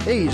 Hey.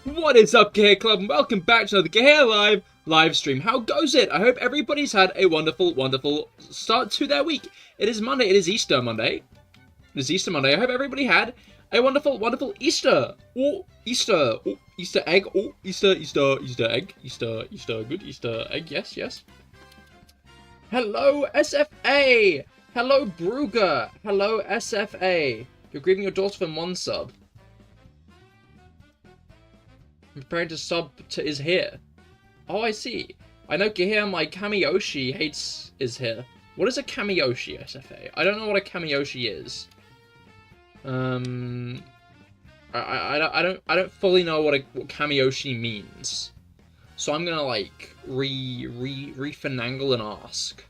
What is up, Cahir Club, and welcome back to another CahirLIVE live stream. How goes it? I hope everybody's had a wonderful, wonderful start to their week. It is Monday. It is Easter Monday. It is Easter Monday. I hope everybody had a wonderful, wonderful Easter. Oh, Easter. Oh, Easter egg. Oh, Easter egg. Easter, good Easter egg. Yes, yes. Hello, SFA. Hello, Brugger. Hello, SFA. You're grieving your daughter from one sub. I'm preparing to sub to is here. Oh, I see. I know Cahir, my Kamiyoshi hates is here. What is a Kamiyoshi, SFA? I don't know what a Kamiyoshi is. I don't fully know what Kamiyoshi means. So I'm gonna like re-finagle and ask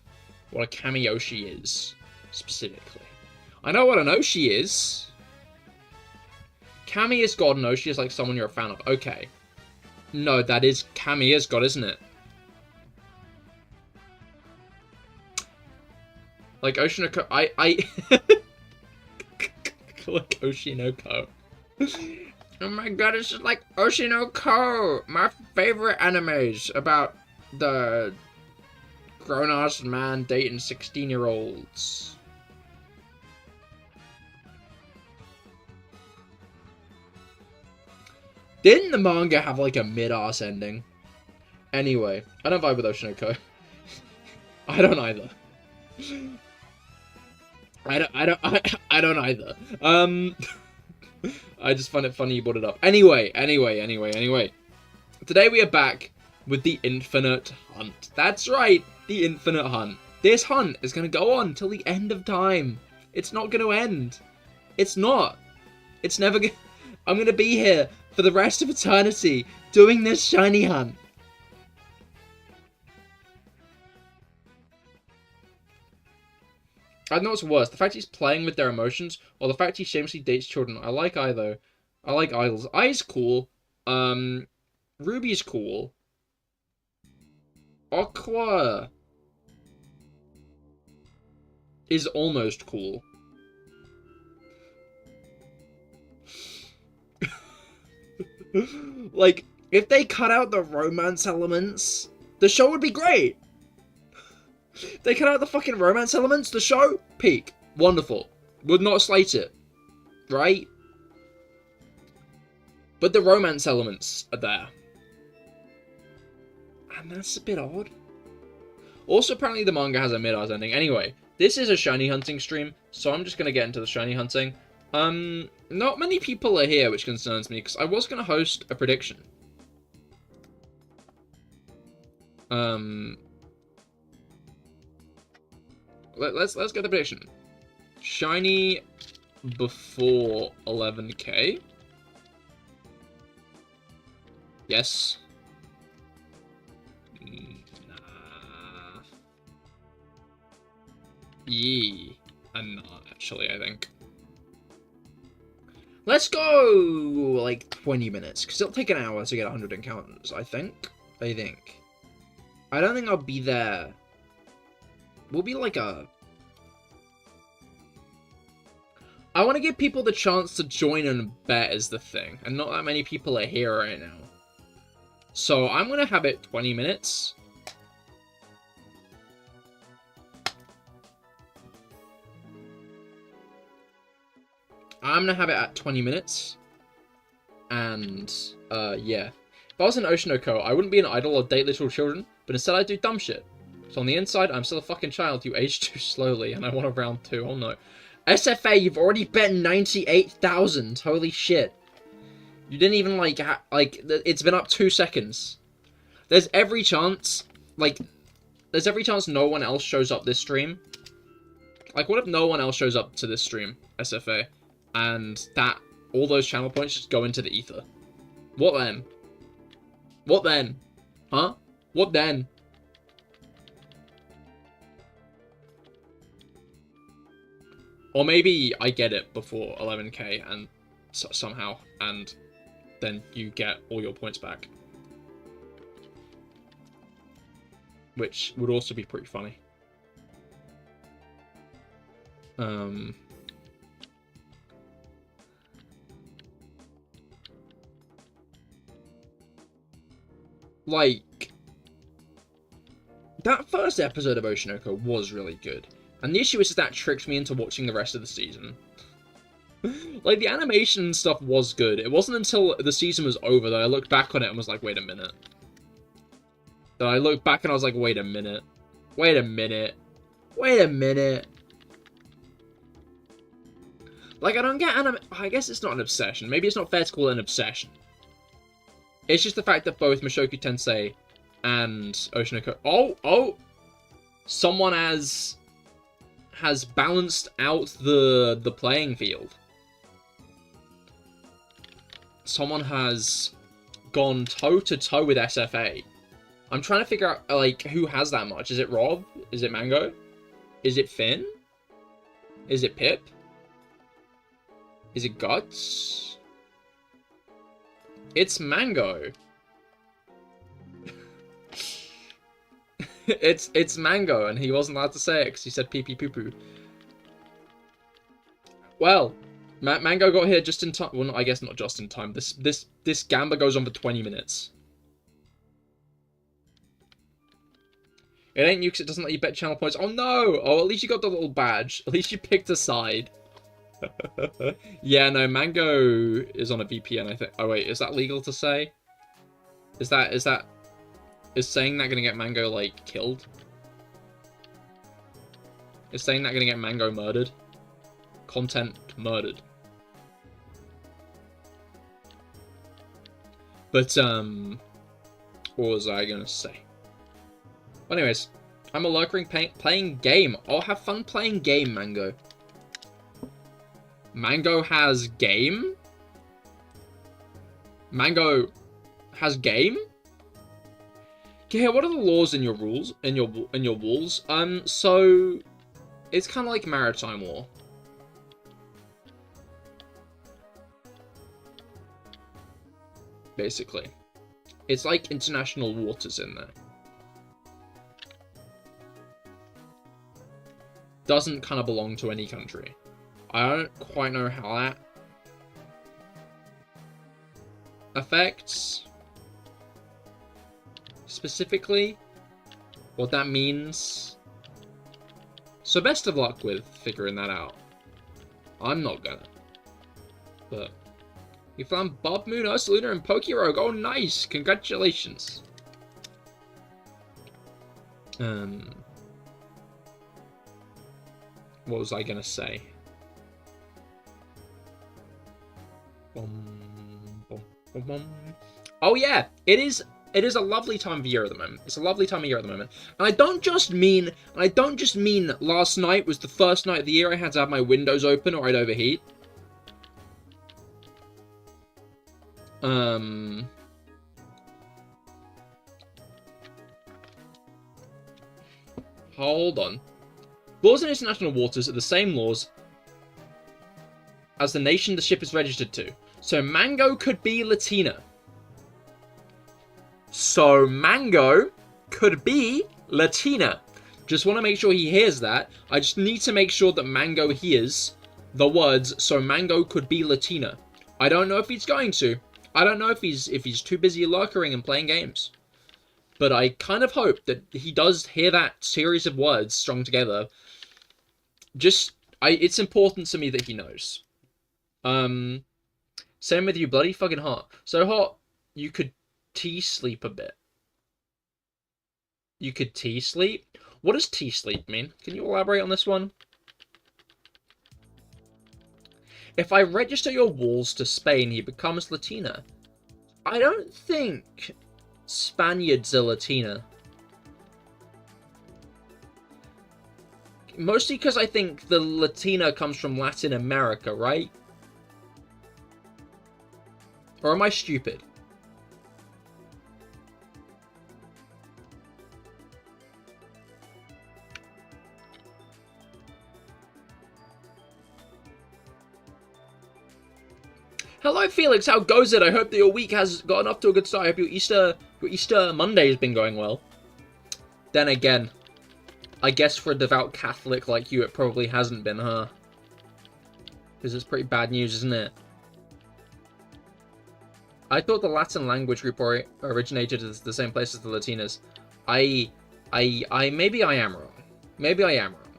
what a Kamiyoshi is specifically. I know what an Oshi is. Kami is God and Oshi is like someone you're a fan of. Okay. No, that is Kami is God, isn't it? Like Oshinoko, I like Oshinoko. Oh my god, it's just like Oshinoko, my favorite animes about the grown-ass man dating 16-year-olds. Didn't the manga have like a mid-ass ending? Anyway, I don't vibe with Oshinoko. I don't either. I don't either. I just find it funny you brought it up. Anyway. Today we are back with the Infinite Hunt. That's right, the Infinite Hunt. This hunt is going to go on till the end of time. It's not going to end. It's not. It's never going to... I'm going to be here for the rest of eternity doing this shiny hunt. I don't know what's worse, the fact he's playing with their emotions, or the fact he shamelessly dates children. I like either. I like idols. I's cool. Ruby's cool. Aqua is almost cool. Like, if they cut out the romance elements, the show would be great. They cut out the fucking romance elements, the show, peak. Wonderful. Would not slate it. Right? But the romance elements are there. And that's a bit odd. Also, apparently the manga has a mid-ass ending. Anyway, this is a shiny hunting stream, so I'm just going to get into the shiny hunting. Not many people are here, which concerns me, because I was going to host a prediction. Let's get the prediction. Shiny before 11k. Yes. Nah. Yee. And not, actually, I think. Let's go, like, 20 minutes, because it'll take an hour to get 100 encounters, I think. I don't think I'll be there. We'll be like a... I want to give people the chance to join and bet is the thing, and not that many people are here right now. So I'm going to have it 20 minutes. I'm going to have it at 20 minutes. And, yeah. If I was in Oshinoko, I wouldn't be an idol or date little children, but instead I'd do dumb shit. So on the inside, I'm still a fucking child who aged too slowly, and I want a round 2. Oh no. SFA, you've already bet 98,000. Holy shit. You didn't even, like, it's been up 2 seconds. There's every chance no one else shows up this stream. Like, what if no one else shows up to this stream, SFA, and that, all those channel points just go into the ether? What then? What then? Huh? What then? Or maybe I get it before 11k and somehow, and then you get all your points back. Which would also be pretty funny. Like, that first episode of Oshinoko was really good. And the issue is that tricked me into watching the rest of the season. Like, the animation and stuff was good. It wasn't until the season was over that I looked back on it and was like, wait a minute. That I looked back and I was like, wait a minute. Wait a minute. Wait a minute. Like, I don't get I guess it's not an obsession. Maybe it's not fair to call it an obsession. It's just the fact that both Mushoku Tensei and Oshinoko... Oh! Someone has balanced out the playing field. Someone has gone toe-to-toe with SFA. I'm trying to figure out, like, who has that much. Is it Rob? Is it Mango? Is it Finn? Is it Pip? Is it Guts? It's Mango. It's Mango, and he wasn't allowed to say it because he said pee pee poo poo. Well, Mango got here just in time. Well, I guess not just in time. This gamba goes on for 20 minutes. It ain't you because it doesn't let you bet channel points. Oh no! Oh, at least you got the little badge. At least you picked a side. Yeah, no, Mango is on a VPN, I think. Oh wait, is that legal to say? Is saying that gonna get Mango, like, killed? Is saying that gonna get Mango murdered? Content murdered. But, what was I gonna say? Well, anyways, I'm a lurkering playing game. I'll have fun playing game, Mango. Mango has game? Mango has game? Okay, what are the laws in your rules, in your walls? So it's kind of like maritime law. Basically. It's like international waters in there. Doesn't kind of belong to any country. I don't quite know how that affects specifically what that means. So best of luck with figuring that out. I'm not gonna. But you found Bob, Moon, Ursaluna, and Pokerogue. Oh, nice! Congratulations. What was I gonna say? Oh yeah, it is a lovely time of year at the moment. It's a lovely time of year at the moment. And I don't just mean last night was the first night of the year I had to have my windows open or I'd overheat. Hold on. Laws in international waters are the same laws as the nation the ship is registered to. So Mango could be Latina. So Mango could be Latina. Just want to make sure he hears that. I just need to make sure that Mango hears the words, so Mango could be Latina. I don't know if he's going to. I don't know if he's too busy lurkering and playing games. But I kind of hope that he does hear that series of words strung together. It's important to me that he knows. Same with you, bloody fucking hot. So hot, you could T-sleep a bit. You could T-sleep? What does T-sleep mean? Can you elaborate on this one? If I register your walls to Spain, he becomes Latina. I don't think Spaniards are Latina. Mostly because I think the Latina comes from Latin America, right? Or am I stupid? Hello, Felix. How goes it? I hope that your week has gotten off to a good start. I hope your Easter Monday has been going well. Then again, I guess for a devout Catholic like you, it probably hasn't been, huh? Because it's pretty bad news, isn't it? I thought the Latin language group originated at the same place as the Latinas. Maybe I am wrong. Maybe I am wrong.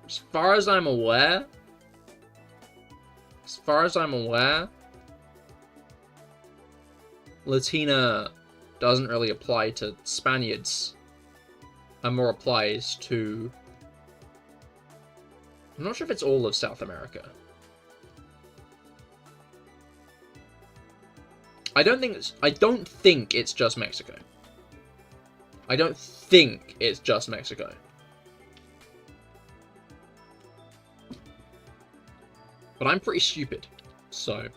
As far as I'm aware, Latina doesn't really apply to Spaniards, and more applies to... I'm not sure if it's all of South America. I don't think it's just Mexico. I don't think it's just Mexico. But I'm pretty stupid, so...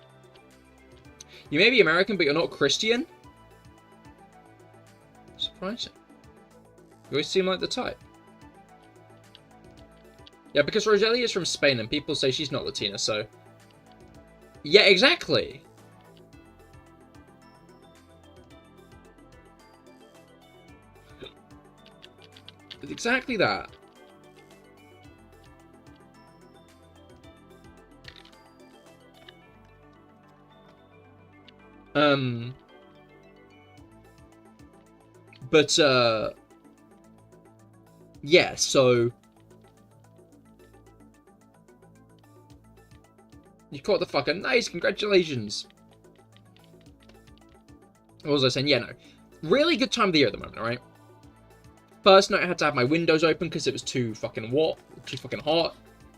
You may be American, but you're not Christian? Surprising. You always seem like the type. Yeah, because Rogelia is from Spain, and people say she's not Latina, so... Yeah, exactly! Exactly that. Yeah, so... You caught the fucker. Nice, congratulations. What was I saying? Yeah, no. Really good time of the year at the moment, alright? First night I had to have my windows open because it was too fucking hot. It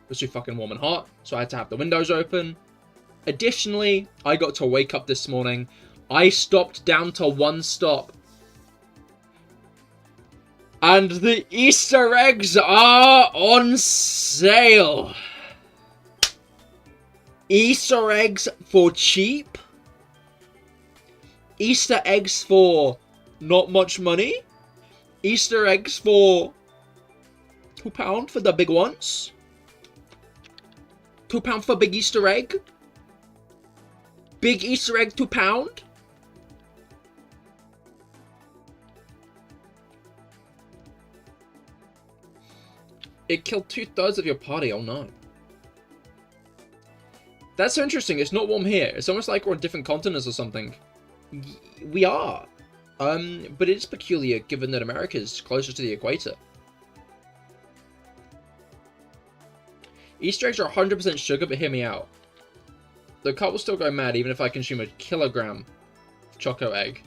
was too fucking warm and hot, so I had to have the windows open. Additionally, I got to wake up this morning. I stopped down to one stop. And the Easter eggs are on sale. Easter eggs for cheap. Easter eggs for not much money. Easter eggs for £2 for the big ones. £2 for big Easter egg. Big Easter egg, £2. It killed 2/3 of your party, oh no. That's so interesting, it's not warm here. It's almost like we're on different continents or something. We are. But it's peculiar given that America is closer to the equator. Easter eggs are 100% sugar, but hear me out. The cat will still go mad even if I consume a kilogram of choco egg.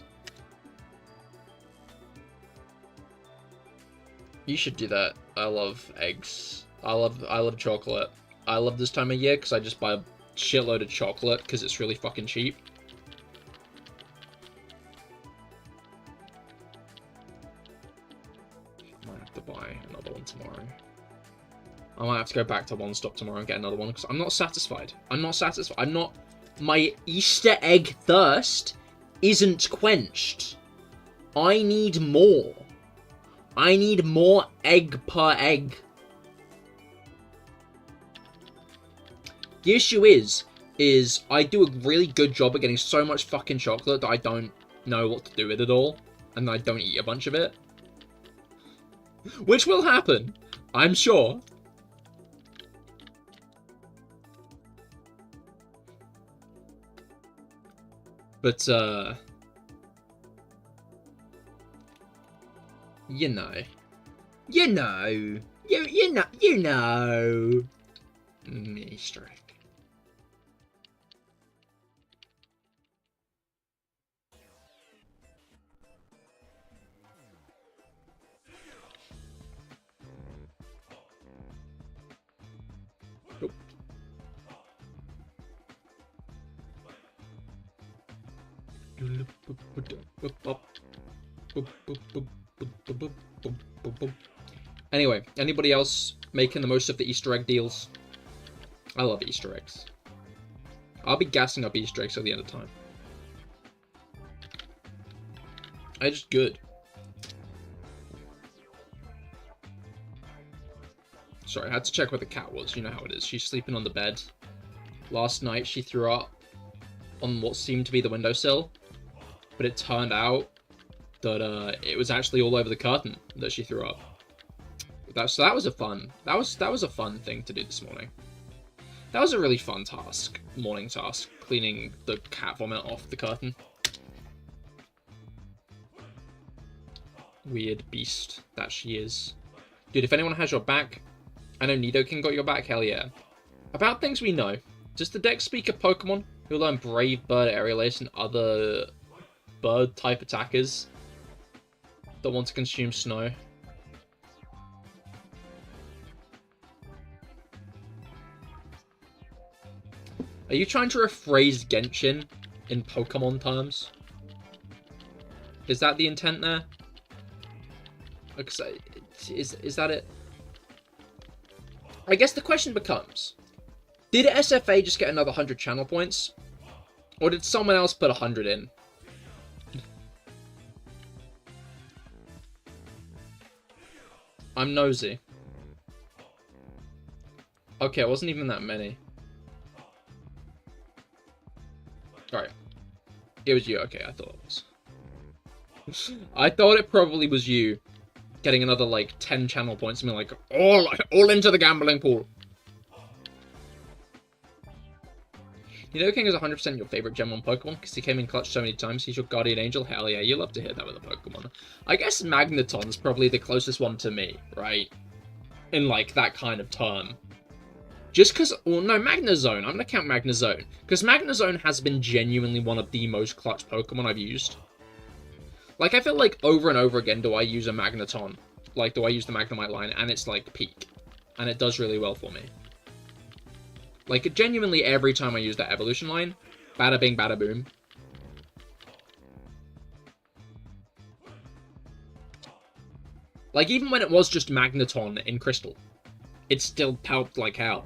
You should do that. I love eggs. I love chocolate. I love this time of year because I just buy a shitload of chocolate because it's really fucking cheap. I might have to buy another one tomorrow. I might have to go back to One Stop tomorrow and get another one because I'm not satisfied. My Easter egg thirst isn't quenched. I need more. I need more egg per egg. The issue is I do a really good job at getting so much fucking chocolate that I don't know what to do with it all. And I don't eat a bunch of it. Which will happen, I'm sure. But, you know. You know. You know. Easter egg. Anyway, anybody else making the most of the Easter egg deals? I love Easter eggs. I'll be gassing up Easter eggs at the end of time. They're just good. Sorry, I had to check where the cat was. You know how it is. She's sleeping on the bed. Last night, she threw up on what seemed to be the windowsill. But it turned out that it was actually all over the curtain that she threw up. So that was a fun. That was a fun thing to do this morning. That was a really fun task, morning task, cleaning the cat vomit off the curtain. Weird beast that she is. Dude, if anyone has your back, I know Nidoking got your back, hell yeah. About things we know, does the deck speak of Pokemon who learn Brave Bird, Aerial Ace, and other bird-type attackers that want to consume snow? Are you trying to rephrase Genshin in Pokemon terms? Is that the intent there? Is that it? I guess the question becomes, did SFA just get another 100 channel points? Or did someone else put 100 in? I'm nosy. Okay, it wasn't even that many. Alright. It was you. Okay, I thought it was. I thought it probably was you getting another, like, 10 channel points and being like, all into the gambling pool. Nidoking is 100% your favorite Gen 1 Pokemon because he came in clutch so many times. He's your guardian angel. Hell yeah, you love to hear that with a Pokemon. I guess Magneton's probably the closest one to me, right? In, like, that kind of term. Just because... Well, no, Magnezone. I'm going to count Magnezone. Because Magnezone has been genuinely one of the most clutch Pokemon I've used. Like, I feel like over and over again do I use a Magneton. Like, do I use the Magnemite line, and it's, like, peak. And it does really well for me. Like, genuinely every time I use that evolution line, bada bing, bada boom. Like, even when it was just Magneton in Crystal, it still helped like hell.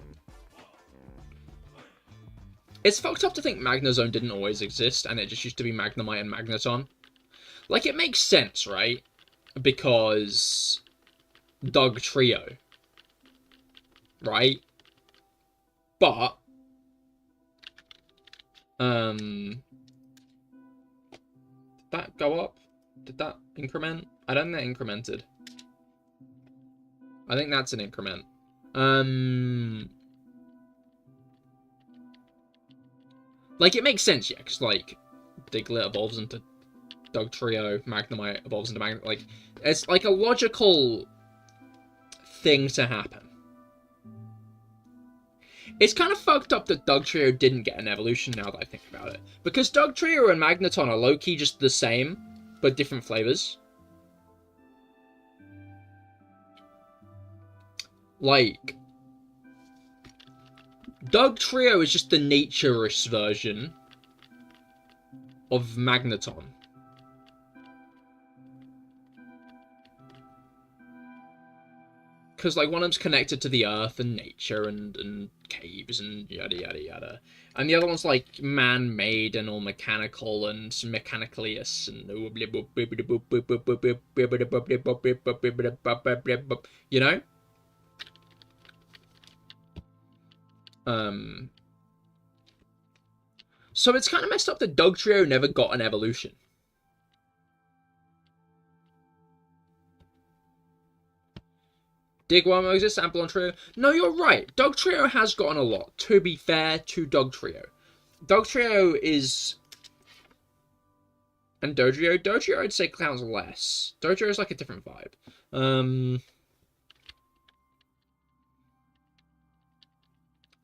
It's fucked up to think Magnezone didn't always exist, and it just used to be Magnemite and Magneton. Like, it makes sense, right? Because... Dug Trio. Right? But... Did that go up? Did that increment? I don't think that incremented. I think that's an increment. Like, it makes sense, yeah, because, like, Diglett evolves into Dug Trio, Magnemite evolves into Magnemite. Like, it's, like, a logical thing to happen. It's kind of fucked up that Dug Trio didn't get an evolution now that I think about it. Because Dug Trio and Magneton are low-key just the same, but different flavors. Like, Dug Trio is just the nature-ish version of Magneton. Because, like, one of them's connected to the earth and nature and caves and yada yada yada. And the other one's, like, man-made and all mechanical and mechanicalious and... You know? So it's kind of messed up that Dugtrio never got an evolution. Dig One Moses, Sample on Trio. No, you're right. Dugtrio has gotten a lot, to be fair to Dugtrio. Dugtrio is... And Dojrio? Dojrio I'd say counts less. Dojrio is like a different vibe.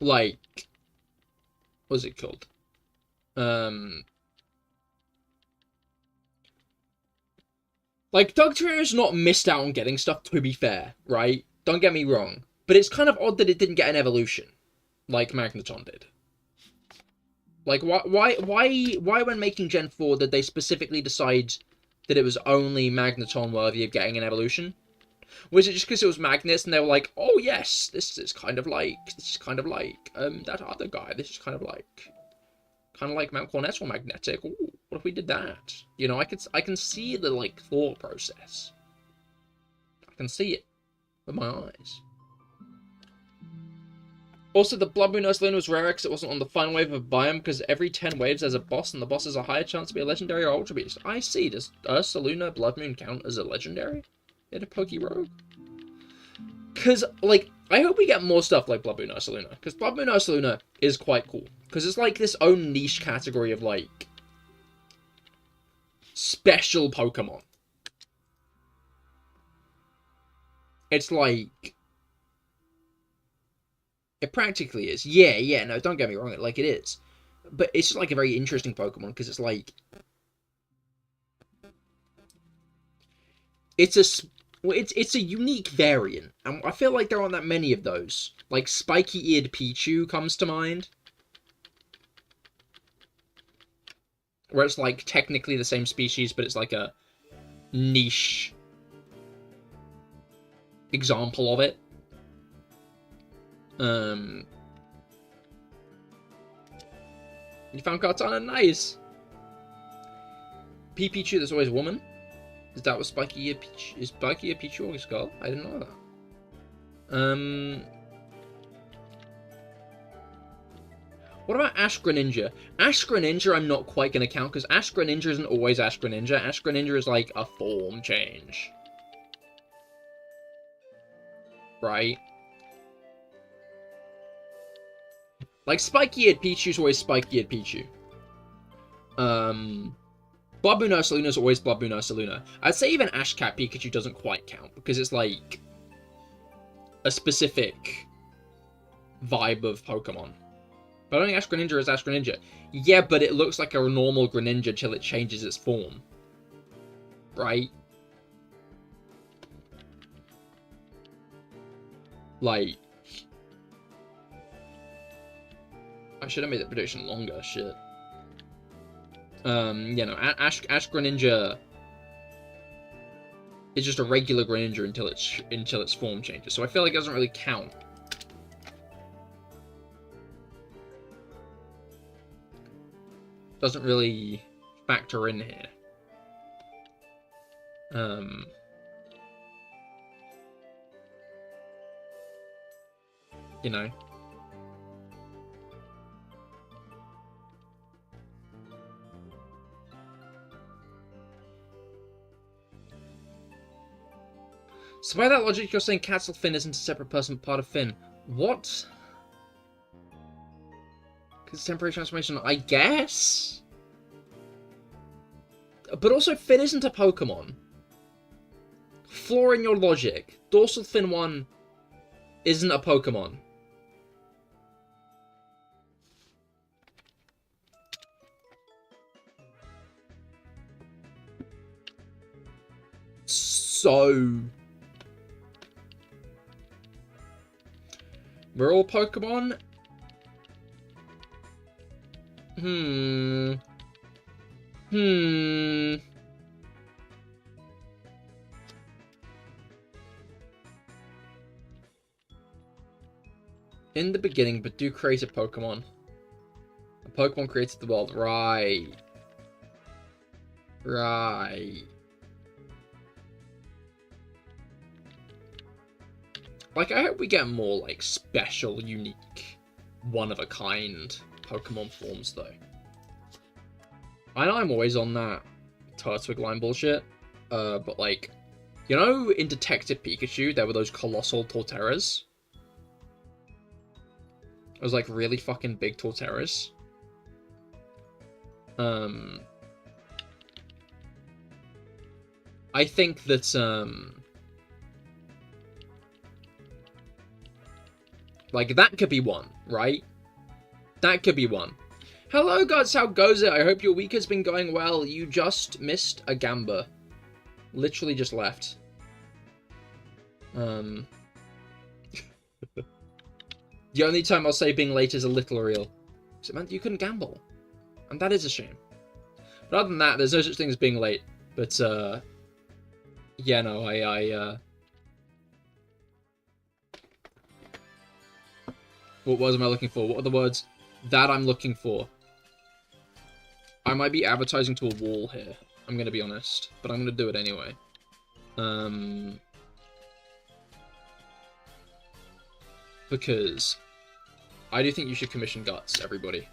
Like... What's it called? Like, Dugtrio's not missed out on getting stuff, to be fair, right? Don't get me wrong. But it's kind of odd that it didn't get an evolution, like Magneton did. Like, why when making Gen 4 did they specifically decide that it was only Magneton worthy of getting an evolution? Was it just because it was magnets and they were like, oh yes, this is kind of like that other guy. This is kind of like Mount Cornetto magnetic. Ooh, what if we did that? You know, I can see the like thought process. I can see it with my eyes. Also, the Blood Moon Ursaluna was rare because it wasn't on the final wave of Biome, because every 10 waves there's a boss, and the boss has a higher chance to be a legendary or Ultra Beast. I see. Does Ursaluna Blood Moon count as a legendary in a Poke Rogue? Because, like, I hope we get more stuff like Blood Moon Ursaluna, because Blood Moon Ursaluna is quite cool. Because it's like this own niche category of, like, special Pokemon. It's like... It practically is. Yeah, no, don't get me wrong, like, it is. But it's just, like, a very interesting Pokemon, because it's, like... It's a unique variant, and I feel like there aren't that many of those. Like, spiky-eared Pichu comes to mind. Where it's, like, technically the same species, but it's, like, a niche example of it. You found Kartana? Nice! Pichu, there's always a woman. Is that what Spiky-eared Pichu... Is Spiky-eared Pichu or Skull? I didn't know that. What about Ash Greninja? Ash Greninja I'm not quite going to count, because Ash Greninja isn't always Ash Greninja. Ash Greninja is like a form change. Right? Like, Spiky-eared Pichu's always Spiky-eared Pichu. Blood Moon Ursaluna is always Blood Moon Ursaluna. I'd say even Ash Cat Pikachu doesn't quite count, because it's like a specific vibe of Pokemon. But I don't think Ash Greninja is Ash Greninja. Yeah, but it looks like a normal Greninja till it changes its form. Right? Like... I should have made the prediction longer, shit. You know, Ash Greninja is just a regular Greninja until its form changes. So I feel like it doesn't really count. Doesn't really factor in here. You know. So by that logic, you're saying Catsel Finn isn't a separate person, part of Finn. What? Because temporary transformation, I guess? But also, Finn isn't a Pokemon. Flaw in your logic. Dorsal Fin 1 isn't a Pokemon. So... we're all Pokemon? In the beginning, but do create a Pokemon. A Pokemon created the world. Right. Right. Like, I hope we get more, like, special, unique, one-of-a-kind Pokemon forms, though. I know I'm always on that Turtwig line bullshit, but, like, you know in Detective Pikachu, there were those colossal Torterras? It was, like, really fucking big Torterras. I think that, like, that could be one, right? That could be one. Hello, guys, how goes it? I hope your week has been going well. You just missed a Gamba. Literally just left. The only time I'll say being late is a little real. So it meant you couldn't gamble. And that is a shame. But other than that, there's no such thing as being late. But, yeah, no, What words am I looking for? What are the words that I'm looking for? I might be advertising to a wall here. I'm going to be honest. But I'm going to do it anyway. Because I do think you should commission Guts, everybody.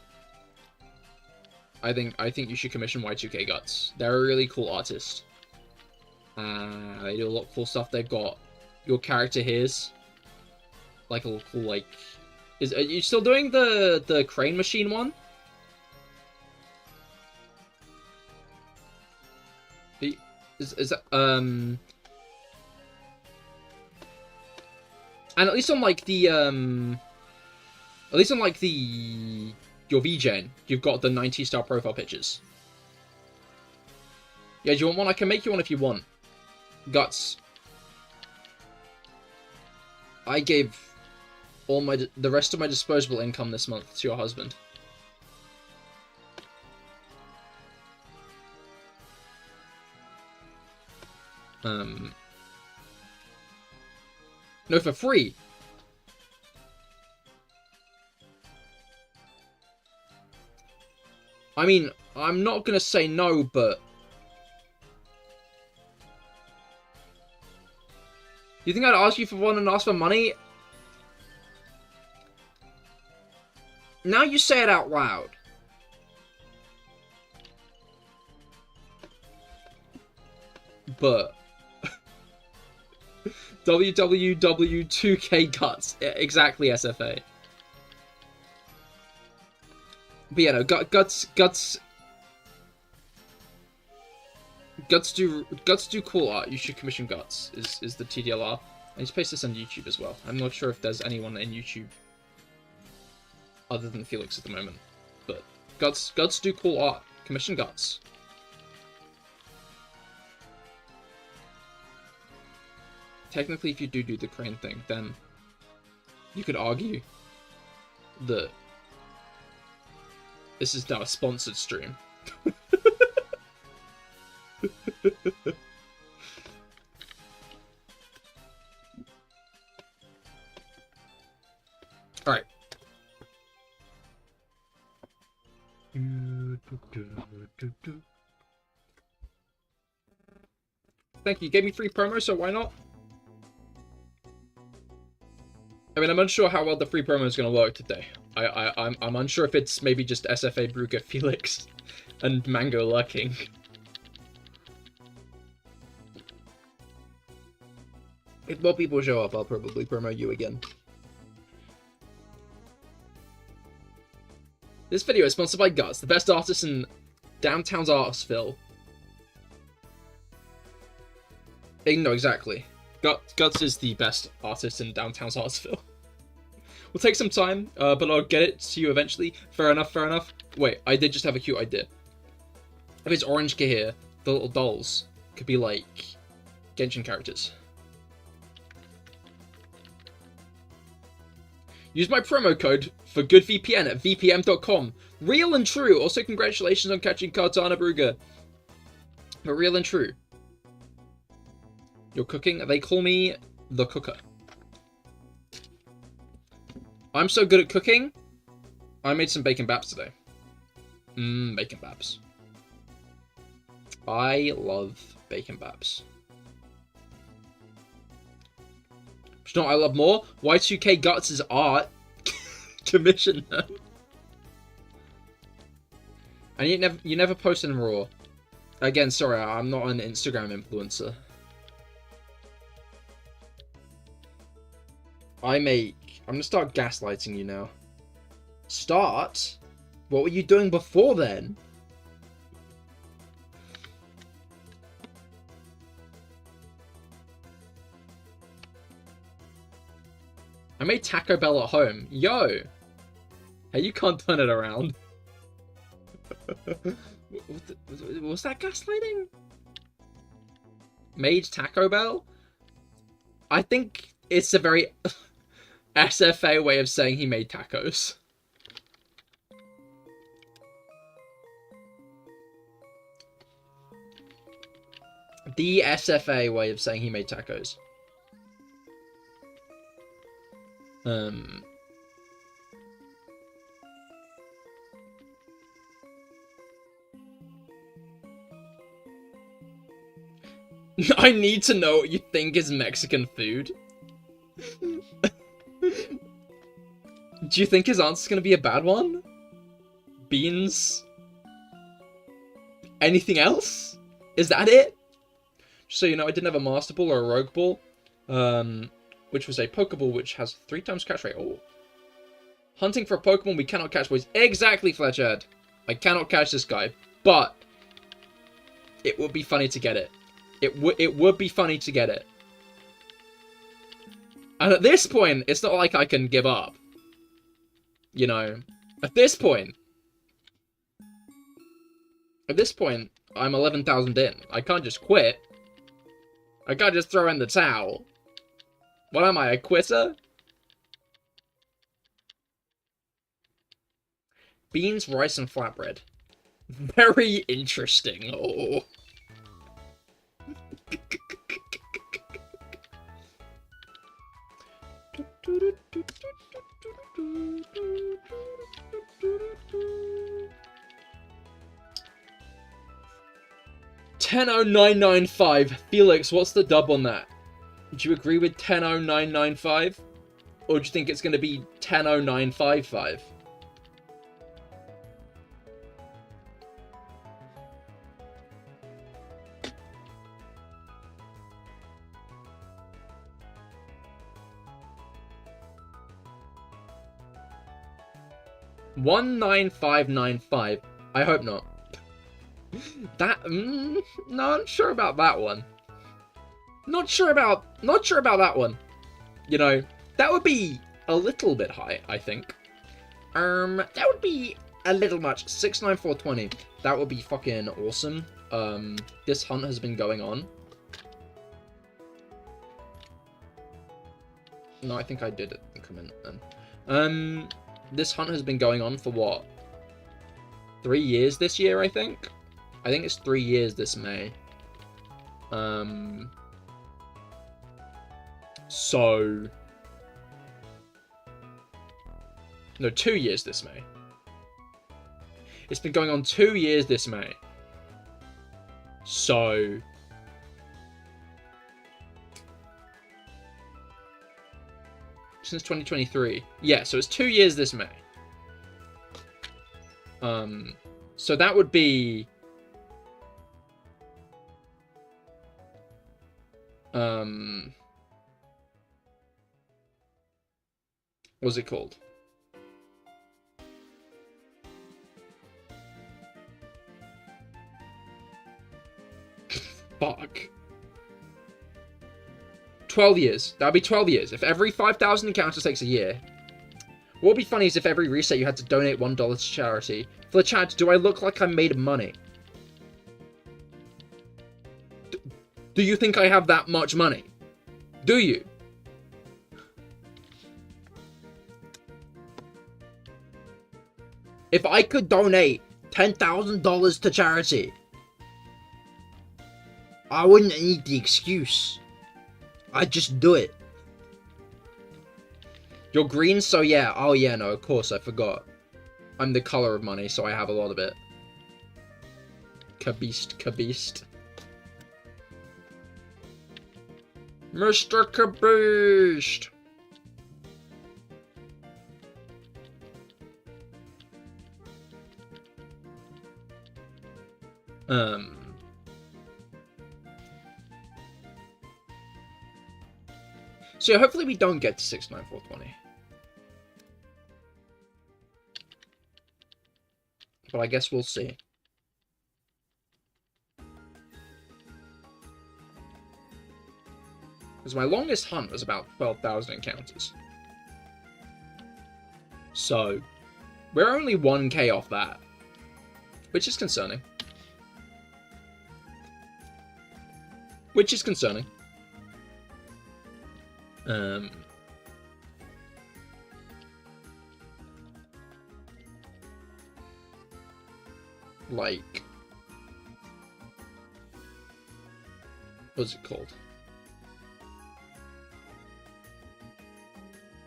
I think you should commission Y2K Guts. They're a really cool artist. They do a lot of cool stuff. They've got your character here's like a cool, like, are you still doing the crane machine one? Is that and at least on like the your VGen, you've got the 90 star profile pictures. Yeah, do you want one? I can make you one if you want. Guts. I gave all the rest of my disposable income this month to your husband. No, for free. I mean, I'm not gonna say no, but you think I'd ask you for one and ask for money? Now you say it out loud. But WWW2K Guts. Exactly, SFA. But yeah, no, Guts do cool art. You should commission Guts, is the TDLR. I need to paste this on YouTube as well. I'm not sure if there's anyone in YouTube other than Felix at the moment. But Guts do cool art. Commission Guts. Technically, if you do the crane thing, then you could argue that this is now a sponsored stream. Alright. Thank you. You gave me free promo, so why not? I mean, I'm unsure how well the free promo is going to work today. I'm unsure if it's maybe just SFA, Brugger, Felix, and Mango lurking. If more people show up, I'll probably promo you again. This video is sponsored by Guts, the best artist in downtown's Artsville. No, exactly. Guts is the best artist in downtown's Artsville. Will take some time, but I'll get it to you eventually. Fair enough, fair enough. Wait, I did just have a cute idea. If it's orange Cahir, the little dolls could be like Genshin characters. Use my promo code for good VPN at vpn.com. Real and true. Also, congratulations on catching Kartana Brugger. But real and true. You're cooking. They call me the cooker. I'm so good at cooking. I made some bacon baps today. Bacon baps. I love bacon baps. But you know what I love more? Y2K Guts' art. Commission them. And you never post in Raw. Again, sorry, I'm not an Instagram influencer. I'm gonna start gaslighting you now. Start? What were you doing before then? I made Taco Bell at home. Yo! Hey, you can't turn it around. Was that gaslighting? Made Taco Bell? I think it's a very SFA way of saying he made tacos. The SFA way of saying he made tacos. I need to know what you think is Mexican food. Do you think his answer's gonna be a bad one? Beans? Anything else? Is that it? So you know, I didn't have a Master Ball or a Rogue Ball, which was a Pokeball which has 3 times catch rate. Oh. Hunting for a Pokemon we cannot catch, boys. Exactly, Fletchhead. I cannot catch this guy, but it would be funny to get it. It would be funny to get it. And at this point, it's not like I can give up. You know, at this point, I'm 11,000 in. I can't just quit. I can't just throw in the towel. What am I, a quitter? Beans, rice, and flatbread. Very interesting. Oh. $10,0995. Felix, what's the dub on that? Do you agree with 10,0995? Or do you think it's going to be 10,0955? $19595. I hope not. That no, I'm not sure about that one. Not sure about that one. You know, that would be a little bit high, I think. That would be a little much. 69420. That would be fucking awesome. This hunt has been going on. No, I think I did it. Come in then. This hunt has been going on for what? 3 years this year, I think? I think it's 3 years this May. So... No, 2 years this May. It's been going on 2 years this May. So... Since 2023. Yeah, so it's 2 years this May. So that would be... What's it called? Fuck. 12 years. That would be 12 years. If every 5,000 encounters takes a year. What would be funny is if every reset you had to donate $1 to charity. For the chat, do I look like I made money? Do you think I have that much money? Do you? If I could donate $10,000 to charity, I wouldn't need the excuse. I'd just do it. You're green, so yeah. Oh, yeah, no, of course, I forgot. I'm the color of money, so I have a lot of it. Kabeast, Kabeast. Mr. Kabeast! So hopefully we don't get to 69420. But I guess we'll see. Because my longest hunt was about 12,000 encounters. So, we're only 1k off that. Which is concerning. Which is concerning. Like, what's it called?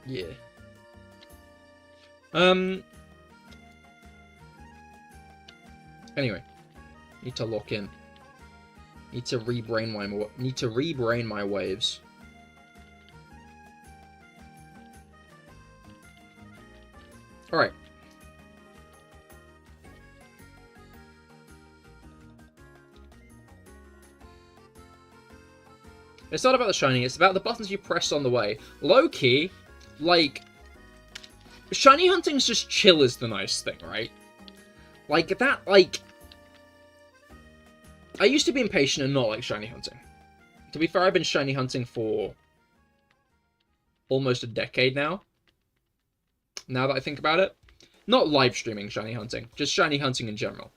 Yeah. Anyway, need to lock in. Need to rebrain my waves. All right. It's not about the shiny, it's about the buttons you press on the way. Low-key, like, shiny hunting's just chill is the nice thing, right? Like, that, like... I used to be impatient and not like shiny hunting. To be fair, I've been shiny hunting for almost a decade now. Now that I think about it. Not live streaming shiny hunting, just shiny hunting in general.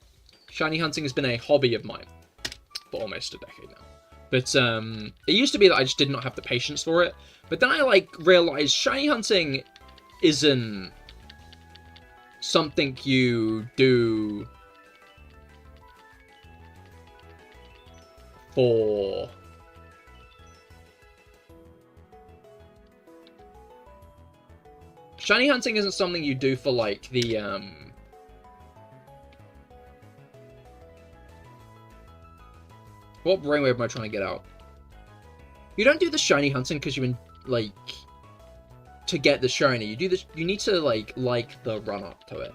Shiny hunting has been a hobby of mine for almost a decade now. But, it used to be that I just did not have the patience for it. But then I, like, realized shiny hunting isn't something you do for... Shiny hunting isn't something you do for, like, the, What brainwave am I trying to get out? You don't do the shiny hunting because you, like, to get the shiny. You do this. You need to, like the run up to it.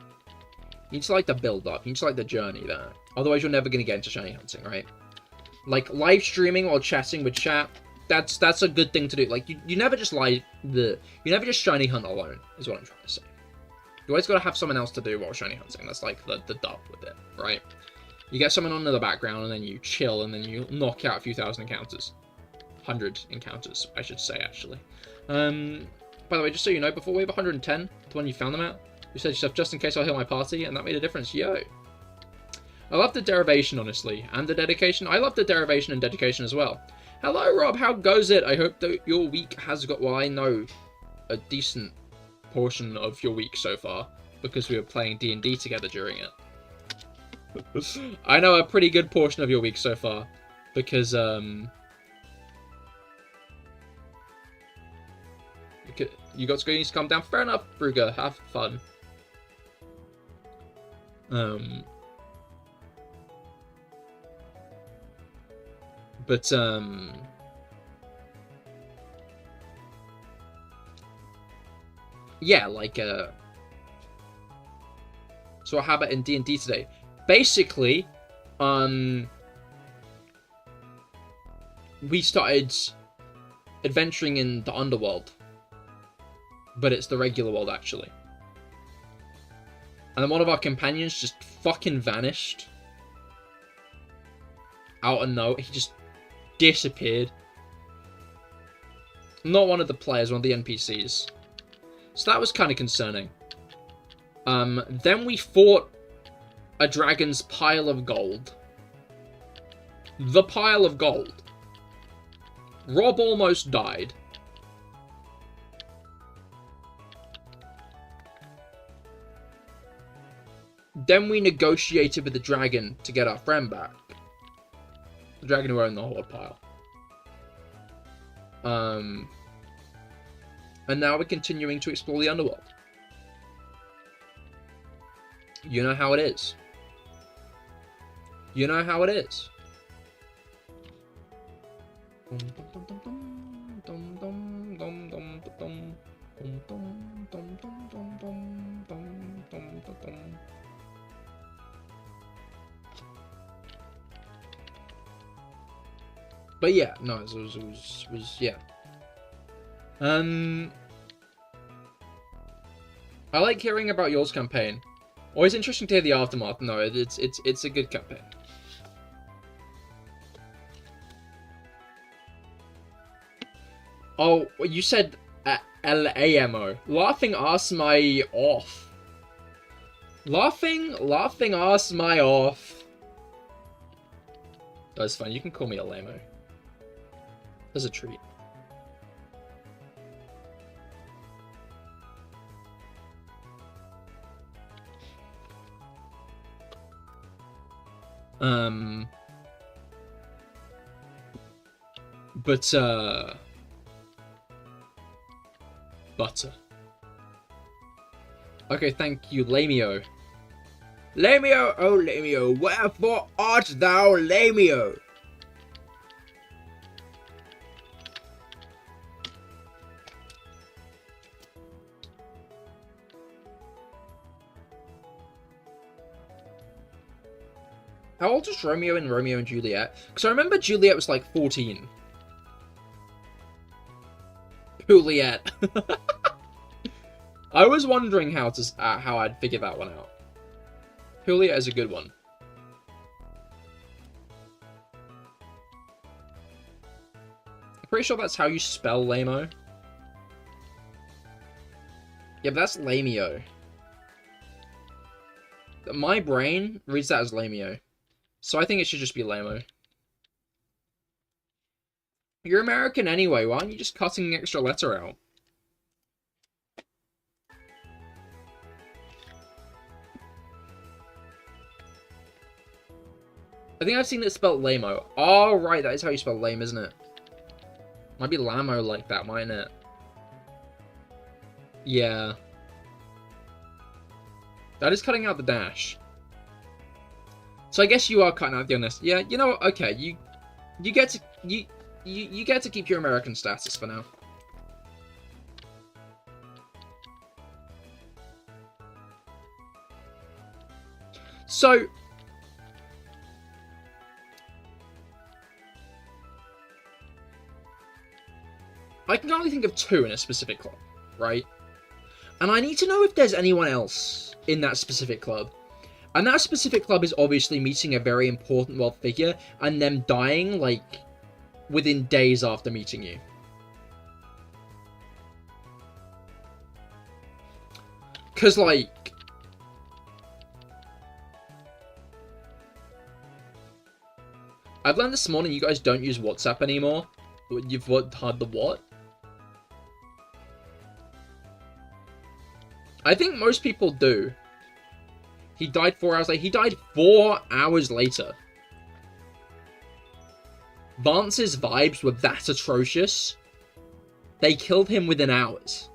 You need to like the build up. You need to like the journey there. Otherwise, you're never gonna get into shiny hunting, right? Like live streaming or chatting with chat. That's a good thing to do. Like you never just you never just shiny hunt alone. Is what I'm trying to say. You always gotta have someone else to do while shiny hunting. That's like the dub with it, right? You get someone on in the background, and then you chill, and then you knock out a few thousand encounters. 100 encounters, I should say, actually. By the way, just so you know, before wave 110, the one you found them at, you said yourself, just in case I'll heal my party, and that made a difference. Yo. I love the derivation, honestly, and the dedication. I love the derivation and dedication as well. Hello, Rob, how goes it? I hope that your week has got, well, I know a decent portion of your week so far, because we were playing D&D together during it. I know a pretty good portion of your week so far, because, you got screens to calm down. Fair enough, Brugger, have fun. Yeah, like, so what happened in D&D today? Basically, we started adventuring in the underworld. But it's the regular world, actually. And then one of our companions just fucking vanished. Out of nowhere. He just disappeared. Not one of the players, one of the NPCs. So that was kind of concerning. Then we fought a dragon's pile of gold. The pile of gold. Rob almost died. Then we negotiated with the dragon to get our friend back. The dragon who owned the horde pile. And now we're continuing to explore the underworld. You know how it is. You know how it is. But yeah, no, it was yeah. I like hearing about yours campaign. Always interesting to hear the aftermath. No, it's a good campaign. Oh, you said LAMO. Laughing ass my off. Laughing ass my off. That's fine. You can call me a lamo. As a treat. Butter. Okay, thank you, Lamio. Lamio, oh Lamio, wherefore art thou, Lamio? How old is Romeo and Juliet? Because I remember Juliet was like 14. Juliet. I was wondering how I'd figure that one out. Juliet is a good one. I'm pretty sure that's how you spell Lamo. Yeah, but that's Lamio. My brain reads that as Lamio. So I think it should just be Lamo. You're American anyway, why aren't you just cutting the extra letter out? I think I've seen it spelled Lamo. Oh, right, that is how you spell lame, isn't it? Might be Lamo like that, mightn't it? Yeah. That is cutting out the dash. So I guess you are cutting out the honest. Yeah, you know what? Okay, you get to you get to keep your American status for now. So I can only think of two in a specific club, right? And I need to know if there's anyone else in that specific club. And that specific club is obviously meeting a very important world figure and them dying, like, within days after meeting you. Because, like... I've learned this morning you guys don't use WhatsApp anymore. You've had the what? I think most people do. He died 4 hours later. He died 4 hours later. Vance's vibes were that atrocious. They killed him within hours.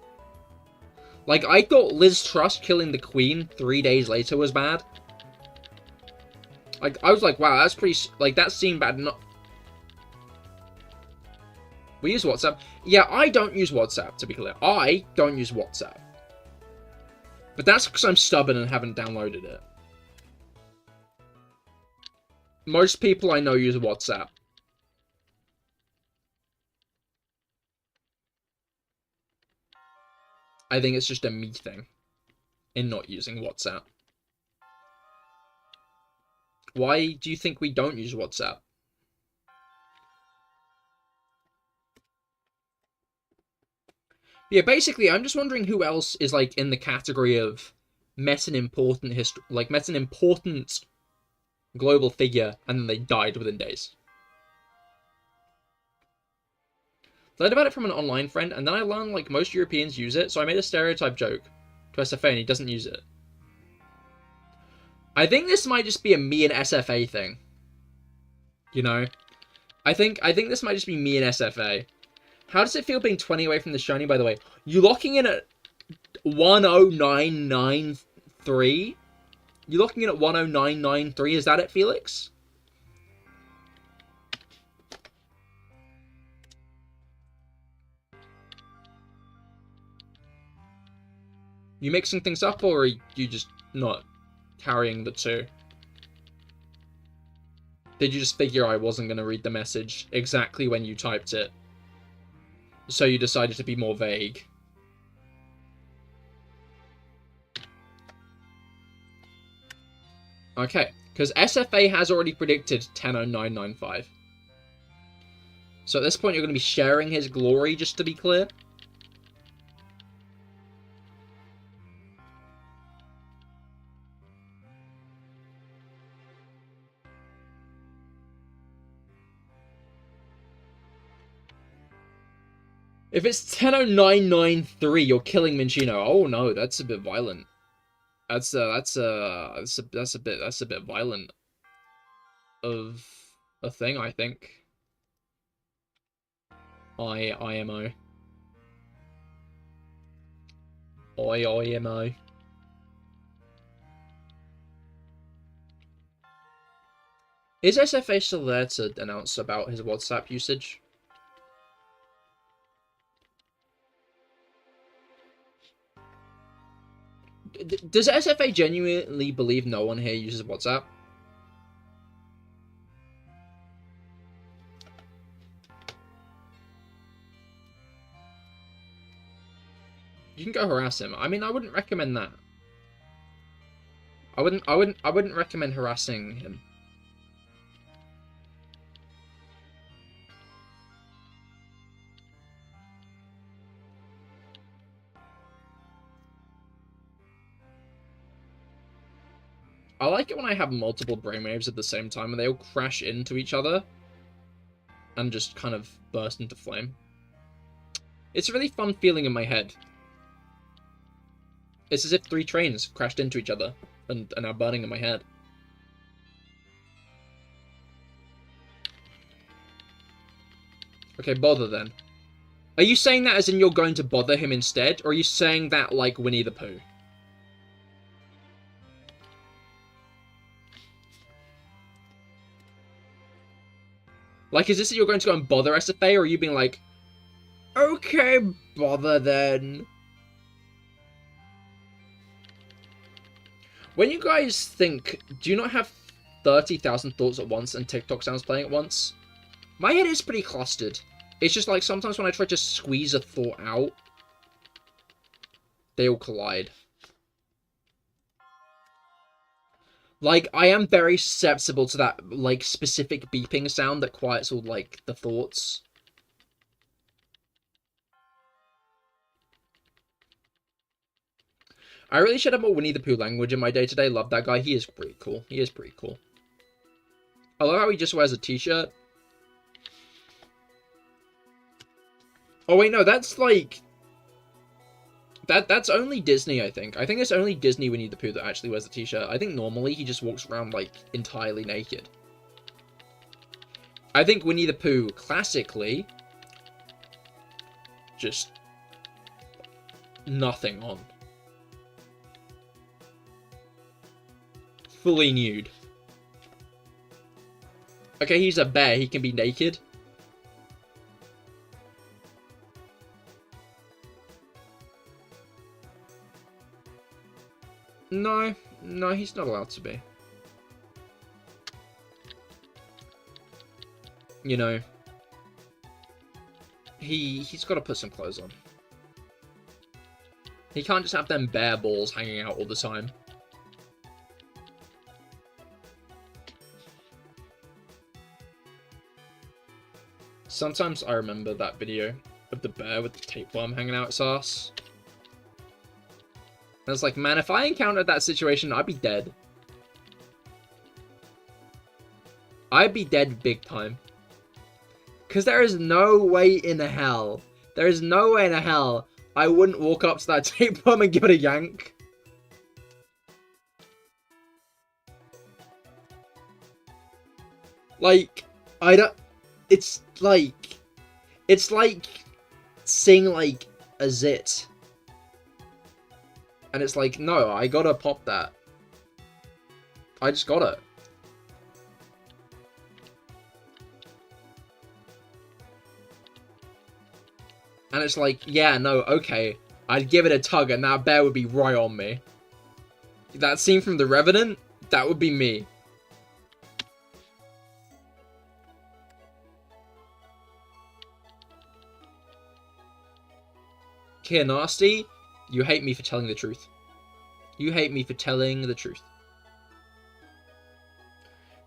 Like, I thought Liz Truss killing the Queen 3 days later was bad. Like, I was like, wow, that's pretty... Like, that seemed bad. Not... We use WhatsApp. Yeah, I don't use WhatsApp, to be clear. I don't use WhatsApp. But that's because I'm stubborn and haven't downloaded it. Most people I know use WhatsApp. I think it's just a me thing in not using WhatsApp. Why do you think we don't use WhatsApp? Yeah, basically, I'm just wondering who else is, like, in the category of met an important met an important global figure, and then they died within days. Learned about it from an online friend, and then I learned, like, most Europeans use it, so I made a stereotype joke to SFA, and he doesn't use it. I think this might just be a me and SFA thing. You know? I think this might just be me and SFA. How does it feel being 20 away from the shiny, by the way? You locking in at 10993? You're locking in at 10993, is that it, Felix? You mixing things up, or are you just not carrying the two? Did you just figure I wasn't going to read the message exactly when you typed it? So you decided to be more vague? Okay, because SFA has already predicted 100995. So at this point you're going to be sharing his glory, just to be clear. If it's 100993, you're killing Minccino. Oh no, that's a bit violent. That's a bit violent of a thing, I think. IMO. IMO. Is SFA still there to announce about his WhatsApp usage? Does SFA genuinely believe no one here uses WhatsApp? You can go harass him. I mean, I wouldn't recommend that. I wouldn't recommend harassing him. I like it when I have multiple brainwaves at the same time and they all crash into each other and just kind of burst into flame. It's a really fun feeling in my head. It's as if 3 trains crashed into each other and are now burning in my head. Okay, bother then. Are you saying that as in you're going to bother him instead, or are you saying that like Winnie the Pooh? Like, is this that you're going to go and bother SFA, or are you being like, okay, bother then? When you guys think, do you not have 30,000 thoughts at once and TikTok sounds playing at once? My head is pretty clustered. It's just like sometimes when I try to squeeze a thought out, they all collide. Like, I am very susceptible to that, like, specific beeping sound that quiets all, like, the thoughts. I really should have more Winnie the Pooh language in my day-to-day. Love that guy. He is pretty cool. He is pretty cool. I love how he just wears a t-shirt. Oh, wait, no, that's, like... That's only Disney, I think. I think it's only Disney Winnie the Pooh that actually wears a t-shirt. I think normally he just walks around, like, entirely naked. I think Winnie the Pooh, classically, just nothing on. Fully nude. Okay, he's a bear. He can be naked. No, he's not allowed to be. You know, he's got to put some clothes on. He can't just have them bare balls hanging out all the time. Sometimes I remember that video of the bear with the tapeworm hanging out its ass. And it's like, man, if I encountered that situation, I'd be dead. I'd be dead big time. Because there is no way in hell, I wouldn't walk up to that tapeworm and give it a yank. Like, it's like sing like a zit. And it's like, no, I gotta pop that. I just got it. And it's like, yeah, no, okay. I'd give it a tug and that bear would be right on me. That scene from The Revenant, that would be me. Cahir Nasty, you hate me for telling the truth. You hate me for telling the truth.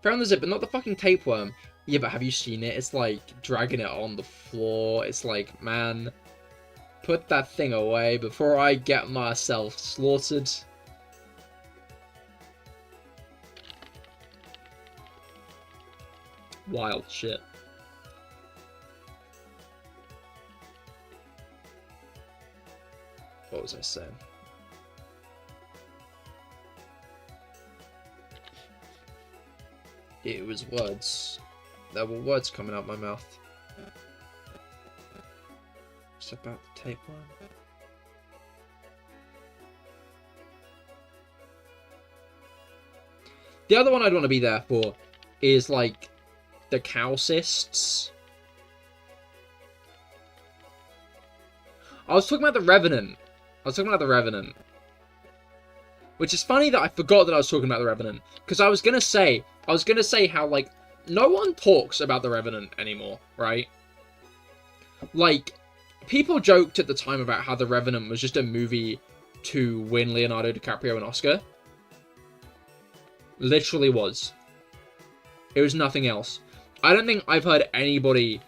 Found the zip, but not the fucking tapeworm. Yeah, but have you seen it? It's like dragging it on the floor. It's like, man, put that thing away before I get myself slaughtered. Wild shit. What was I saying? It was words. There were words coming out my mouth. It's about the tapeworm. The other one I'd want to be there for is like the cow cysts. I was talking about the Revenant. Which is funny that I forgot that I was talking about the Revenant. Because I was gonna say how, like, no one talks about the Revenant anymore, right? Like, people joked at the time about how the Revenant was just a movie to win Leonardo DiCaprio an Oscar. Literally was. It was nothing else. I don't think I've heard anybody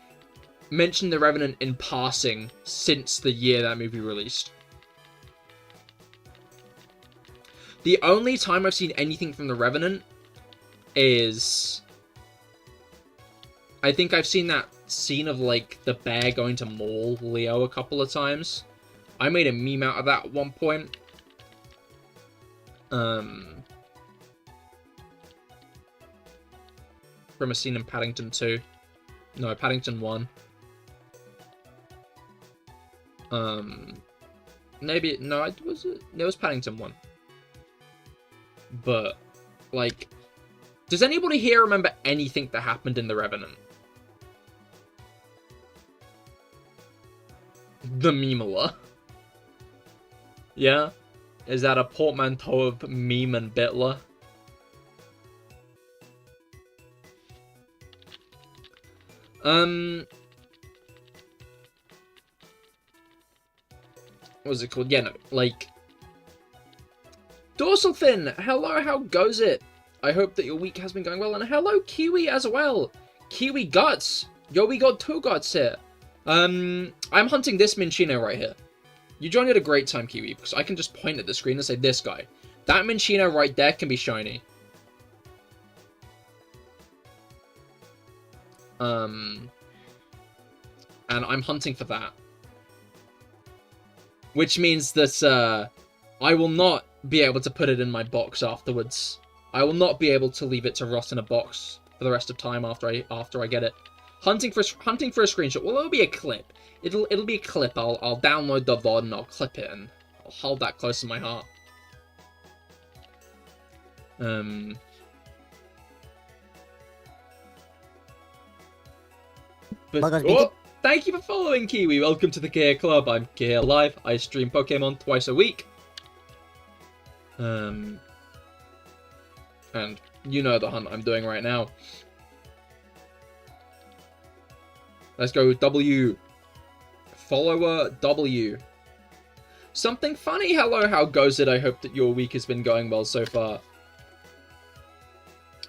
mention the Revenant in passing since the year that movie released. The only time I've seen anything from the Revenant is, I think I've seen that scene of like the bear going to maul Leo a couple of times. I made a meme out of that at one point. From a scene in Paddington 2. No, Paddington 1. Maybe, no, it was Paddington 1. But, like, does anybody here remember anything that happened in The Revenant? The Memela. Yeah? Is that a portmanteau of meme and bitler? What was it called? Yeah, no, like, Dorsal Fin, hello, how goes it? I hope that your week has been going well, and hello, Kiwi, as well. Kiwi Guts. Yo, we got 2 Guts here. I'm hunting this Minccino right here. You joined at a great time, Kiwi, because I can just point at the screen and say, this guy. That Minccino right there can be shiny. And I'm hunting for that. Which means that, I will not be able to put it in my box afterwards. I will not be able to leave it to rot in a box for the rest of time after I get it. Hunting for a screenshot. Well, it'll be a clip. It'll be a clip. I'll download the VOD and I'll clip it and I'll hold that close to my heart. But, oh, thank you for following, Kiwi. Welcome to the Cahir Club. I'm CahirLIVE. I stream Pokemon twice a week. And you know the hunt I'm doing right now. Let's go W. Follower W. Something funny. Hello, how goes it? I hope that your week has been going well so far.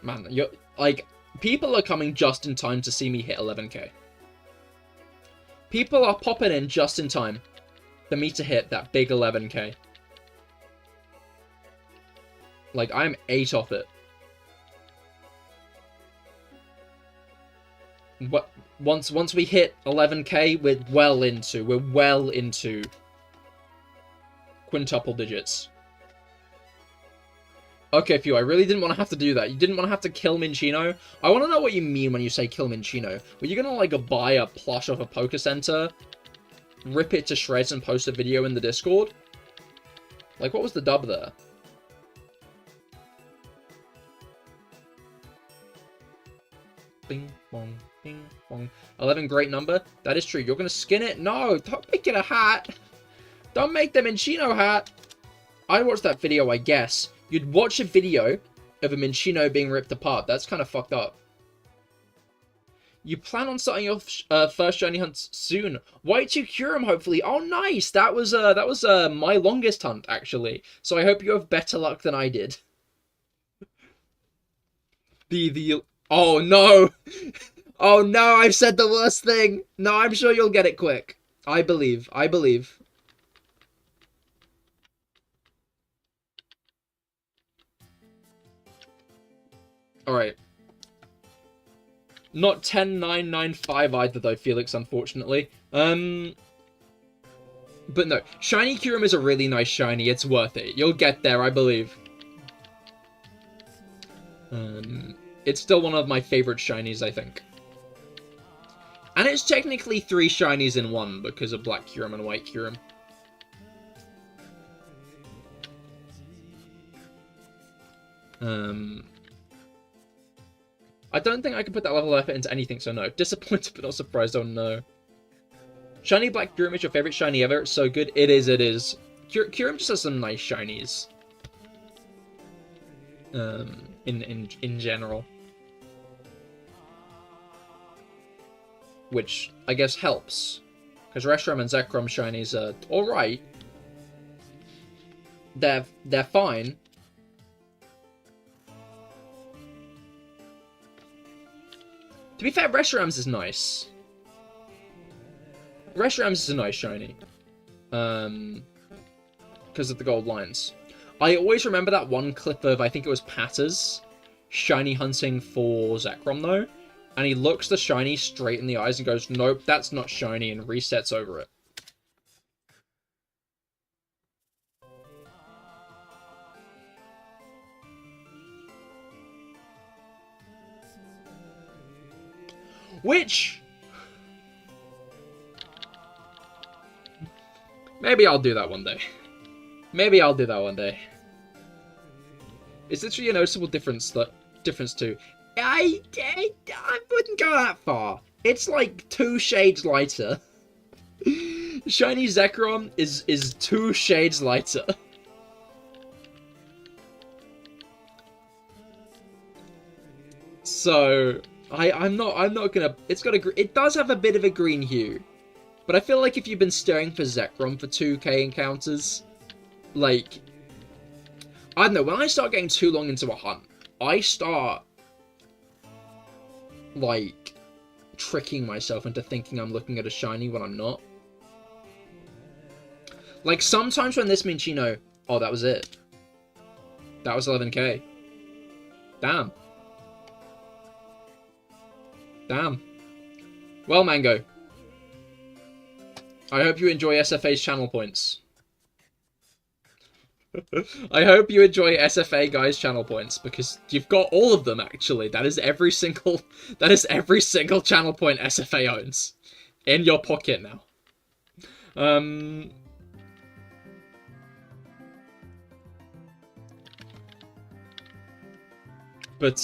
Man, you're like, people are coming just in time to see me hit 11k. People are popping in just in time for me to hit that big 11k. Like, I'm 8 off it. What? Once we hit 11k, we're well into quintuple digits. Okay, Few, I really didn't want to have to do that. You didn't want to have to kill Minccino? I want to know what you mean when you say kill Minccino. Were you gonna, like, buy a plush off a Poké Center? rip it to shreds and post a video in the Discord. Like, what was the dub there? Bing, bong, bing, bong. 11, great number. That is true. You're going to skin it? No, don't make it a hat. Don't make the Minccino hat. I watched that video, I guess. You'd watch a video of a Minccino being ripped apart. That's kind of fucked up. You plan on starting your first shiny hunts soon. White 2 Curum, hopefully. Oh, nice. That was my longest hunt, actually. So I hope you have better luck than I did. Oh, no. Oh, no, I've said the worst thing. No, I'm sure you'll get it quick. I believe. I believe. Alright. Not 10995 either, though, Felix, unfortunately. But no. Shiny Kyurem is a really nice shiny. It's worth it. You'll get there, I believe. It's still one of my favorite shinies, I think. And it's technically 3 shinies in one because of Black Kyurem and White Kyurem. I don't think I can put that level of effort into anything, so no. Disappointed but not surprised, oh no. Shiny Black Kyurem is your favorite shiny ever. It's so good. It is, it is. Kyurem just has some nice shinies. In general. Which, I guess, helps. Because Reshiram and Zekrom shinies are alright. They're fine. To be fair, Reshiram's is nice. Reshiram's is a nice shiny. Because of the gold lines. I always remember that one clip of, I think it was Patterrz, shiny hunting for Zekrom, though. And he looks the shiny straight in the eyes and goes, nope, that's not shiny, and resets over it. Which... maybe I'll do that one day. Maybe I'll do that one day. It's literally a noticeable difference too. I wouldn't go that far. It's like 2 shades lighter. Shiny Zekrom is 2 shades lighter. So I'm not gonna. It does have a bit of a green hue, but I feel like if you've been staring for Zekrom for 2k encounters, like, I don't know, when I start getting too long into a hunt, I start, like, tricking myself into thinking I'm looking at a shiny when I'm not. Like, sometimes when this Minccino... oh, that was it. That was 11k. Damn. Damn. Well, Mango. I hope you enjoy SFA's channel points. I hope you enjoy SFA guys' channel points, because you've got all of them, actually. That is every single channel point SFA owns. In your pocket now. But,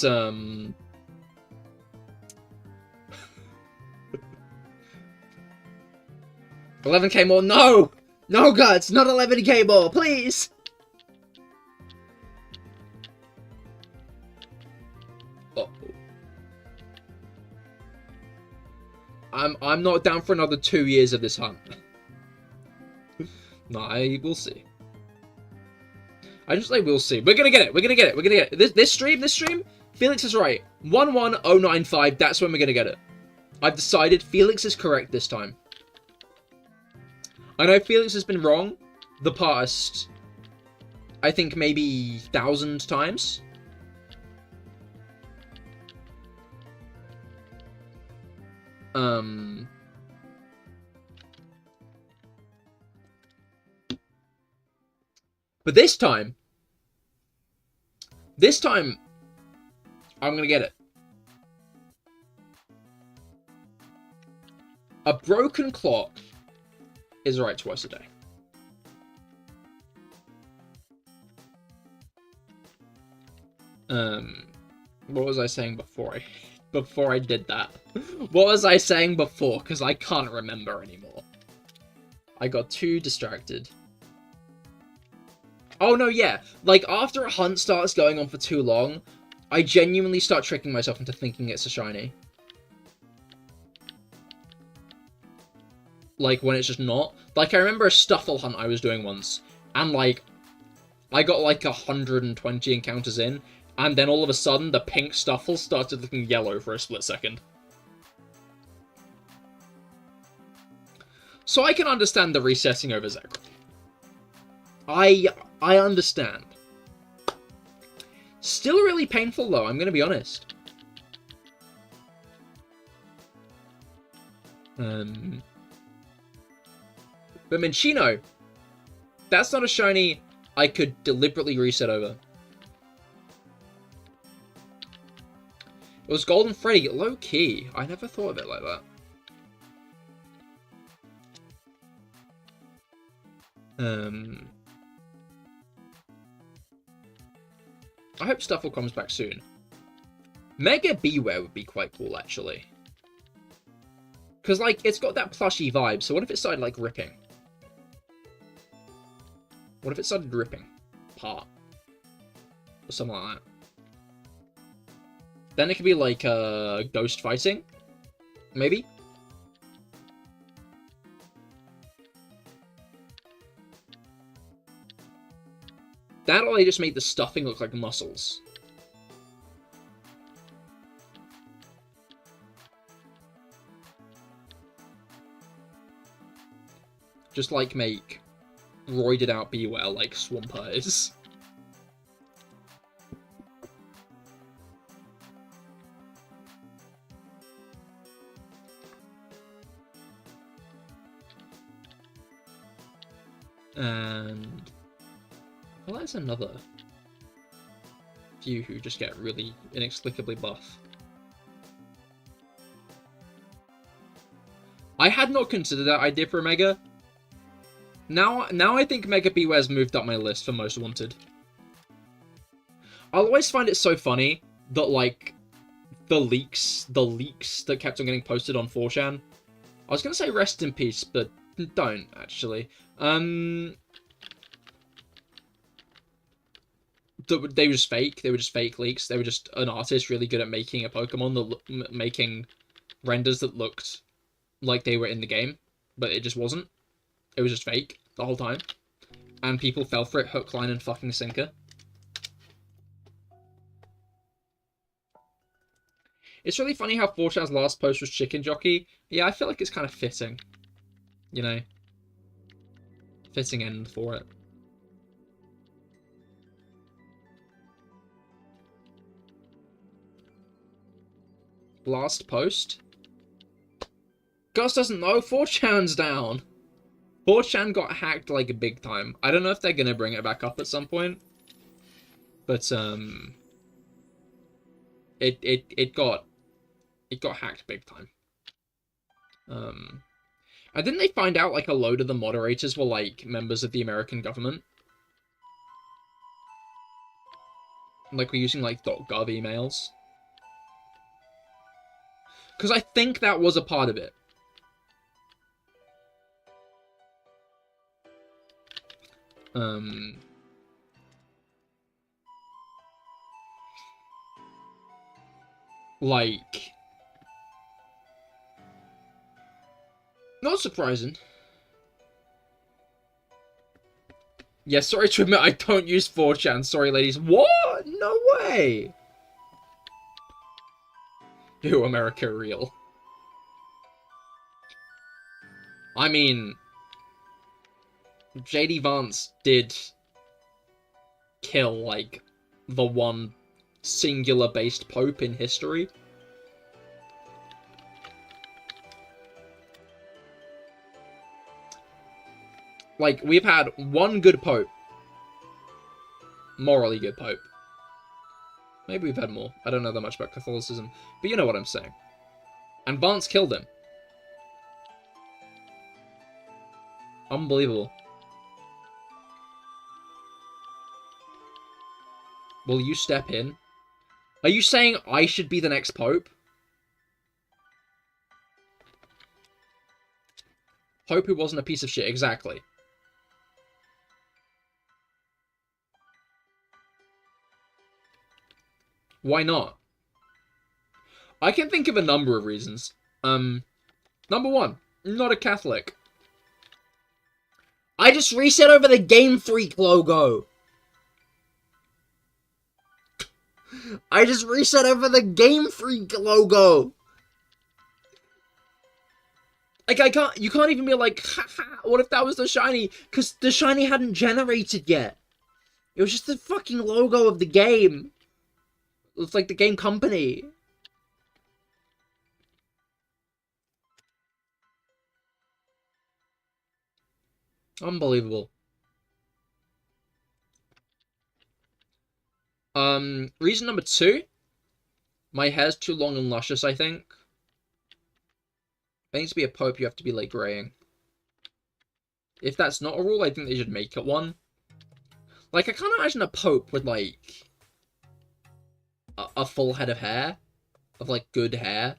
11k more, no! No, Guts, not 11k more, please! I'm not down for another 2 years of this hunt. No, we'll see. I just say we'll see. We're gonna get it. We're gonna get it. We're gonna get it. This stream, Felix is right. 11095. That's when we're gonna get it. I've decided Felix is correct this time. I know Felix has been wrong the past, I think, maybe 1,000 times. But this time, I'm gonna get it. A broken clock is right twice a day. What was I saying before I did that? What was I saying before? Because I can't remember anymore. I got too distracted. Oh no, yeah. Like, after a hunt starts going on for too long, I genuinely start tricking myself into thinking it's a shiny. Like, when it's just not. Like, I remember a Stuffle hunt I was doing once, and, like, I got, like, 120 encounters in, and then all of a sudden, the pink Stuffle started looking yellow for a split second. So I can understand the resetting over Zekrom. I understand. Still really painful, though, I'm gonna be honest. But Minccino, that's not a shiny I could deliberately reset over. It was Golden Freddy, low-key. I never thought of it like that. I hope Stuffle comes back soon. Mega Beware would be quite cool, actually. Because, like, it's got that plushy vibe, so what if it started, like, ripping? What if it started ripping apart? Or something like that. Then it could be, like, ghost fighting? Maybe? That or they just made the stuffing look like muscles. Just, like, make roided out Beware like Swampert is. And well, there's another few who just get really inexplicably buff. I had not considered that idea for a Mega. Now I think Mega Beware's moved up my list for most wanted. I'll always find it so funny that, like, the leaks that kept on getting posted on 4chan. I was gonna say rest in peace, but don't, actually. They were just fake. They were just fake leaks. They were just an artist really good at making a Pokemon that making renders that looked like they were in the game, but it just wasn't. It was just fake the whole time, and people fell for it hook, line, and fucking sinker. It's really funny how 4chan's last post was Chicken Jockey. Yeah, I feel like it's kind of fitting, you know, fitting end for it. Last post? Gus doesn't know 4chan's down. 4chan got hacked like big time. I don't know if they're gonna bring it back up at some point, but it got hacked big time. And didn't they find out like a load of the moderators were like members of the American government? Like we're using like .gov emails. Because I think that was a part of it. Like, not surprising. Yeah, sorry to admit I don't use 4chan. Sorry, ladies. What? No way. Ew, America real. I mean, J.D. Vance did kill, like, the one singular-based pope in history. Like, we've had one good pope. Morally good pope. Maybe we've had more. I don't know that much about Catholicism. But you know what I'm saying. And Vance killed him. Unbelievable. Will you step in? Are you saying I should be the next pope? Pope who wasn't a piece of shit, exactly. Why not? I can think of a number of reasons. Number one, not a Catholic. I just reset over the Game Freak logo. I just reset over the Game Freak logo. Like, you can't even be like, haha, what if that was the shiny? Because the shiny hadn't generated yet. It was just the fucking logo of the game. It's like the game company. Unbelievable. Reason number 2. My hair's too long and luscious, I think. I think to be a pope, you have to be, like, graying. If that's not a rule, I think they should make it one. Like, I can't imagine a pope with, like, a full head of hair. Of, like, good hair.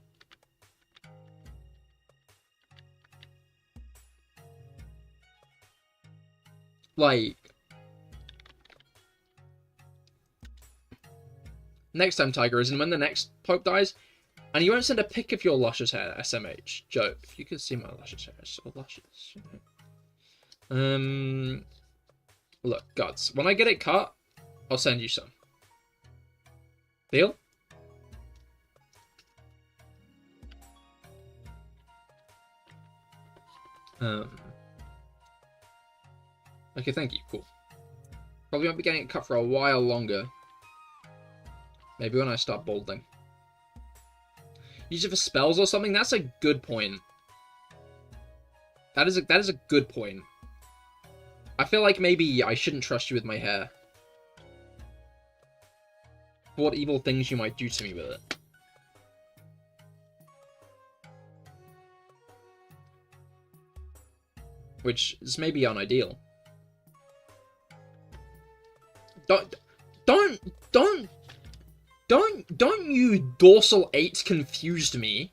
Like, next time, Tiger, is when the next pope dies, and you won't send a pic of your luscious hair, SMH. Joe, if you could see my luscious hair, it's so luscious. Look, Guts, when I get it cut, I'll send you some. Deal? Okay, thank you. Cool. Probably won't be getting it cut for a while longer. Maybe when I start balding. Use it for spells or something? That's a good point. That is a good point. I feel like maybe I shouldn't trust you with my hair. What evil things you might do to me with it. Which is maybe unideal. Don't you dorsal 8 confused me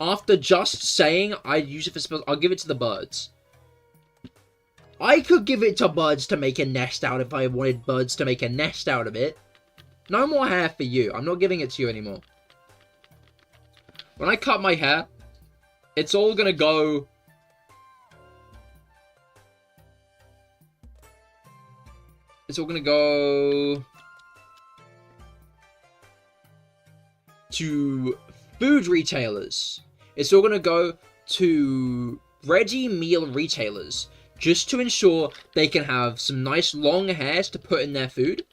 after just saying I'd use it for spells. I'll give it to the birds. I could give it to birds to make a nest out if I wanted birds to make a nest out of it. No more hair for you. I'm not giving it to you anymore. When I cut my hair, it's all gonna go... It's all gonna go... to food retailers. It's all gonna go to ready meal retailers, just to ensure they can have some nice long hairs to put in their food.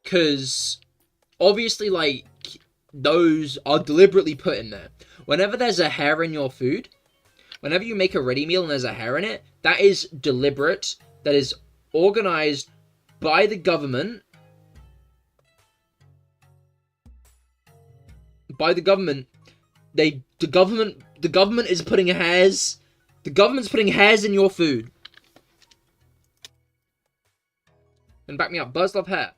Because obviously, like, those are deliberately put in there. Whenever there's a hair in your food, whenever you make a ready meal and there's a hair in it, that is deliberate. That is organized by the government. By the government. The government is putting hairs. The government's putting hairs in your food. And back me up. Birds love hair.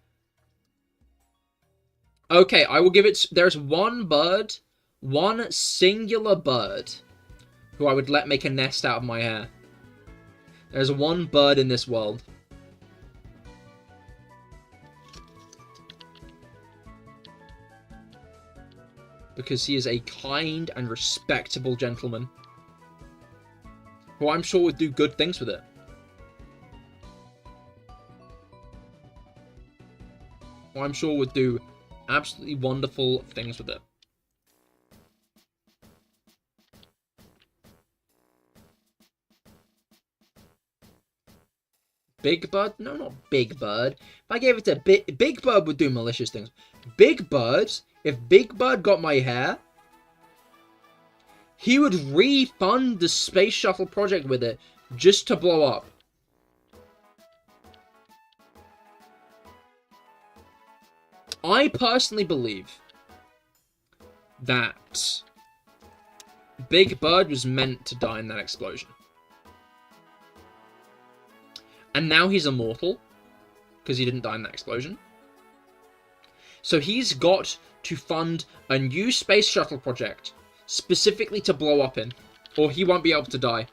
Okay, I will give it... There's one bird, one singular bird, who I would let make a nest out of my hair. There's one bird in this world. Because he is a kind and respectable gentleman. Who I'm sure would do good things with it. Who I'm sure would do absolutely wonderful things with it. Big Bird? No, not Big Bird. If I gave it to Big Bird would do malicious things. Big Bird, if Big Bird got my hair, he would refund the space shuttle project with it just to blow up. I personally believe that Big Bird was meant to die in that explosion. And now he's immortal, because he didn't die in that explosion. So he's got to fund a new space shuttle project, specifically to blow up in, or he won't be able to die.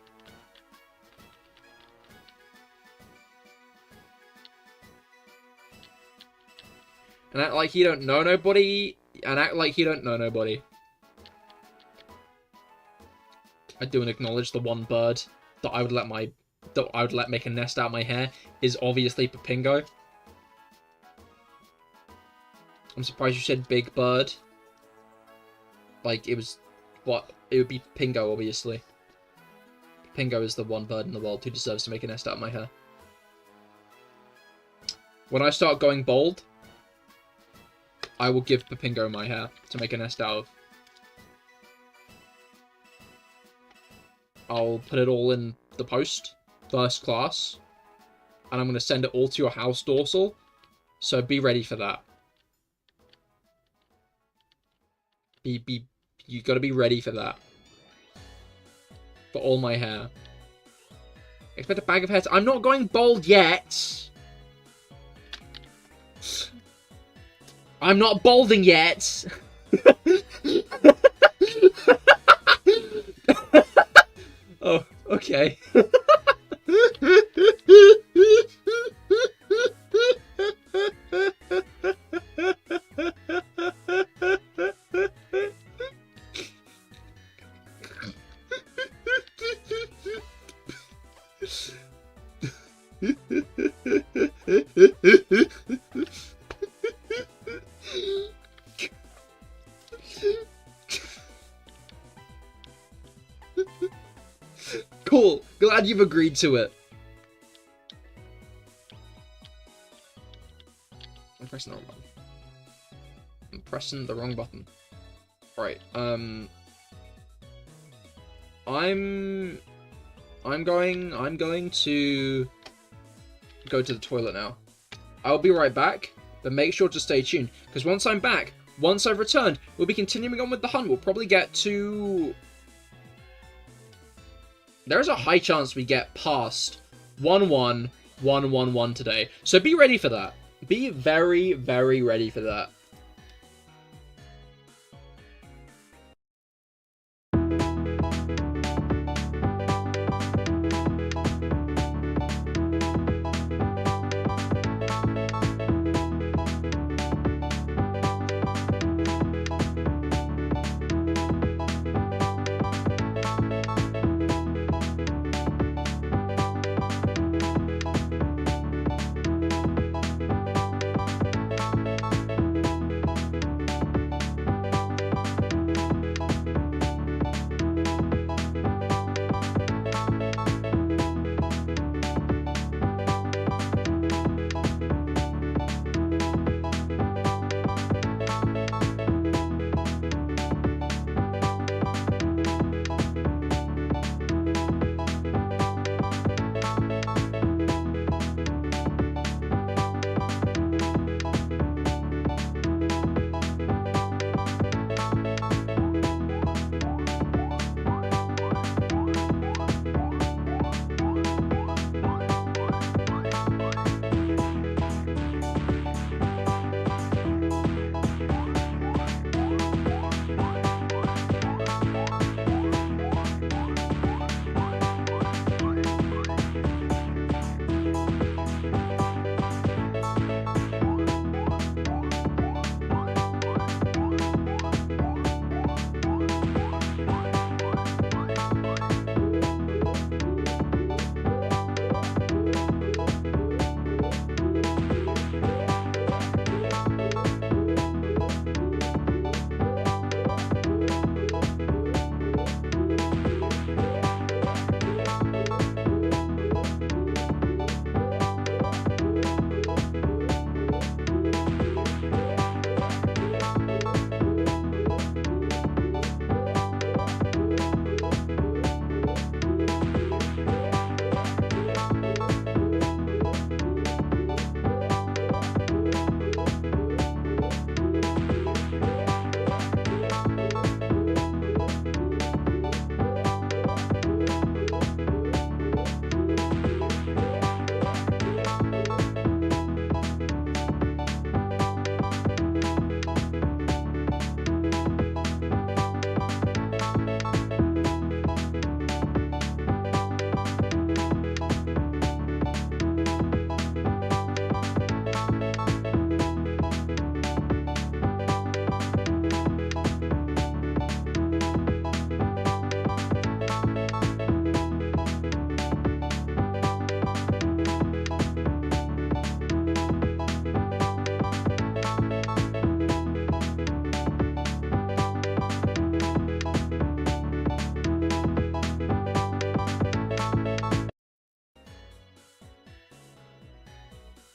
And act like he don't know nobody, and act like he don't know nobody. I do acknowledge the one bird that I would let make a nest out of my hair is obviously Papingo. I'm surprised you said Big Bird. Like, it was... What? It would be Pingo, obviously. Pingo is the one bird in the world who deserves to make a nest out of my hair. When I start going bald, I will give Papingo my hair to make a nest out of. I'll put it all in the post, first class, and I'm going to send it all to your house, Dorsal, so be ready for that. You gotta be ready for that. For all my hair. Expect a bag of hairs. I'm not going bald yet! I'm not balding yet! Oh, okay. Cool. Glad you've agreed to it. I'm pressing the wrong button. I'm pressing the wrong button. Right. I'm going to go to the toilet now. I'll be right back, but make sure to stay tuned, because once I'm back, once I've returned, we'll be continuing on with the hunt. We'll probably get to... There's a high chance we get past 1-1-1-1-1 today, so be ready for that. Be very, very ready for that.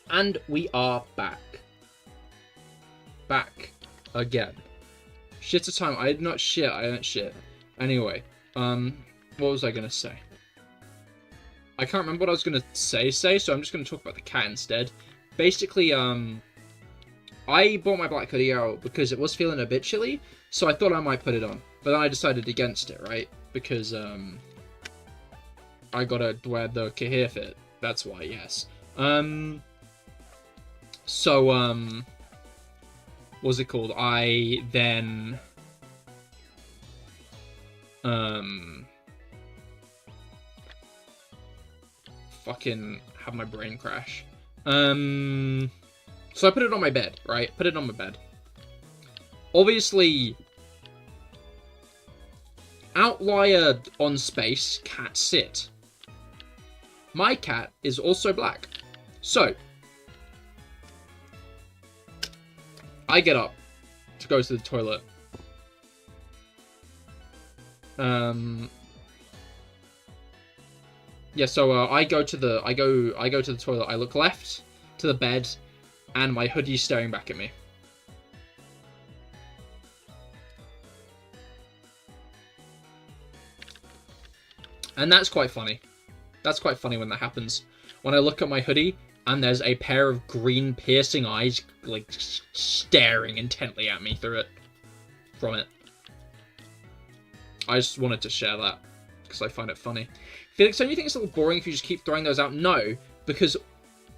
And we are back. Back again. Shit a time. I did not shit. I didn't shit. Anyway, what was I gonna say? I can't remember what I was gonna say, so I'm just gonna talk about the cat instead. Basically, I bought my black hoodie out because it was feeling a bit chilly, so I thought I might put it on. But then I decided against it, right? Because, I gotta wear the Cahir fit. That's why, yes. What's it called? I then, fucking have my brain crash. So I put it on my bed, right? Put it on my bed. Obviously, outlier on space, cat sit. My cat is also black. So, I get up to go to the toilet. Yeah, so I go to the toilet. I look left to the bed, and my hoodie's staring back at me. And that's quite funny. That's quite funny when that happens. When I look at my hoodie, and there's a pair of green piercing eyes, like, staring intently at me through it. From it. I just wanted to share that, because I find it funny. Felix, don't you think it's a little boring if you just keep throwing those out? No, because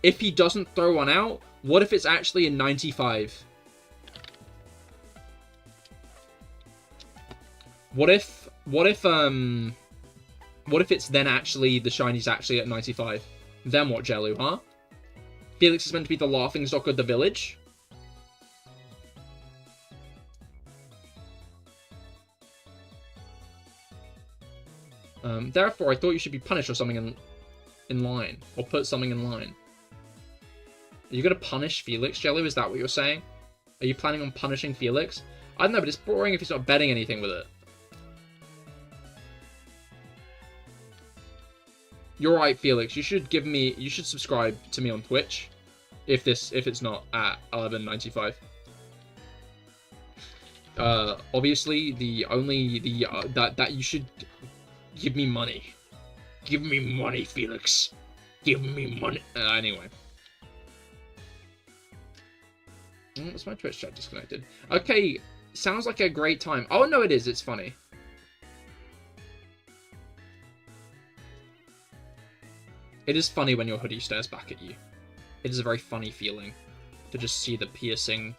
if he doesn't throw one out, what if it's actually a 95? What if it's then actually, the shiny's actually at 95? Then what, Jellu, huh? Felix is meant to be the laughingstock of the village? Therefore, I thought you should be punished or something in line. Or put something in line. Are you going to punish Felix, Jellu? Is that what you're saying? Are you planning on punishing Felix? I don't know, but it's boring if he's not betting anything with it. You're right, Felix. You should subscribe to me on Twitch. If it's not at 11.95. Obviously, that you should give me money. Give me money, Felix. Give me money. Anyway. What's my Twitch chat disconnected? Okay, sounds like a great time. Oh, no, it is. It's funny. It is funny when your hoodie stares back at you. It is a very funny feeling to just see the piercing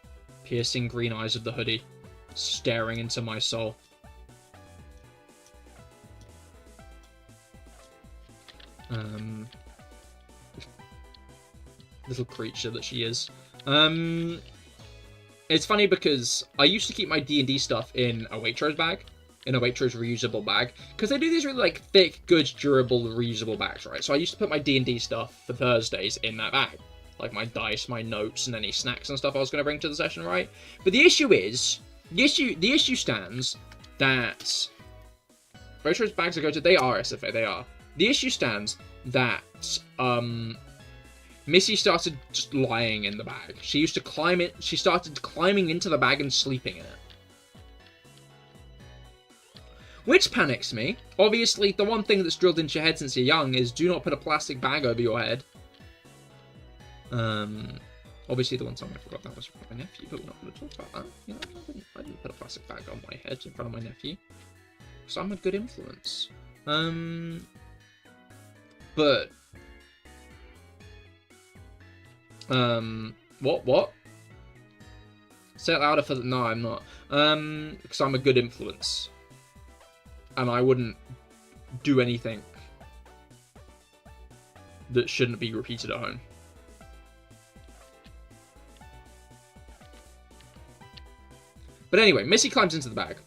green eyes of the hoodie staring into my soul. Little creature that she is. It's funny because I used to keep my D&D stuff in a Waitrose bag. In a Waitrose reusable bag. Because they do these really, like, thick, good, durable, reusable bags, right? So I used to put my D&D stuff for Thursdays in that bag. Like my dice, my notes, and any snacks and stuff I was going to bring to the session, right? But the issue is, the issue stands that Waitrose bags I go to, they are SFA, they are. The issue stands that, Missy started just lying in the bag. She used to climb it, she started climbing into the bag and sleeping in it. Which panics me. Obviously, the one thing that's drilled into your head since you're young is do not put a plastic bag over your head. Obviously the one time I forgot that was for my nephew, but we're not going to talk about that. You know, I didn't put a plastic bag on my head in front of my nephew. So I'm a good influence. But... What? Say it louder for the... No, I'm not. Because I'm a good influence. And I wouldn't do anything that shouldn't be repeated at home. But anyway, Missy climbs into the bag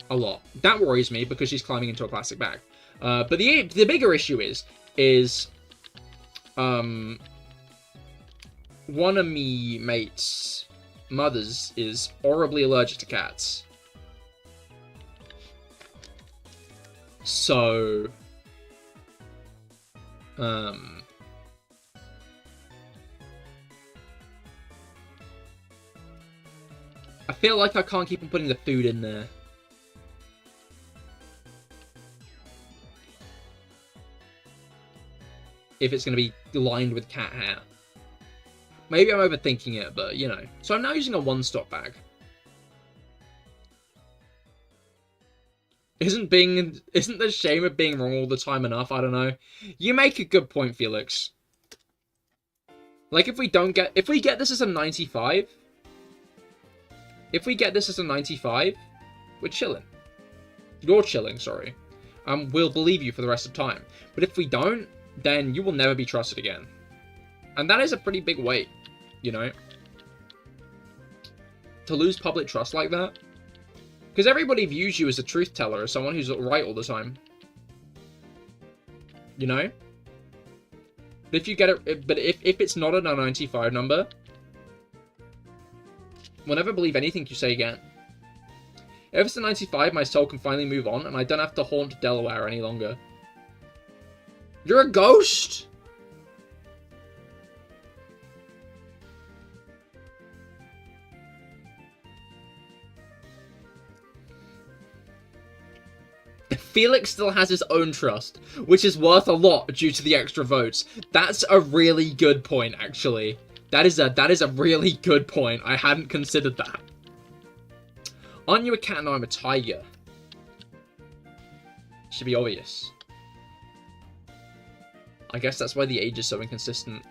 a lot. That worries me because she's climbing into a plastic bag. But the bigger issue is one of me mates' mothers is horribly allergic to cats. So, I feel like I can't keep on putting the food in there. If it's going to be lined with cat hair. Maybe I'm overthinking it, but, you know. So I'm now using a one-stop bag. Isn't the shame of being wrong all the time enough? I don't know. You make a good point, Felix. Like, if we get this as a 95... If we get this as a 95, we're chilling. You're chilling, sorry. We'll believe you for the rest of time. But if we don't, then you will never be trusted again. And that is a pretty big weight, you know? To lose public trust like that. Because everybody views you as a truth teller, as someone who's right all the time. You know? But if you get it, but if it's not a 95 number, we'll never believe anything you say again. If it's a 95, my soul can finally move on, and I don't have to haunt Delaware any longer. You're a ghost? Felix still has his own trust, which is worth a lot due to the extra votes. That's a really good point, actually. That is a really good point. I hadn't considered that. Aren't you a cat? No, I'm a tiger. Should be obvious. I guess that's why the age is so inconsistent.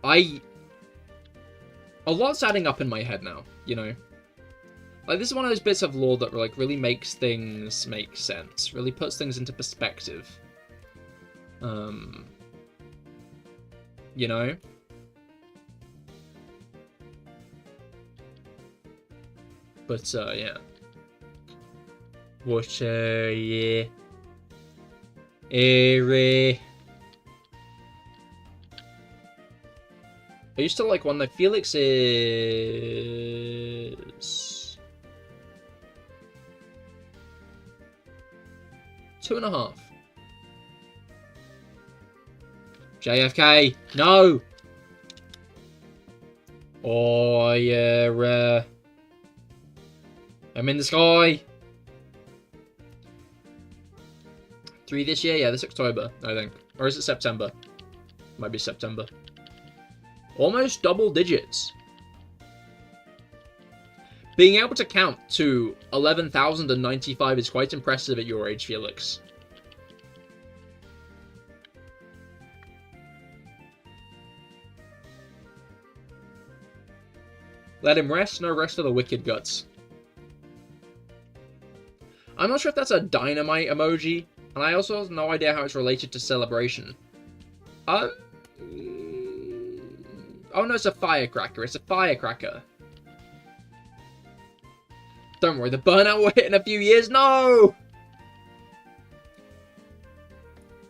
A lot's adding up in my head now, you know? Like, this is one of those bits of lore that, like, really makes things make sense. Really puts things into perspective. You know? But, yeah. What, yeah. I used to like one that Felix is 2.5. JFK, no. Oh yeah, I'm in the sky. 3 this year? Yeah, this October, I think. Or is it September? Might be September. Almost double digits. Being able to count to 11,095 is quite impressive at your age, Felix. Let him rest, no rest for the wicked guts. I'm not sure if that's a dynamite emoji, and I also have no idea how it's related to celebration. Oh no, it's a firecracker. It's a firecracker. Don't worry, the burnout will hit in a few years. No!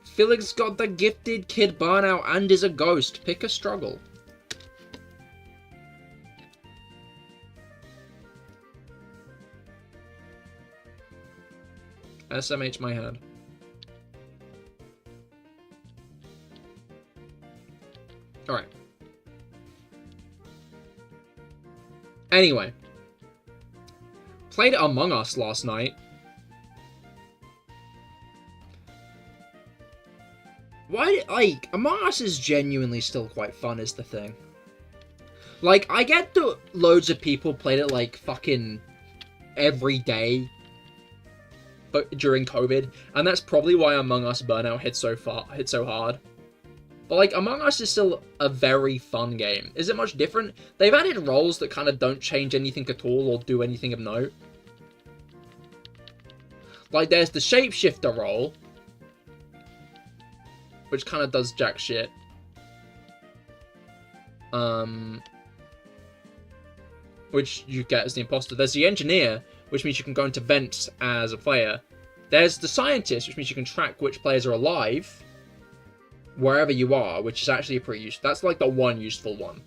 Felix got the gifted kid burnout and is a ghost. Pick a struggle. SMH my head. Alright. Anyway. Played Among Us last night. Why, like, Among Us is genuinely still quite fun is the thing. Like, I get that loads of people played it, like, fucking every day but during COVID, and that's probably why Among Us Burnout hit so hard. But, like, Among Us is still a very fun game. Is it much different? They've added roles that kind of don't change anything at all or do anything of note. Like, there's the Shapeshifter role, which kind of does jack shit. Which you get as the imposter. There's the Engineer, which means you can go into vents as a player. There's the Scientist, which means you can track which players are alive wherever you are, which is actually a pretty useful. That's like the one useful one.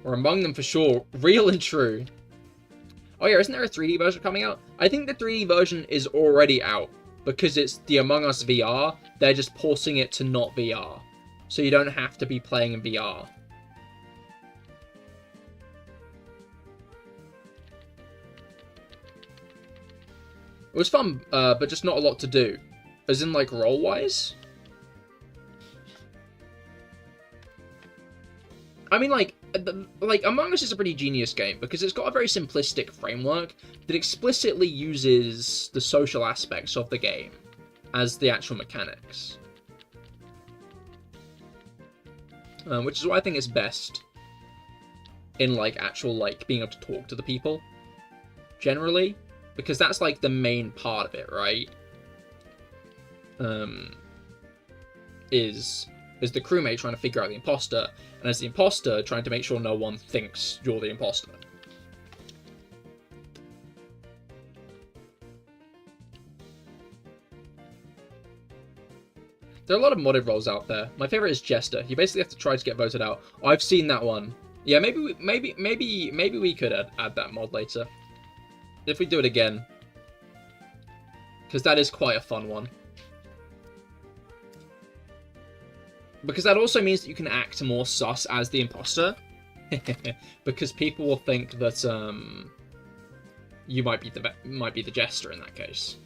Or among them for sure. Real and true. Oh yeah, isn't there a 3D version coming out? I think the 3D version is already out because it's the Among Us VR. They're just porting it to not VR. so you don't have to be playing in VR. It was fun, but just not a lot to do. As in, like, role-wise? I mean, like, Among Us is a pretty genius game, because it's got a very simplistic framework that explicitly uses the social aspects of the game as the actual mechanics. Which is why I think it's best in, like, actual, like, being able to talk to the people, generally. Because that's, like, the main part of it, right? Is the crewmate trying to figure out the imposter, and as the imposter, trying to make sure no one thinks you're the imposter. There are a lot of modded roles out there. My favorite is Jester. You basically have to try to get voted out. Oh, I've seen that one. Yeah, maybe we could add that mod later. If we do it again. Because that is quite a fun one. Because that also means that you can act more sus as the imposter. Because people will think that you might be the jester in that case.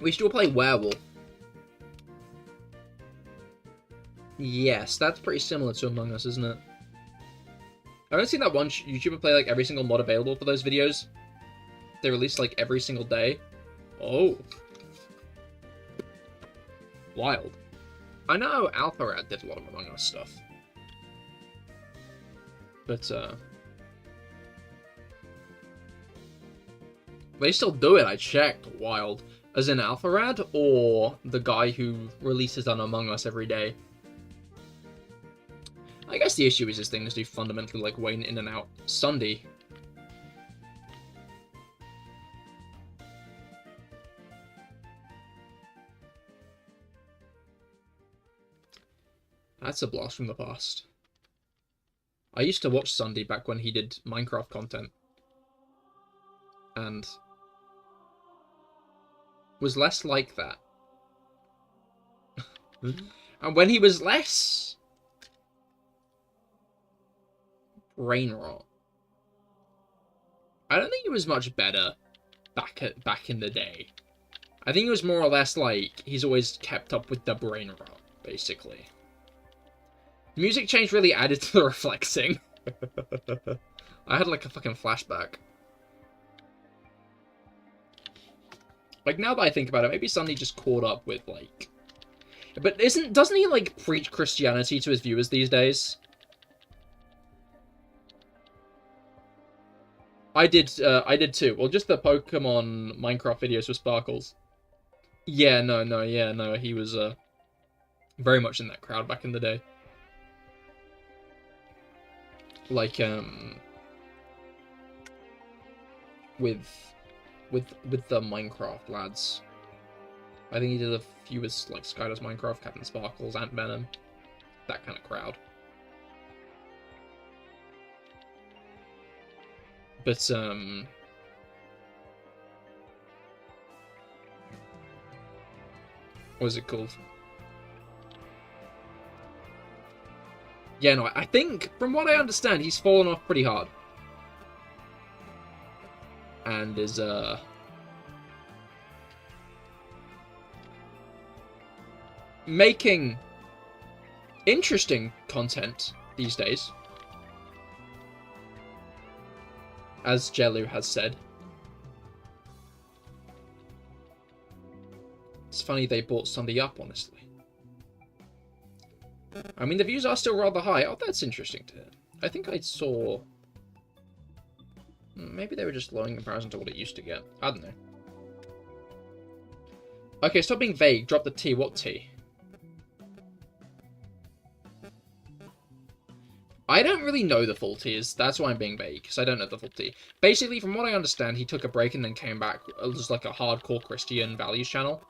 We should all play Werewolf. Yes, that's pretty similar to Among Us, isn't it? I've only seen that one YouTuber play like every single mod available for those videos. They release like every single day. Oh. Wild. I know AlphaRad did a lot of Among Us stuff. But, they still do it, I checked. Wild. As in AlphaRad, or the guy who releases on Among Us every day? I guess the issue is his things do fundamentally like wane in and out. Sunday. That's a blast from the past. I used to watch Sunday back when he did Minecraft content. And was less like that. And when he was less brain rot, I don't think he was much better back in the day. I think it was more or less like he's always kept up with the brain rot, basically. The music change really added to the reflexing. I had like a fucking flashback. Like, now that I think about it, maybe Sunday just caught up with, like... But doesn't he, like, preach Christianity to his viewers these days? I did too. Well, just the Pokemon Minecraft videos with Sparkles. Yeah, no, he was, very much in that crowd back in the day. Like, with the Minecraft lads. I think he did a few with like Skylar's Minecraft, Captain Sparkles, Ant Venom, that kind of crowd. But what was it called? Yeah, no, I think from what I understand, he's fallen off pretty hard. And is making interesting content these days, as Jellu has said. It's funny they brought Sunday up, honestly. I mean, the views are still rather high. Oh, that's interesting to hear. I think I saw... Maybe they were just low in comparison to what it used to get. I don't know. Okay, stop being vague. Drop the T. What T? I don't really know the full T. That's why I'm being vague, because I don't know the full T. Basically, from what I understand, he took a break and then came back as like a hardcore Christian values channel.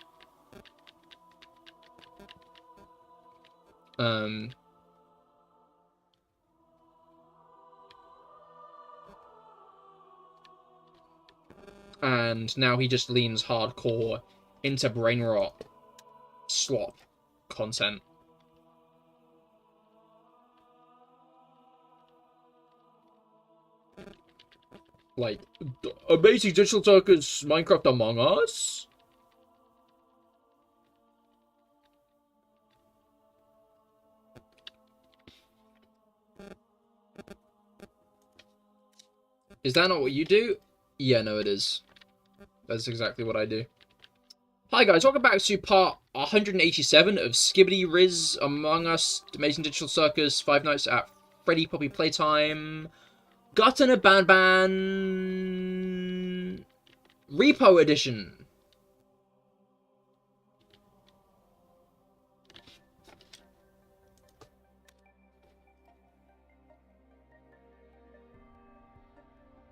And now he just leans hardcore into brain rot slop content. Like, Amazing Digital Circus Minecraft Among Us? Is that not what you do? Yeah, no, it is. That's exactly what I do. Hi guys, welcome back to part 187 of Skibbity Riz Among Us, Amazing Digital Circus, Five Nights at Freddy Poppy Playtime, Gotten a Ban Repo Edition.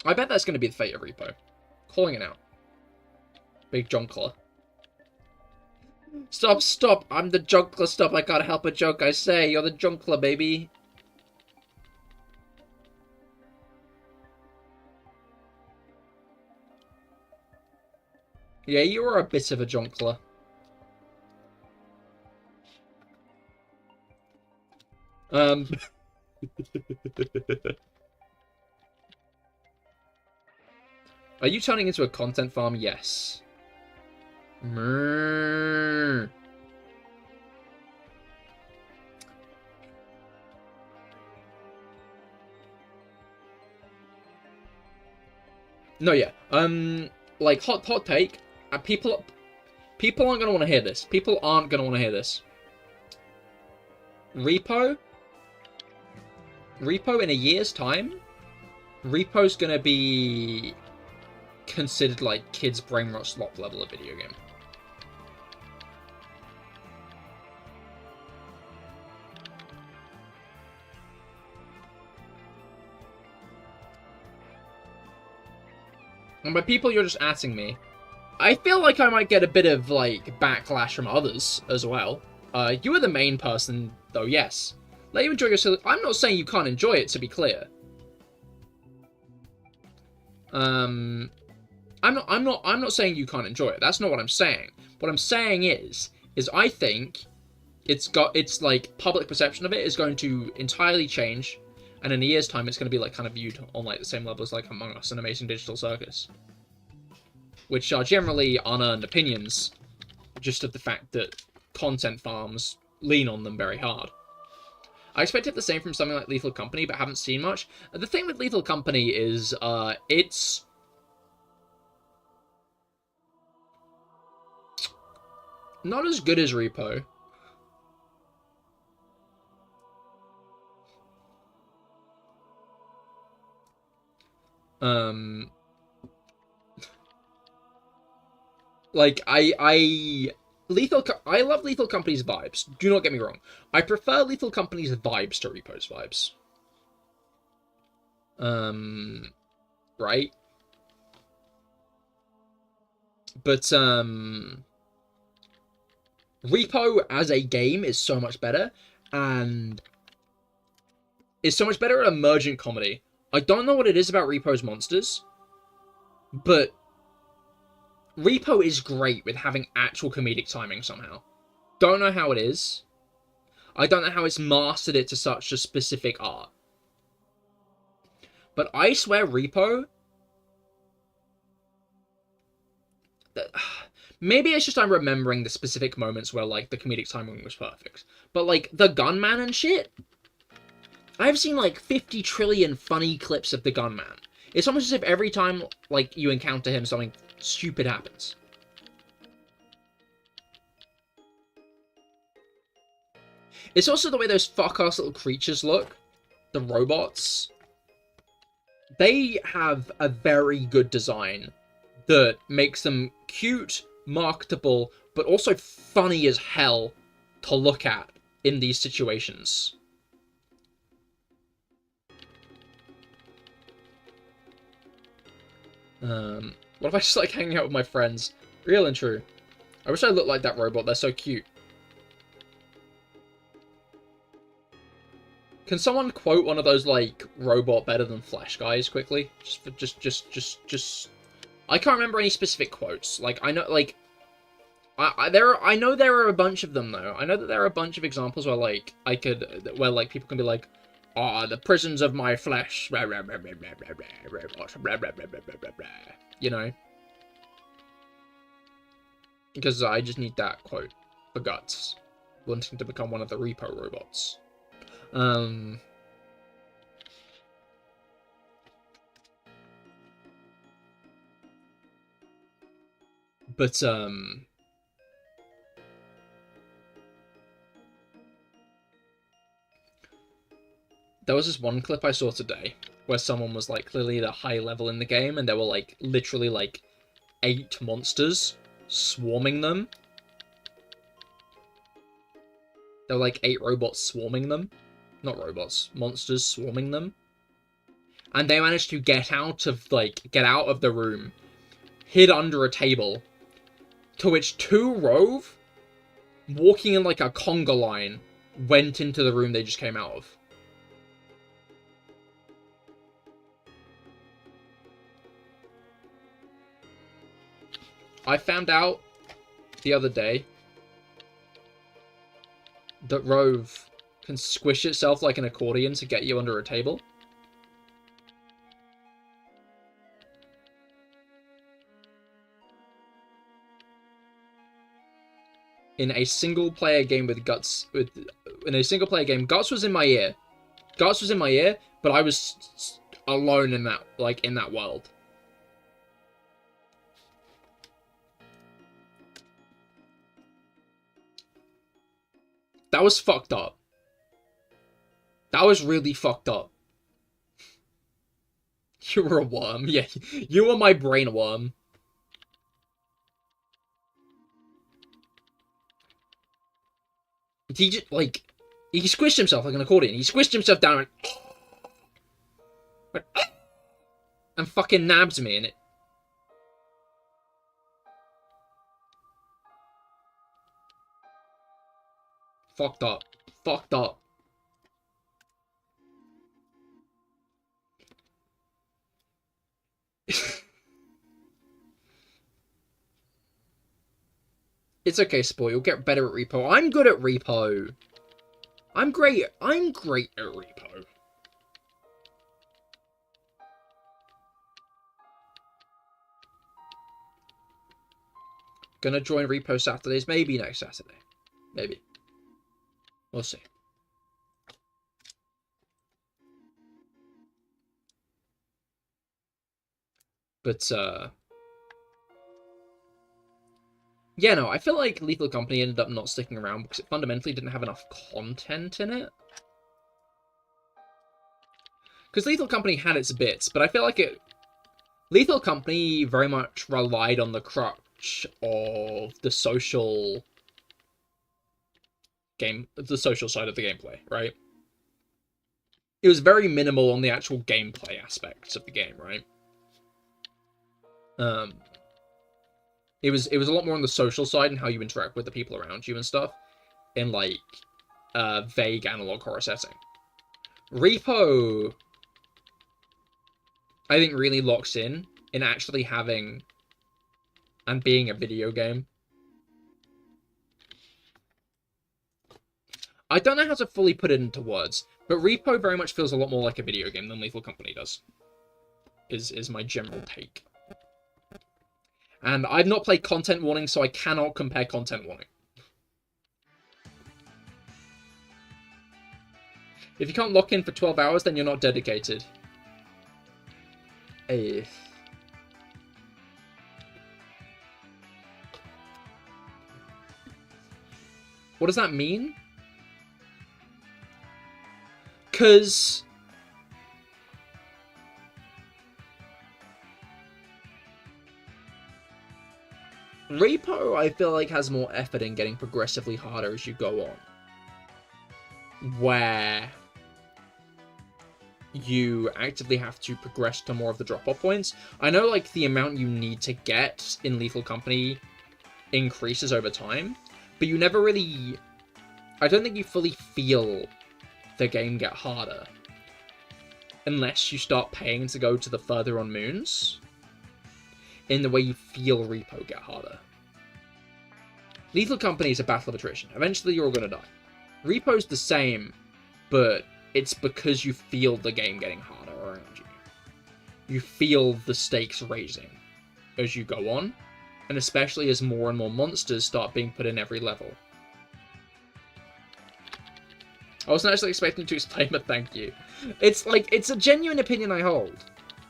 I bet that's going to be the fate of Repo. Calling it out. Big jonkler. Stop, stop! I'm the jonkler, stop! I can't help a joke, I say! You're the jonkler, baby! Yeah, you are a bit of a jonkler. Are you turning into a content farm? Yes. No, yeah. Like, hot take. People aren't gonna want to hear this. People aren't gonna want to hear this. Repo in a year's time, Repo's gonna be considered like kids' brain rot slop level of video game. And by people, you're just asking me. I feel like I might get a bit of, like, backlash from others as well. You are the main person, though, yes. Let you enjoy yourself. I'm not saying you can't enjoy it, to be clear. I'm not saying you can't enjoy it. That's not what I'm saying. What I'm saying is I think its like public perception of it is going to entirely change, and in a year's time, it's going to be like kind of viewed on like the same level as like Among Us and Amazing Digital Circus, which are generally unearned opinions, just of the fact that content farms lean on them very hard. I expected the same from something like Lethal Company, but haven't seen much. The thing with Lethal Company is, it's not as good as Repo. Like, I love Lethal Company's vibes. Do not get me wrong. I prefer Lethal Company's vibes to Repo's vibes. Right? But, Repo as a game is so much better, and is so much better at emergent comedy. I don't know what it is about Repo's monsters, but Repo is great with having actual comedic timing somehow. Don't know how it is. I don't know how it's mastered it to such a specific art. But I swear Repo... Maybe it's just I'm remembering the specific moments where, like, the comedic timing was perfect. But, like, the Gunman and shit... I've seen, like, 50 trillion funny clips of the Gunman. It's almost as if every time, like, you encounter him, something stupid happens. It's also the way those fuck-ass little creatures look. The robots. They have a very good design that makes them cute, marketable, but also funny as hell to look at in these situations. What if I just like hanging out with my friends? Real and true. I wish I looked like that robot, they're so cute. Can someone quote one of those, like, robot better than Flash guys quickly? I can't remember any specific quotes. Like, I know, like, I know there are a bunch of them, though. I know that there are a bunch of examples where, like, where, like, people can be like, "Ah, the prisons of my flesh," you know? Because I just need that quote for Guts, wanting to become one of the repo robots. But, there was this one clip I saw today where someone was, like, clearly at a high level in the game, and there were, like, literally, like, 8 monsters swarming them. There were, like, 8 robots swarming them. Not robots, monsters swarming them. And they managed to get out of the room, hid under a table, to which 2 Rove, walking in, like, a conga line, went into the room they just came out of. I found out the other day that Rove can squish itself like an accordion to get you under a table. In a single-player game with Guts, Guts was in my ear. Guts was in my ear, but I was alone in that, like, in that world. That was fucked up. That was really fucked up. You were a worm. Yeah, you were my brain worm. He just, like, he squished himself like an accordion. He squished himself down and fucking nabbed me in it. Fucked up. Fucked up. It's okay, Spoil. You'll get better at repo. I'm good at repo. I'm great. I'm great at repo. Gonna join repo Saturdays. Maybe next Saturday. Maybe. We'll see. But, yeah, no, I feel like Lethal Company ended up not sticking around because it fundamentally didn't have enough content in it. Because Lethal Company had its bits, but I feel like Lethal Company very much relied on the crutch of the social side of the gameplay, right? It was very minimal on the actual gameplay aspects of the game, right? It was a lot more on the social side and how you interact with the people around you and stuff in, like, vague analog horror setting. Repo, I think, really locks in actually having and being a video game. I don't know how to fully put it into words, but Repo very much feels a lot more like a video game than Lethal Company does. Is my general take. And I've not played Content Warning, so I cannot compare Content Warning. If you can't lock in for 12 hours, then you're not dedicated. Hey. What does that mean? Because Repo, I feel like, has more effort in getting progressively harder as you go on. Where you actively have to progress to more of the drop-off points. I know, like, the amount you need to get in Lethal Company increases over time, but you never really... I don't think you fully feel the game get harder unless you start paying to go to the further on moons. in the way you feel Repo get harder. Lethal Company is a battle of attrition. Eventually you're all gonna die. Repo's the same, but it's because you feel the game getting harder around you. You feel the stakes raising as you go on, and especially as more and more monsters start being put in every level. I wasn't actually expecting to explain, but thank you. It's like, it's a genuine opinion I hold.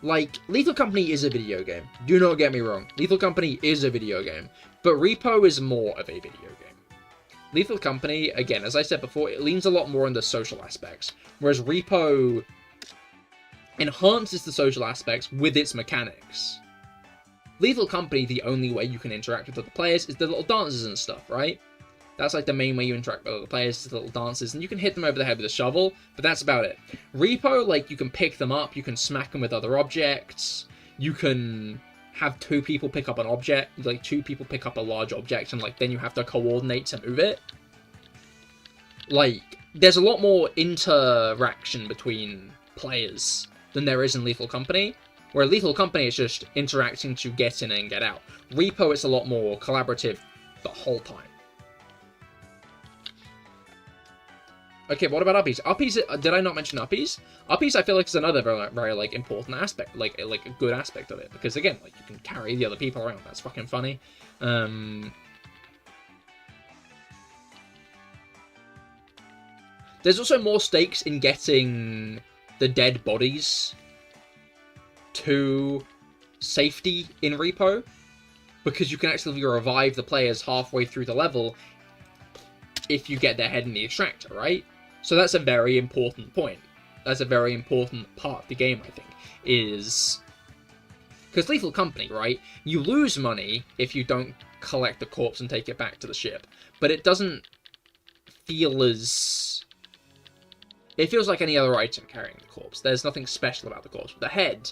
Like, Lethal Company is a video game. Do not get me wrong. Lethal Company is a video game. But Repo is more of a video game. Lethal Company, again, as I said before, it leans a lot more on the social aspects. Whereas Repo enhances the social aspects with its mechanics. Lethal Company, the only way you can interact with other players is the little dances and stuff, right? That's like the main way you interact with other players, is the little dances, and you can hit them over the head with a shovel, but that's about it. Repo, like, you can pick them up, you can smack them with other objects, you can have two people pick up an object, like, two people pick up a large object, and, like, then you have to coordinate to move it. Like, there's a lot more interaction between players than there is in Lethal Company, where Lethal Company is just interacting to get in and get out. Repo, it's a lot more collaborative the whole time. Okay, what about uppies? Uppies, did I not mention uppies? Uppies, I feel like, is another very, very, like, important aspect, like a good aspect of it. Because, again, like, you can carry the other people around. That's fucking funny. There's also more stakes in getting the dead bodies to safety in Repo. Because you can actually revive the players halfway through the level if you get their head in the extractor, right? So that's a very important point. That's a very important part of the game, I think, is... Because Lethal Company, right? You lose money if you don't collect the corpse and take it back to the ship. But it doesn't feel as... It feels like any other item carrying the corpse. There's nothing special about the corpse. But the head...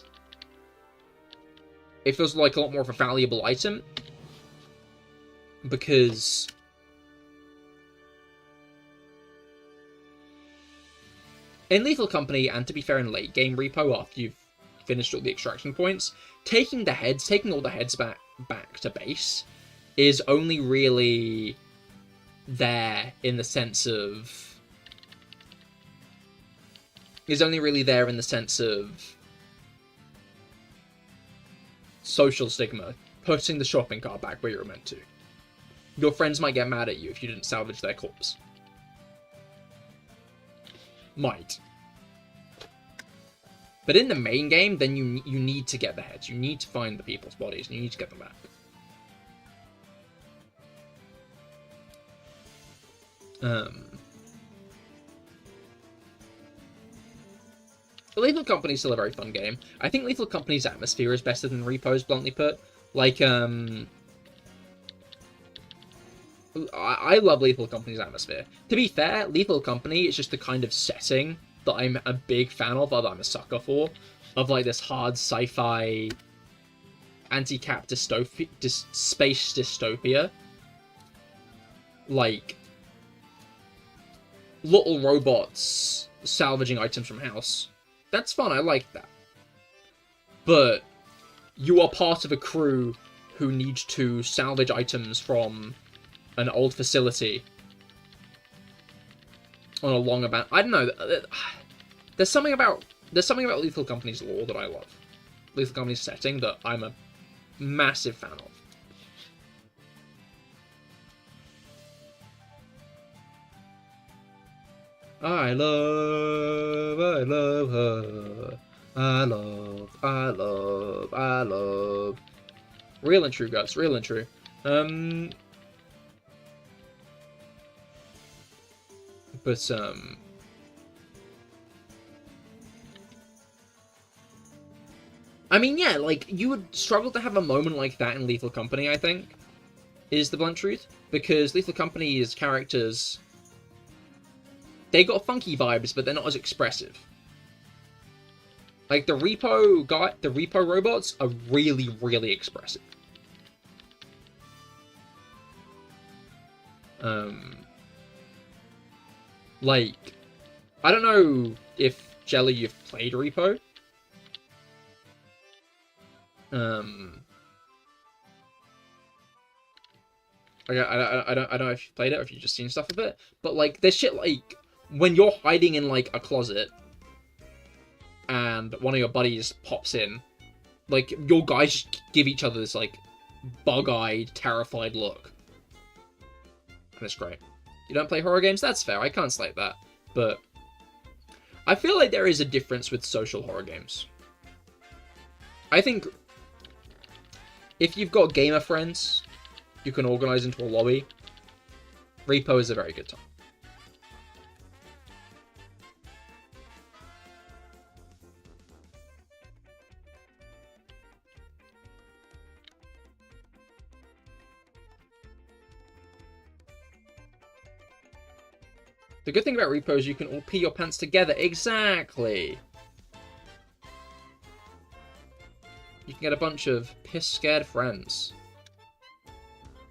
It feels like a lot more of a valuable item. Because... In Lethal Company, and to be fair, in late game Repo, after you've finished all the extraction points, taking all the heads back to base is only really there in the sense of... social stigma, putting the shopping cart back where you're meant to. Your friends might get mad at you if you didn't salvage their corpse. Might. But in the main game, then you need to get the heads. You need to find the people's bodies, and you need to get them back. Lethal Company is still a very fun game. I think Lethal Company's atmosphere is better than Repo's, bluntly put. Like, I love Lethal Company's atmosphere. To be fair, Lethal Company is just the kind of setting that I'm a big fan of, that I'm a sucker for. Of, like, this hard sci-fi anti-cap space dystopia. Like, little robots salvaging items from house. That's fun, I like that. But you are part of a crew who need to salvage items from an old facility on a long about. I don't know. There's something about Lethal Company's lore that I love. Lethal Company's setting that I'm a massive fan of. I love her. I love. Real and true, guys. Real and true. But, I mean, yeah, like, you would struggle to have a moment like that in Lethal Company, I think, is the blunt truth. Because Lethal Company's characters, they got funky vibes, but they're not as expressive. Like, the Repo robots are really, really expressive. Like, I don't know if, Jelly, you've played Repo. Like, I don't know if you played it or if you've just seen stuff of it, but like there's shit like when you're hiding in like a closet and one of your buddies pops in, like your guys just give each other this like bug-eyed, terrified look, and it's great. You don't play horror games? That's fair. I can't slate that, but I feel like there is a difference with social horror games. I think if you've got gamer friends you can organize into a lobby, Repo is a very good time. The good thing about Repo is you can all pee your pants together. Exactly. You can get a bunch of piss-scared friends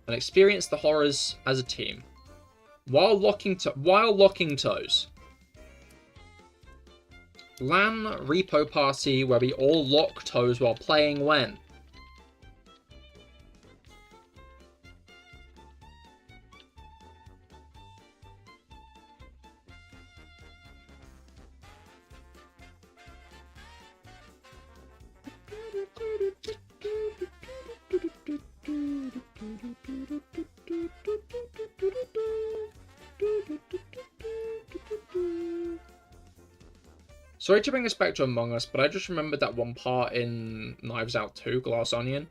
and experience the horrors as a team while locking toes. LAN Repo party where we all lock toes while playing when? Sorry to bring us back to Among Us, but I just remembered that one part in Knives Out 2, Glass Onion,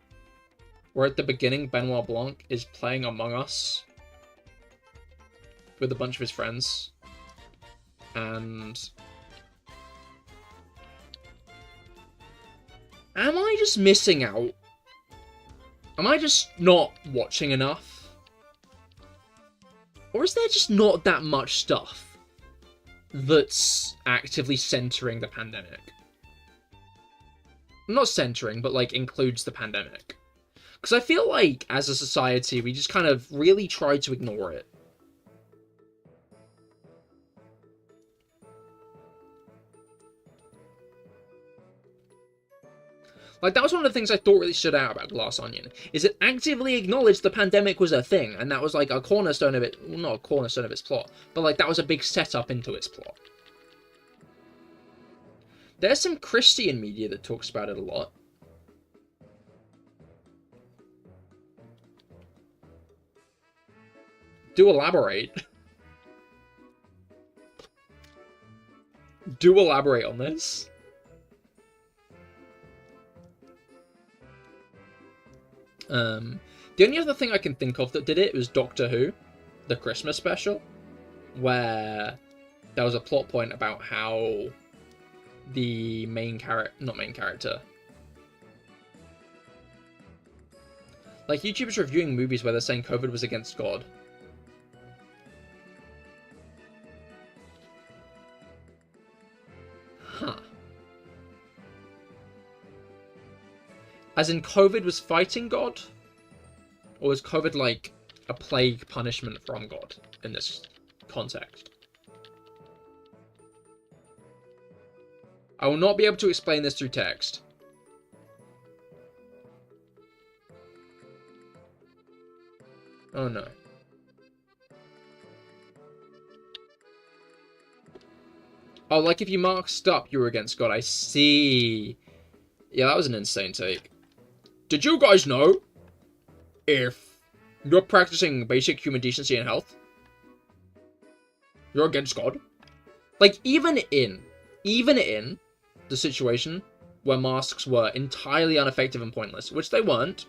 where at the beginning Benoit Blanc is playing Among Us with a bunch of his friends, and am I just missing out? Am I just not watching enough? Or is there just not that much stuff that's actively centering the pandemic? Not centering, but like includes the pandemic. Because I feel like as a society, we just kind of really try to ignore it. Like, that was one of the things I thought really stood out about Glass Onion, is it actively acknowledged the pandemic was a thing, and that was, like, a cornerstone of it, well, not a cornerstone of its plot, but, like, that was a big setup into its plot. There's some Christian media that talks about it a lot. Do elaborate. Do elaborate on this. The only other thing I can think of that did it was Doctor Who, the Christmas special, where there was a plot point about how the not main character, like YouTubers reviewing movies where they're saying COVID was against God. Huh. As in, COVID was fighting God? Or was COVID like a plague punishment from God in this context? I will not be able to explain this through text. Oh no. Oh, like if you marked up, you were against God. I see. Yeah, that was an insane take. Did you guys know, if you're practicing basic human decency and health, you're against God? Like, even in the situation where masks were entirely ineffective and pointless, which they weren't,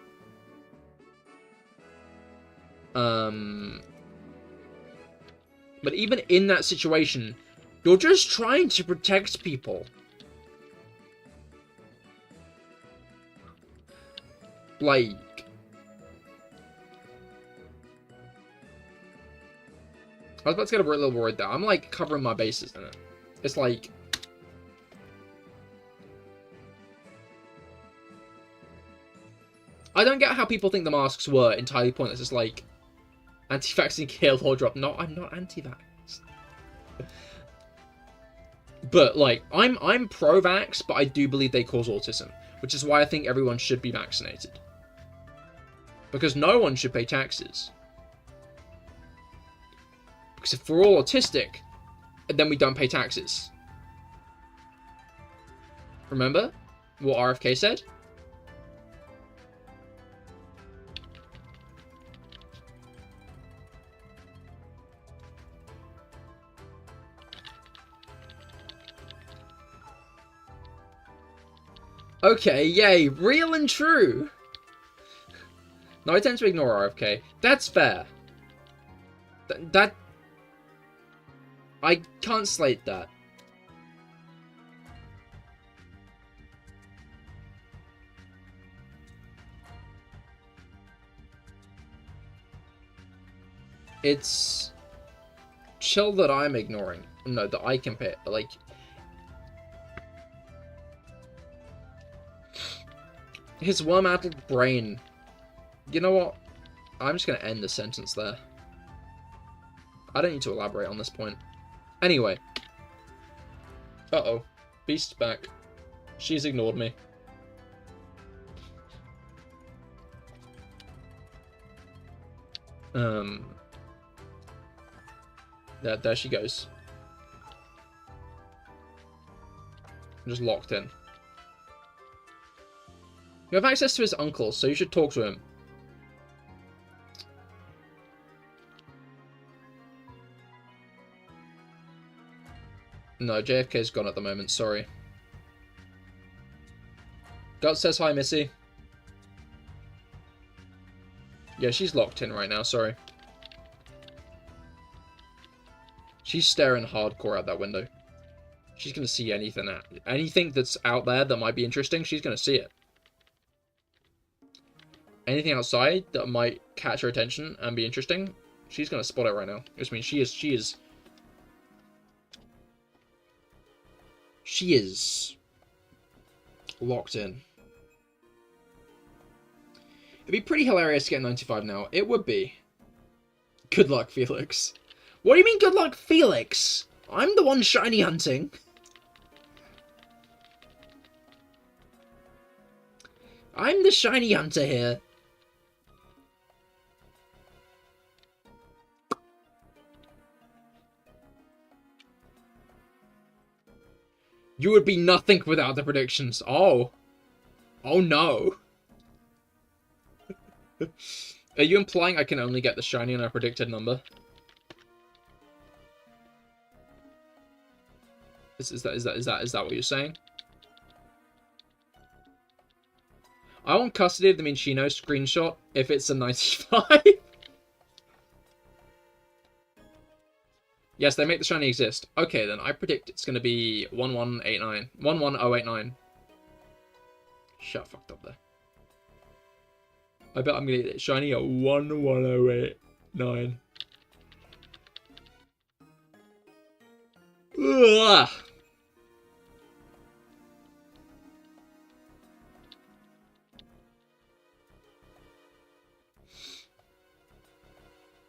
but even in that situation, you're just trying to protect people. Like, I was about to get a little worried there. I'm like covering my bases in it. It's like, I don't get how people think the masks were entirely pointless. It's like, anti-vaccine kill or drop. No, I'm not anti-vax. But like, I'm pro-vax, but I do believe they cause autism, which is why I think everyone should be vaccinated. Because no one should pay taxes Because if we're all autistic, then we don't pay taxes. Remember what RFK said? Okay, yay, real and true. No, I tend to ignore RFK. That's fair. That... I can't slate that. It's... chill that I'm ignoring. No, that I can pay, like... His worm-addled brain. You know what? I'm just going to end the sentence there. I don't need to elaborate on this point. Anyway. Uh-oh. Beast's back. She's ignored me. There she goes. I'm just locked in. You have access to his uncle, so you should talk to him. No, JFK's gone at the moment, sorry. Gut says hi, Missy. Yeah, she's locked in right now, sorry. She's staring hardcore out that window. She's gonna see anything that's out there that might be interesting, she's gonna see it. Anything outside that might catch her attention and be interesting, she's gonna spot it right now. Which means she is locked in. It'd be pretty hilarious to get 95 now. It would be. Good luck, Felix. What do you mean, good luck, Felix? I'm the one shiny hunting. I'm the shiny hunter here. You would be nothing without the predictions. Oh. Oh no. Are you implying I can only get the shiny on a predicted number? Is that what you're saying? I want custody of the Minccino screenshot if it's a 95. Yes, they make the shiny exist. Okay, then I predict it's going to be 1189. 11089. Shut fucked up there. I bet I'm going to get it shiny at 11089. Ugh.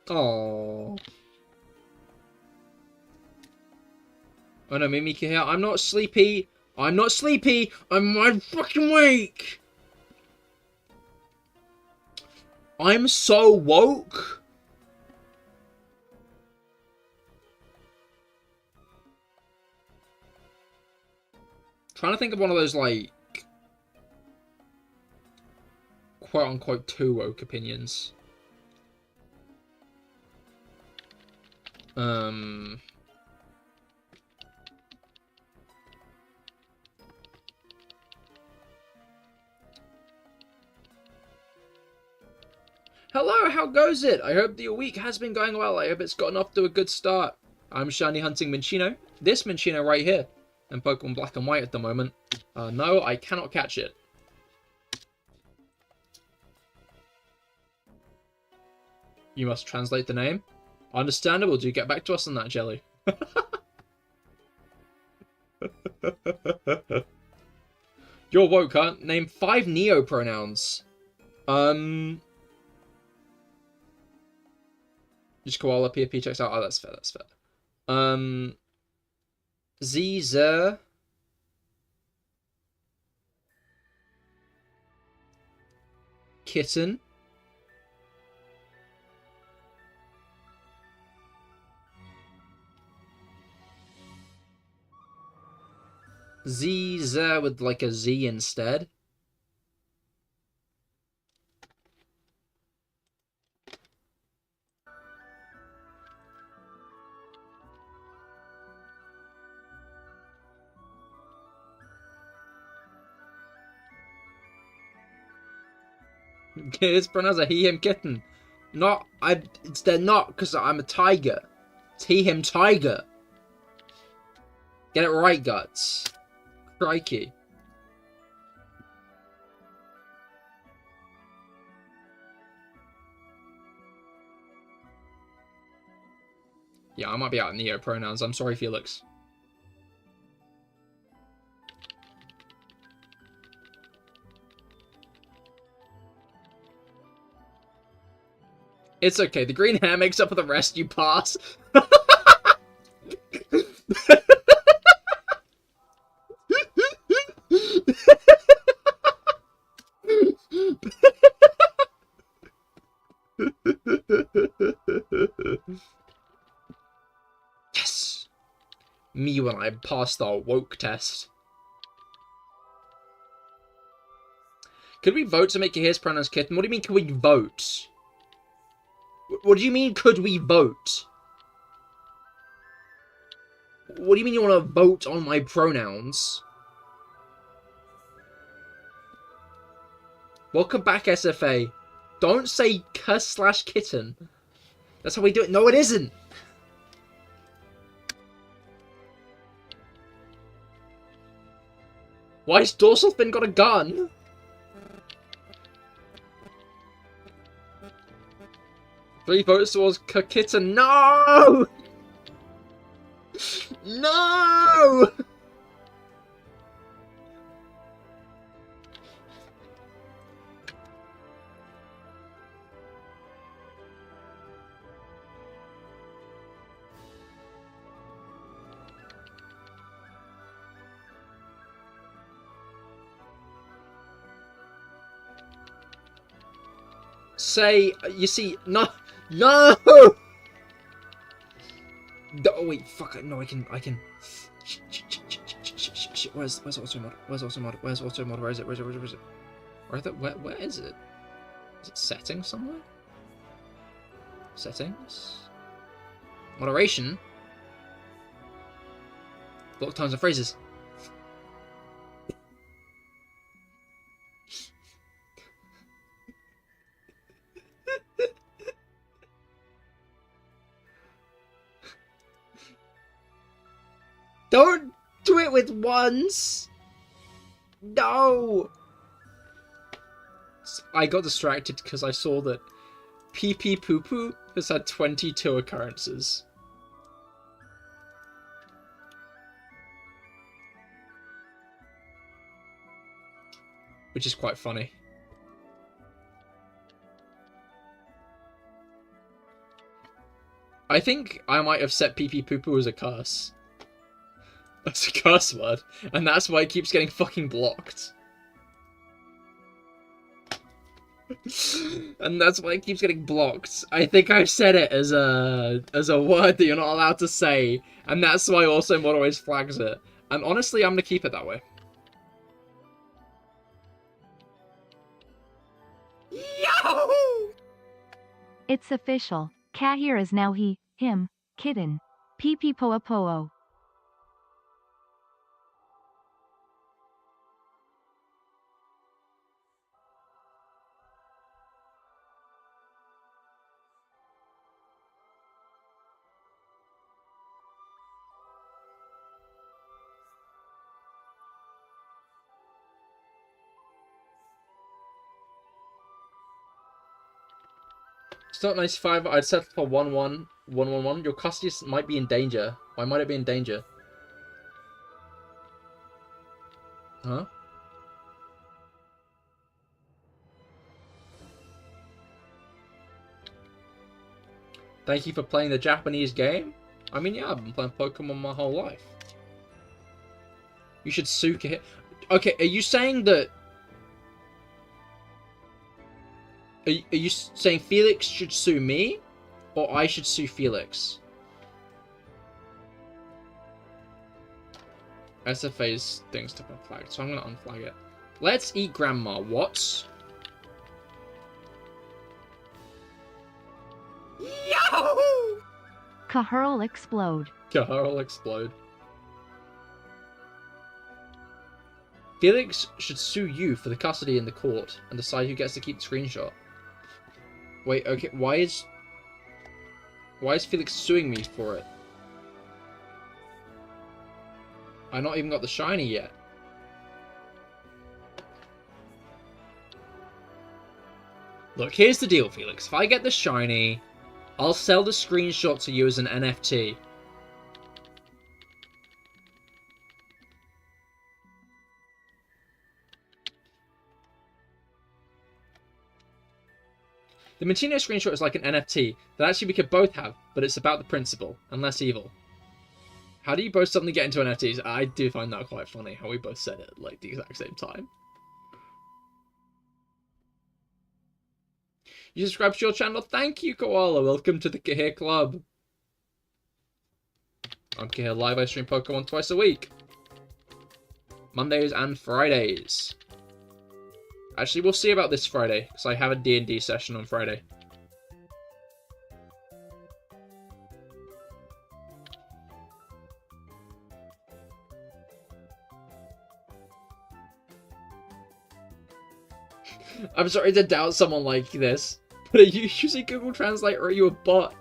Oh. Oh no, Mimi Cahir, I'm not sleepy. I'm not sleepy. I'm wide fucking awake. I'm so woke. Trying to think of one of those, like, quote-unquote too woke opinions. Hello, how goes it? I hope that your week has been going well. I hope it's gotten off to a good start. I'm shiny hunting Minccino. This Minccino right here. And Pokemon Black and White at the moment. No, I cannot catch it. You must translate the name. Understandable, do get back to us on that, Jelly. You're woke, huh? Name 5 neo-pronouns. Just koala, PFP checks out. Oh, that's fair, that's fair. Zer. Kitten. Z with like a Z instead. It's pronounced a he, him, kitten. Not, they're not, because I'm a tiger. It's he, him, tiger. Get it right, Guts. Crikey. Yeah, I might be out in neo pronouns. I'm sorry, Felix. It's okay. The green hair makes up for the rest. You pass. Yes! Me when I passed our woke test. Could we vote to make Cahir's pronouns kitten? What do you mean, can we vote? What do you mean, could we vote? What do you mean you want to vote on my pronouns? Welcome back, SFA. Don't say cuss/kitten. That's how we do it. No, it isn't. Why's Dorsal Fin got a gun? Three votes towards kitten. No! No! Say, you see, no! No! Oh wait, fuck it. No, I can. Where's auto mod? Where's auto mod? Where's auto mod? Where is it? Where is it? Where is it? Is it settings somewhere? Settings? Moderation? Block times and phrases. Don't do it with ones! No! I got distracted because I saw that Pee Pee Poo Poo has had 22 occurrences. Which is quite funny. I think I might have set Pee Pee Poo Poo as a curse. That's a curse word, and that's why it keeps getting fucking blocked. And that's why it keeps getting blocked. I think I've said it as a word that you're not allowed to say, and that's why also mod always flags it. And honestly, I'm gonna keep it that way. Yahoo! It's official. Cahir is now he, him, kitten. Pee Pee Poa Poa. Start 95, I'd settle for 1-1-1-1-1. Your custody might be in danger. Why might it be in danger? Huh? Thank you for playing the Japanese game. I mean, yeah, I've been playing Pokemon my whole life. You should sue Cahir. Okay, are you saying that... Are you saying Felix should sue me? Or I should sue Felix? SFA's thing's to be unflagged, so I'm gonna unflag it. Let's eat grandma. What? Yahoo! Cahir'll explode. Cahir'll explode. Felix should sue you for the custody in the court and decide who gets to keep the screenshot. Wait, okay, why is Felix suing me for it? I've not even got the shiny yet. Look, here's the deal, Felix. If I get the shiny, I'll sell the screenshot to you as an NFT. The Minccino screenshot is like an NFT that actually we could both have, but it's about the principle, and less evil. How do you both suddenly get into NFTs? I do find that quite funny, how we both said it at like the exact same time. You subscribe to your channel? Thank you, Koala. Welcome to the Cahir Club. I'm CahirLIVE. I stream Pokemon twice a week. Mondays and Fridays. Actually, we'll see about this Friday, because I have a D&D session on Friday. I'm sorry to doubt someone like this, but are you using Google Translate or are you a bot?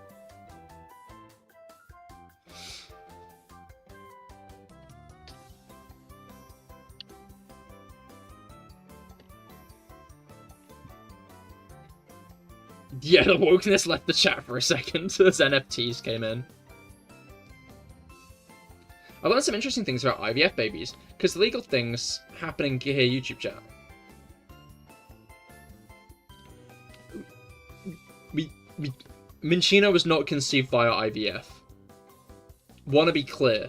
Yeah, the wokeness left the chat for a second as NFTs came in. I learned some interesting things about IVF babies, because the legal things happening here YouTube chat. Minccino was not conceived via IVF. Wanna be clear.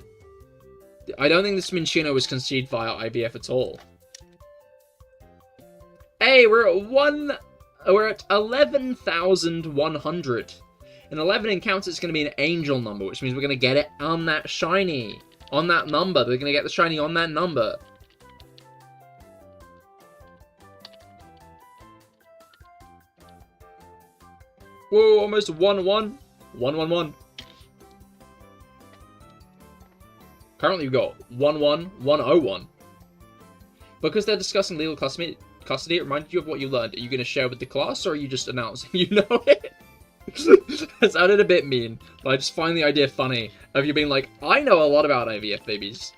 I don't think this Minccino was conceived via IVF at all. Hey, we're at 11,100. And 11 in counts is going to be an angel number, which means we're going to get it on that shiny. On that number. We're going to get the shiny on that number. Whoa, almost 1-1. 1-1-1. Currently we've got 1-1, 1-0-1. Because they're discussing legal custody, it reminded you of what you learned. Are you going to share with the class, or are you just announcing you know it? That sounded a bit mean, but I just find the idea funny of you being like, I know a lot about IVF babies.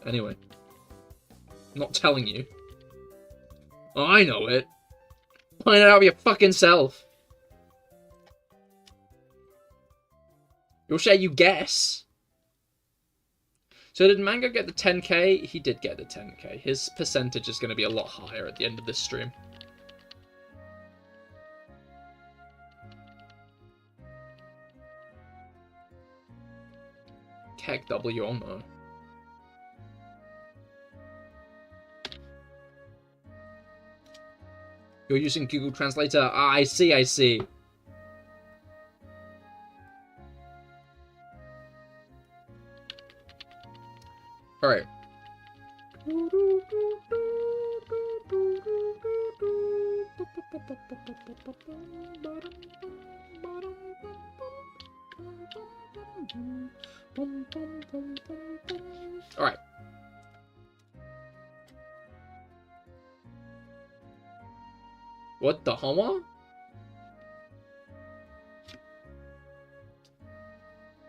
Anyway. I'm not telling you. I know it. Find it out for your fucking self. You'll share, you guess. So did Mango get the 10k? He did get the 10k. His percentage is going to be a lot higher at the end of this stream. Heck W, oh no. You're using Google Translator? Ah, I see, I see. Alright. Alright. What the hell?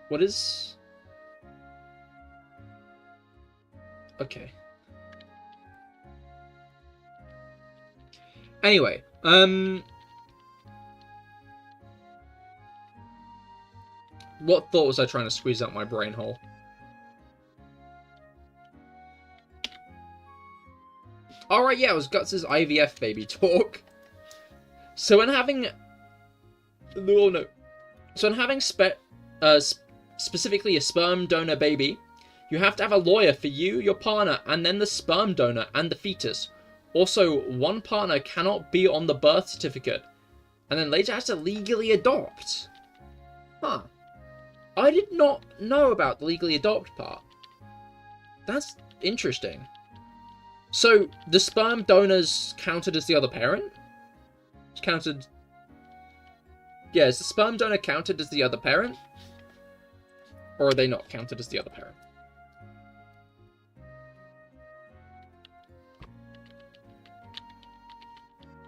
What is... Okay. Anyway, what thought was I trying to squeeze out my brain hole? Alright, yeah, it was Guts' IVF baby talk. So when having... Oh no. So when having specifically a sperm donor baby, you have to have a lawyer for you, your partner, and then the sperm donor and the fetus. Also, one partner cannot be on the birth certificate, and then later has to legally adopt. Huh. I did not know about the legally adopt part. That's interesting. So, the sperm donors counted as the other parent? It's counted... Yeah, is the sperm donor counted as the other parent? Or are they not counted as the other parent?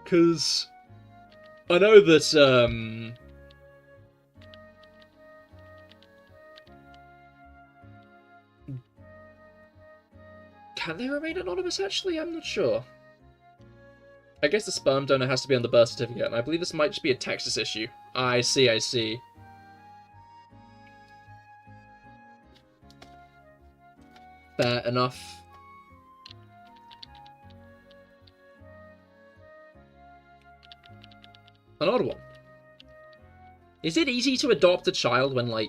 Because I know that, can they remain anonymous, actually? I'm not sure. I guess the sperm donor has to be on the birth certificate, and I believe this might just be a Texas issue. I see, I see. Fair enough. An odd one. Is it easy to adopt a child when, like...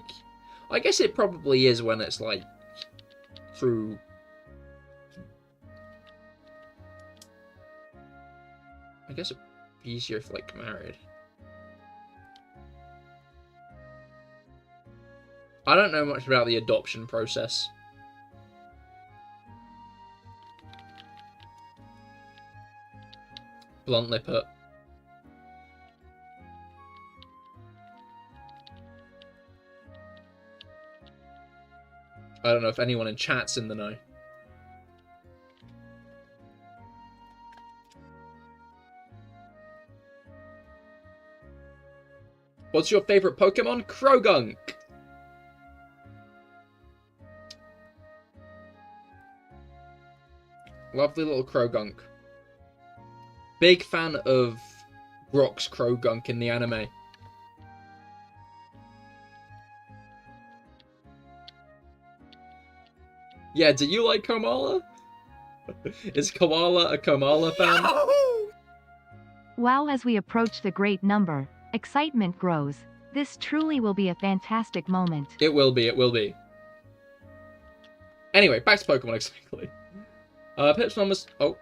I guess it probably is when it's, like, through... I guess it'd be easier if, like, married. I don't know much about the adoption process. Bluntly put. I don't know if anyone in chat's in the know. What's your favorite Pokemon? Krogunk. Lovely little Krogunk. Big fan of Brock's Krogunk in the anime. Yeah, do you like Komala? Is Koala a Komala fan? Wow, as we approach the great number, excitement grows. This truly will be a fantastic moment. It will be, it will be. Anyway, back to Pokemon exactly. Pip's mom was... Oh.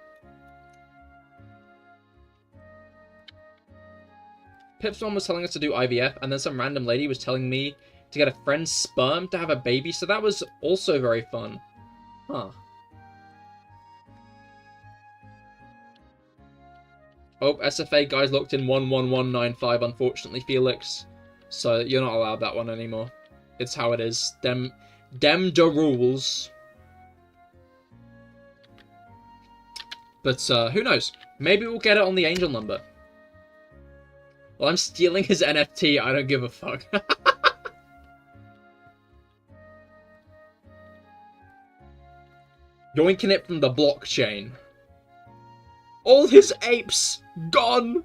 Pip's mom was telling us to do IVF, and then some random lady was telling me to get a friend's sperm to have a baby, so that was also very fun. Huh. Oh, SFA guys locked in 11195, unfortunately, Felix. So you're not allowed that one anymore. It's how it is. Dem da rules. But who knows? Maybe we'll get it on the angel number. Well, I'm stealing his NFT. I don't give a fuck. Yoinking it from the blockchain. All his apes gone.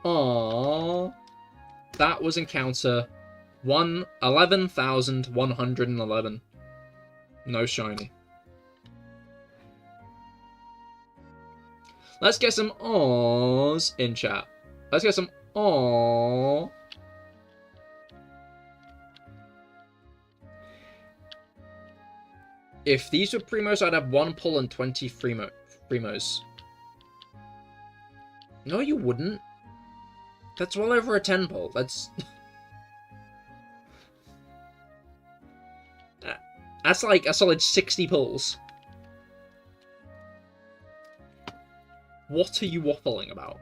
Aww. That was encounter 11,111. No shiny. Let's get some awws in chat. Let's get some aww. If these were primos, I'd have 1 pull and 20 primos. No, you wouldn't. That's well over a 10 pull. That's... That's like a solid 60 pulls. What are you waffling about?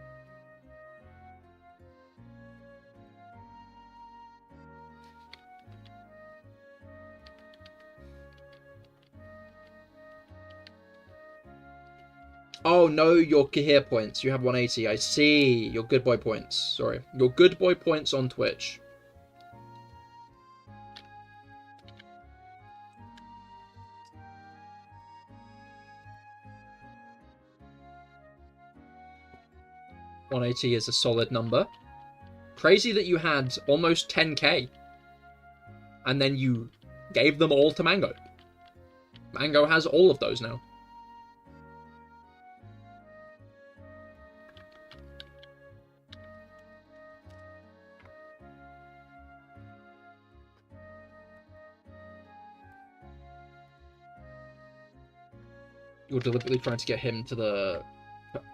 Oh, no, your Cahir points. You have 180. I see. Your good boy points. Sorry. Your good boy points on Twitch. $180 is a solid number. Crazy that you had almost 10k. And then you gave them all to Mango. Mango has all of those now. you're deliberately trying to get him to the...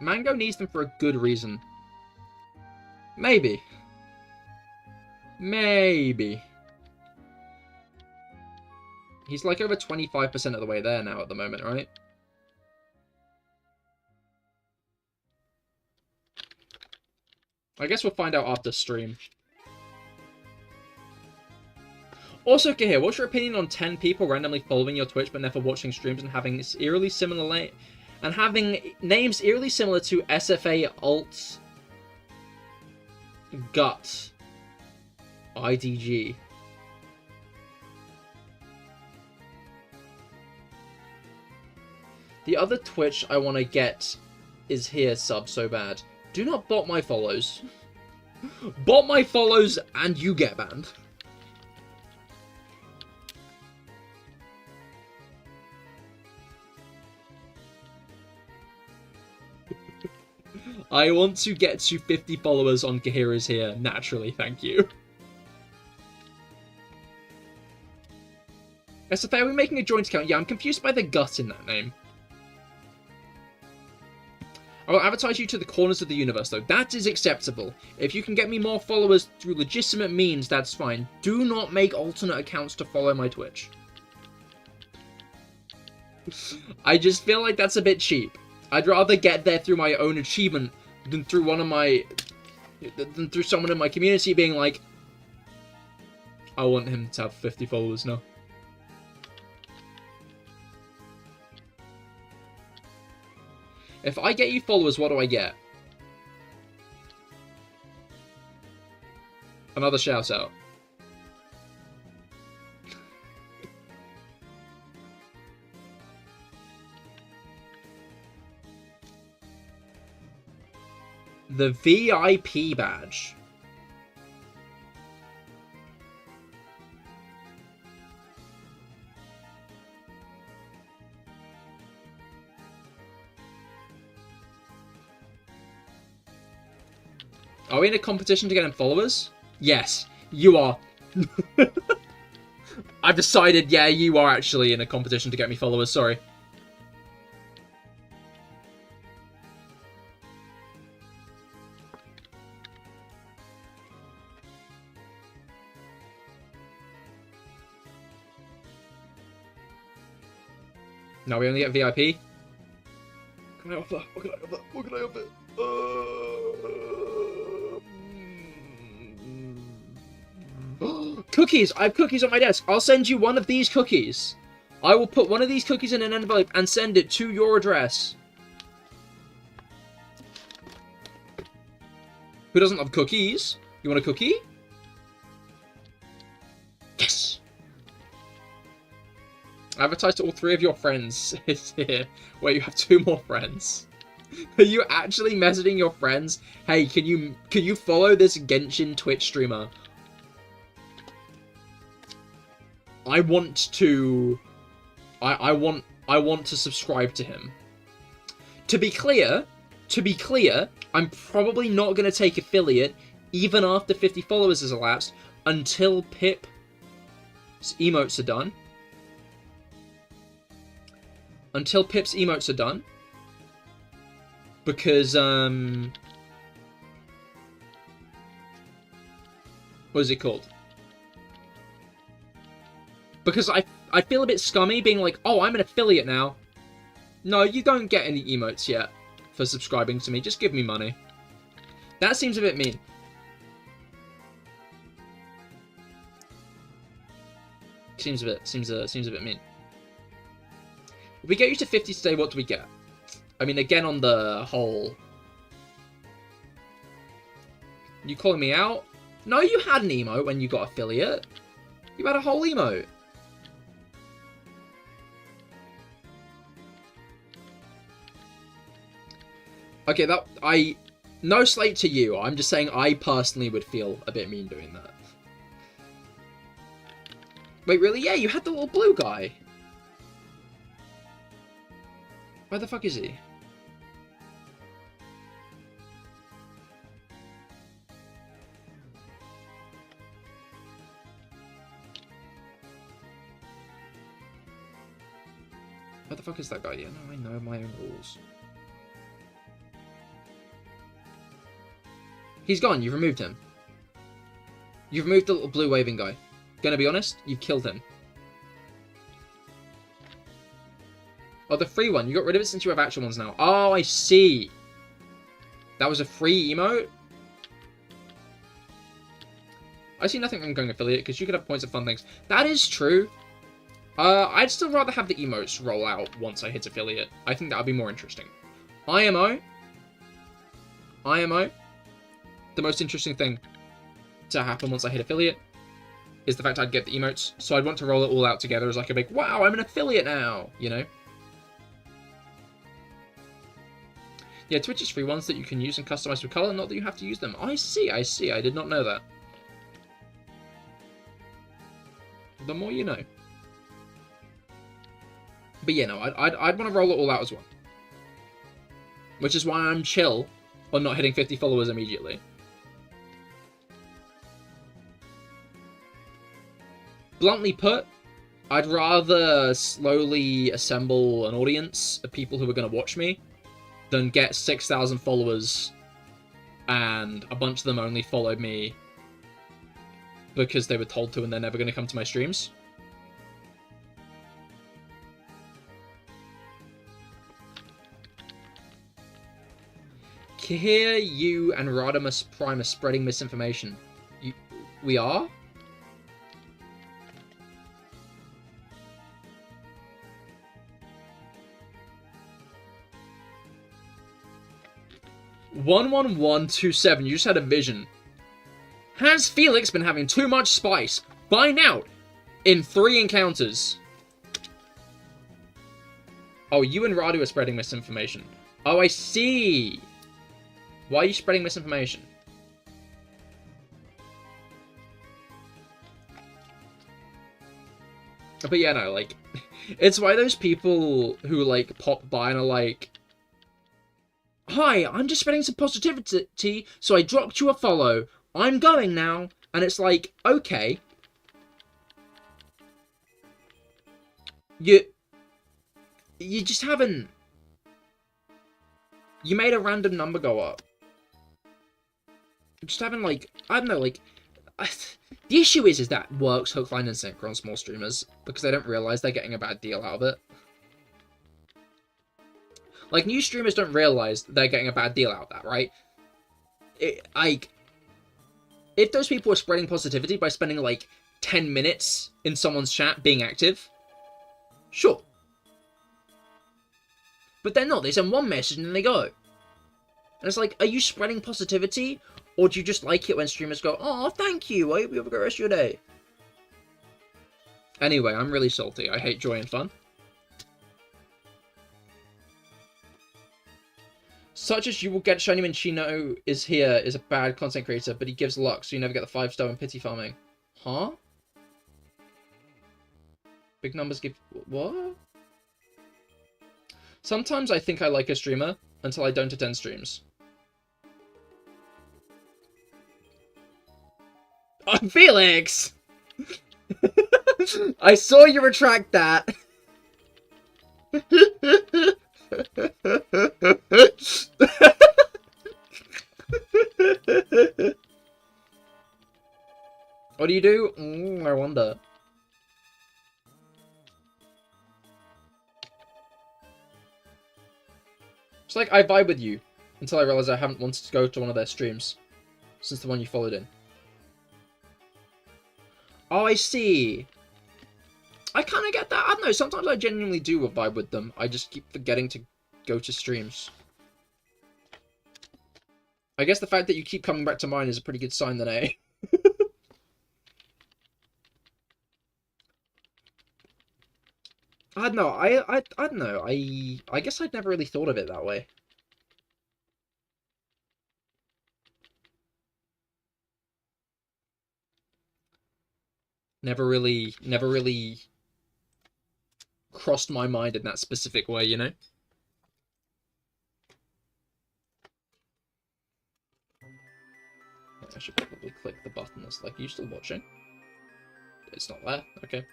Mango needs them for a good reason. Maybe. Maybe. He's like over 25% of the way there now at the moment, right? I guess we'll find out after stream. Also, Cahir, what's your opinion on 10 people randomly following your Twitch but never watching streams and having eerily similar names eerily similar to SFA alt gut IDG? The other Twitch I want to get is here sub so bad. Do not bot my follows. Bot my follows and you get banned. I want to get to 50 followers on Cahir is here, naturally, thank you. SFA, are we making a joint account? Yeah, I'm confused by the gut in that name. I will advertise you to the corners of the universe, though. That is acceptable. If you can get me more followers through legitimate means, that's fine. Do not make alternate accounts to follow my Twitch. I just feel like that's a bit cheap. I'd rather get there through my own achievement than through someone in my community being like, I want him to have 50 followers now. If I get you followers, what do I get? Another shout out. The VIP badge. Are we in a competition to get him followers? Yes, you are. I've decided, yeah, you are actually in a competition to get me followers, sorry. No, we only get VIP? What can I offer? What can I offer? What can I offer? Cookies! I have cookies on my desk. I'll send you one of these cookies. I will put one of these cookies in an envelope and send it to your address. Who doesn't love cookies? You want a cookie? Yes! Advertise to all 3 of your friends is here, where you have 2 more friends. Are you actually messaging your friends? Hey, can you follow this Genshin Twitch streamer? I want to subscribe to him. To be clear, I'm probably not going to take affiliate even after 50 followers has elapsed until Pip's emotes are done. Until Pip's emotes are done. Because, what is it called? Because I feel a bit scummy being like, oh, I'm an affiliate now. No, you don't get any emotes yet for subscribing to me. Just give me money. That seems a bit mean. Seems a bit mean. If we get you to 50 today, what do we get? I mean, again, on the whole... You calling me out? No, you had an emote when you got affiliate. You had a whole emote. Okay, no slate to you. I'm just saying I personally would feel a bit mean doing that. Wait, really? Yeah, you had the little blue guy. Where the fuck is he? What the fuck is that guy? Yeah, no, I know my own rules. He's gone. You've removed him. You've removed the little blue waving guy. Gonna be honest, you've killed him. Oh, the free one. You got rid of it since you have actual ones now. Oh, I see. That was a free emote? I see nothing wrong going affiliate, because you could have points of fun things. That is true. I'd still rather have the emotes roll out once I hit affiliate. I think that would be more interesting. IMO. The most interesting thing to happen once I hit affiliate is the fact I'd get the emotes. So I'd want to roll it all out together as like a big, wow, I'm an affiliate now, you know? Yeah, Twitch is free ones that you can use and customize with color, not that you have to use them. I see. I did not know that. The more you know. But yeah, no, I'd want to roll it all out as well. Which is why I'm chill on not hitting 50 followers immediately. Bluntly put, I'd rather slowly assemble an audience of people who are going to watch me than get 6,000 followers and a bunch of them only followed me because they were told to and they're never going to come to my streams. Cahir, you and Rodimus Prime are spreading misinformation. We are? (11127), you just had a vision. Has Felix been having too much spice? Find out in 3 encounters. Oh, you and Radu are spreading misinformation. Oh, I see. Why are you spreading misinformation? But yeah, no, like, it's why those people who, like, pop by and are like, hi, I'm just spreading some positivity, so I dropped you a follow. I'm going now. And it's like, okay. You just haven't... You made a random number go up. You just haven't, like, I don't know, like... The issue is that works hook, line, and sinker on small streamers, because they don't realise they're getting a bad deal out of it. Like, new streamers don't realise they're getting a bad deal out of that, right? If those people are spreading positivity by spending, like, 10 minutes in someone's chat being active, sure. But they're not. They send one message and then they go. And it's like, are you spreading positivity? Or do you just like it when streamers go, oh, thank you, I hope you have a great rest of your day? Anyway, I'm really salty. I hate joy and fun. Such as you will get shiny Minccino is here is a bad content creator, but he gives luck, so you never get the 5-star in pity farming. Huh? Big numbers give... What? Sometimes I think I like a streamer until I don't attend streams. Oh, Felix! I saw you retract that. What do you do? I wonder. It's like I vibe with you until I realize I haven't wanted to go to one of their streams since the one you followed in. Oh, I see. I kind of get that. I don't know. Sometimes I genuinely do vibe with them. I just keep forgetting to go to streams. I guess the fact that you keep coming back to mine is a pretty good sign then, eh? I don't know. I don't know. I guess I'd never really thought of it that way. Never really crossed my mind in that specific way, you know? I should probably click the button that's like, you still watching? It's not there. Okay.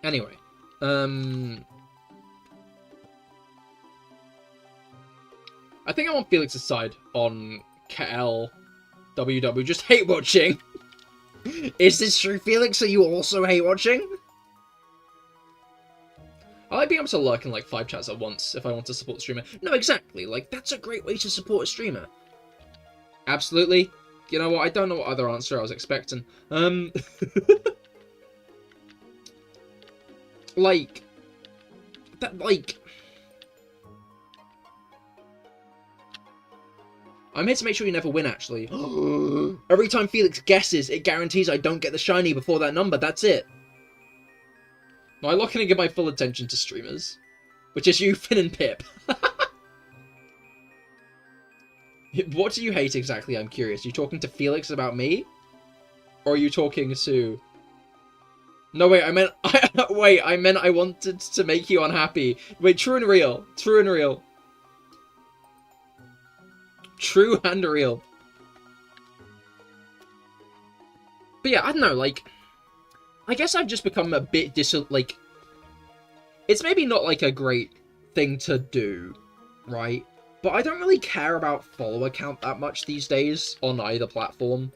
Anyway. I think I'm on Felix's side on CahirLWW. Just hate watching. Is this true, Felix? Are you also hate watching? I like being able to lurk in like 5 chats at once if I want to support the streamer. No, exactly. Like, that's a great way to support a streamer. Absolutely. You know what? I don't know what other answer I was expecting. Like, that, like... I'm here to make sure you never win, actually. Every time Felix guesses, it guarantees I don't get the shiny before that number. That's it. No, I lock in and give my full attention to streamers. Which is you, Finn, and Pip. What do you hate exactly? I'm curious. Are you talking to Felix about me? Or are you talking to... No, wait, I meant... Wait, I meant I wanted to make you unhappy. Wait, true and real. True and real. True and real. But yeah, I don't know, like... I guess I've just become a bit like... It's maybe not, like, a great thing to do, right? But I don't really care about follower count that much these days on either platform.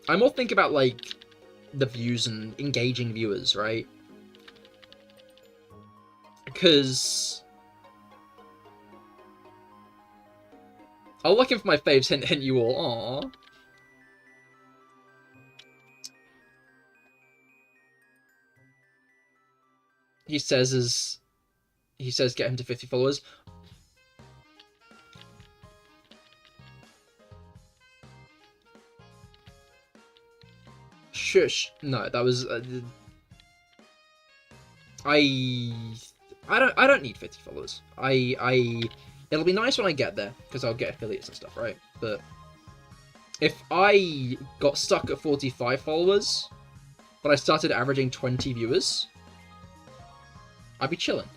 I more think about, like, the views and engaging viewers, right? Because... I'm looking for my faves, hint, hint you all. Aww. He says get him to 50 followers. Shush. No, that was I don't need 50 followers. It'll be nice when I get there, because I'll get affiliates and stuff, right? But if I got stuck at 45 followers, but I started averaging 20 viewers, I'd be chilling.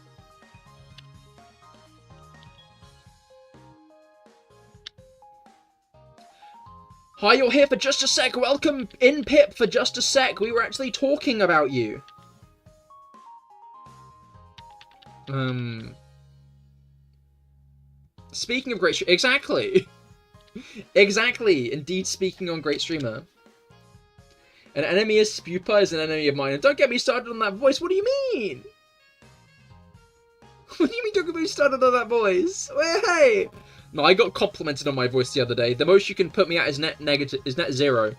Hi, you're here for just a sec. Welcome in, Pip, for just a sec. We were actually talking about you. Speaking of great streamer, exactly. Exactly. Indeed, speaking on great streamer. An enemy is Spupa is an enemy of mine. And don't get me started on that voice. What do you mean? What do you mean don't get me started on that voice? Hey! No, I got complimented on my voice the other day. The most you can put me at is net 0.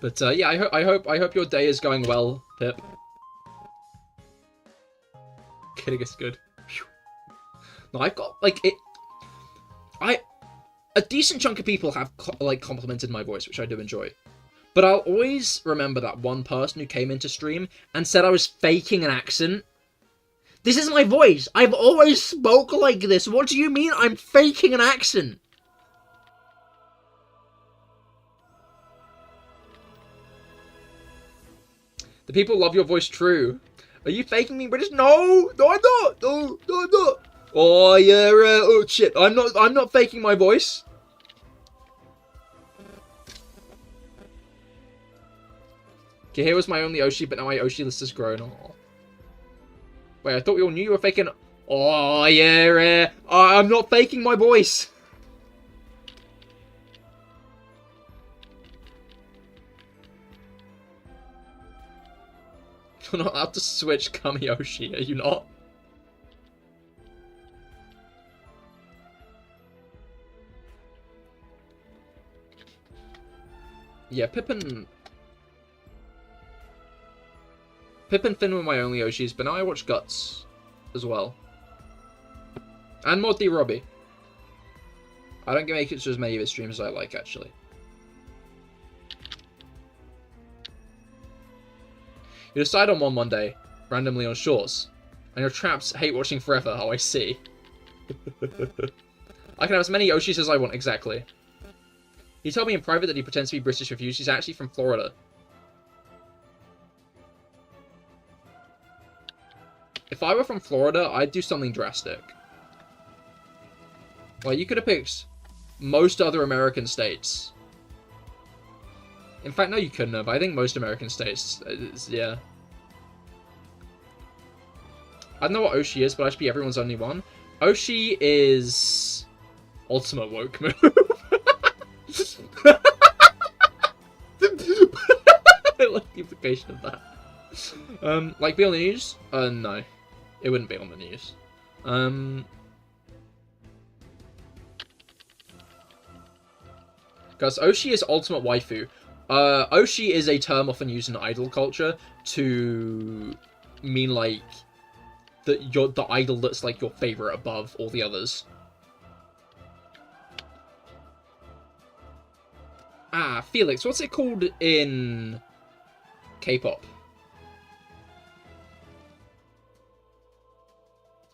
But yeah, I hope your day is going well, Pip. Kidding is good. Whew. No, I've got like it. A decent chunk of people have like complimented my voice, which I do enjoy. But I'll always remember that one person who came into stream and said I was faking an accent. This is my voice. I've always spoke like this. What do you mean I'm faking an accent? The people love your voice, true. Are you faking me, British? No, no, I'm not. No, no, I'm not. Oh yeah, oh shit. I'm not faking my voice. Cahir was my only Oshi, but now my Oshi list has grown. Oh. Wait, I thought we all knew you were faking. Oh yeah, I'm not faking my voice. You're not allowed to switch Kamiyoshi, are you not? Yeah, Pip and Finn were my only Yoshis, but now I watch Guts as well. And Morty Robbie. I don't make it to as many of his streams as I like, actually. You decide on one day, randomly on Shorts, and your traps hate watching forever. Oh, I see. I can have as many Yoshis as I want, exactly. He told me in private that he pretends to be British with views. He's actually from Florida. If I were from Florida, I'd do something drastic. Like, you could have picked most other American states. In fact, no, you couldn't have. I think most American states, yeah. I don't know what Oshi is, but I should be everyone's only one. Oshi is... ultimate woke move. I like the implication of that. Like, be on the news? No. It wouldn't be on the news. Because Oshi is ultimate waifu. Oshi is a term often used in idol culture to mean, like, that you're the idol that's, like, your favorite above all the others. Ah, Felix, what's it called in K-pop?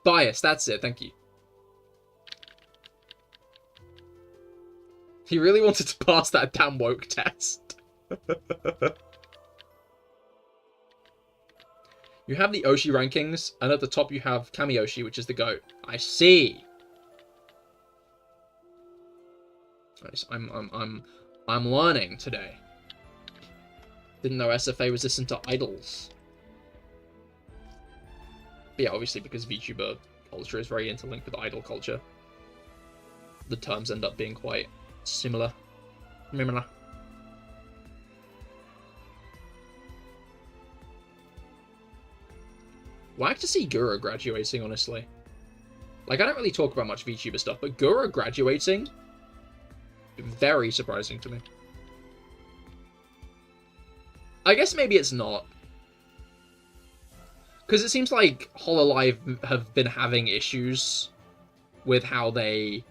Bias, that's it, thank you. He really wanted to pass that damn woke test. You have the Oshi rankings, and at the top you have Kami-Oshi, which is the GOAT. I see. Nice. I'm learning today. Didn't know SFA was listening to idols. But yeah, obviously because VTuber culture is very interlinked with idol culture, the terms end up being quite similar. Whack to see Gura graduating, honestly. Like, I don't really talk about much VTuber stuff, but Gura graduating, very surprising to me. I guess maybe it's not. Because it seems like CahirLIVE have been having issues with how they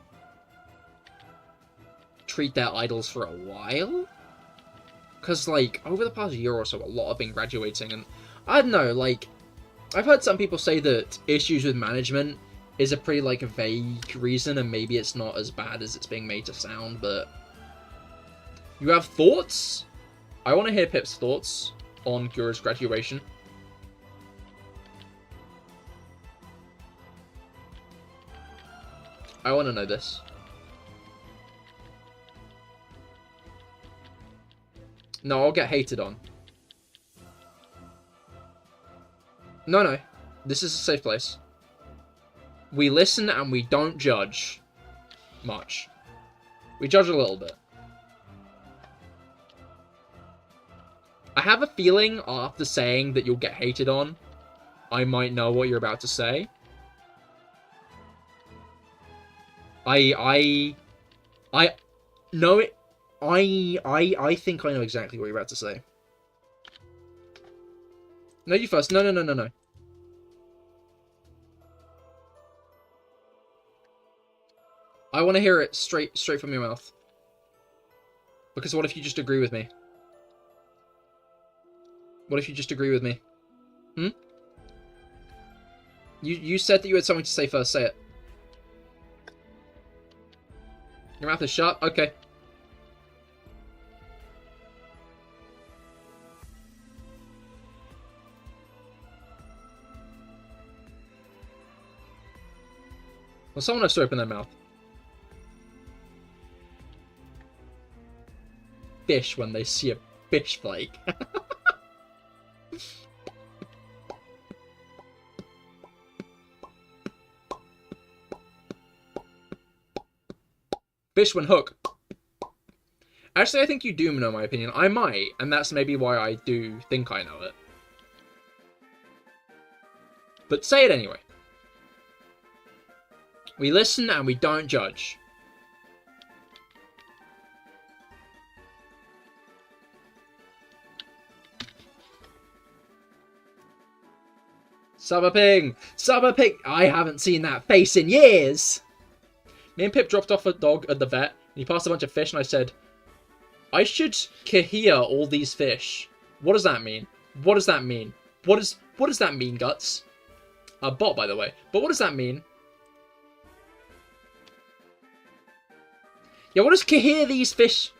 treat their idols for a while. Because, like, over the past year or so, a lot have been graduating, and I don't know, like, I've heard some people say that issues with management is a pretty, like, vague reason, and maybe it's not as bad as it's being made to sound, but... You have thoughts? I want to hear Pip's thoughts on Gura's graduation. I want to know this. No, I'll get hated on. No. This is a safe place. We listen and we don't judge much. We judge a little bit. I have a feeling after saying that you'll get hated on, I might know what you're about to say. I know it. I think I know exactly what you're about to say. No, you first. No. I want to hear it straight from your mouth. Because what if you just agree with me? What if you just agree with me? You said that you had something to say first. Say it. Your mouth is shut? Okay. Well, someone has to open their mouth. Fish when they see a fish flake. Fish when hook. Actually, I think you do know my opinion. I might, and that's maybe why I do think I know it. But say it anyway. We listen and we don't judge. Summerping! Summerping! I haven't seen that face in years! Me and Pip dropped off a dog at the vet, and he passed a bunch of fish, and I said, I should Cahir all these fish. What does that mean? What does that mean? What does that mean, Guts? A bot, by the way. But what does that mean? Yeah, what does Cahir these fish...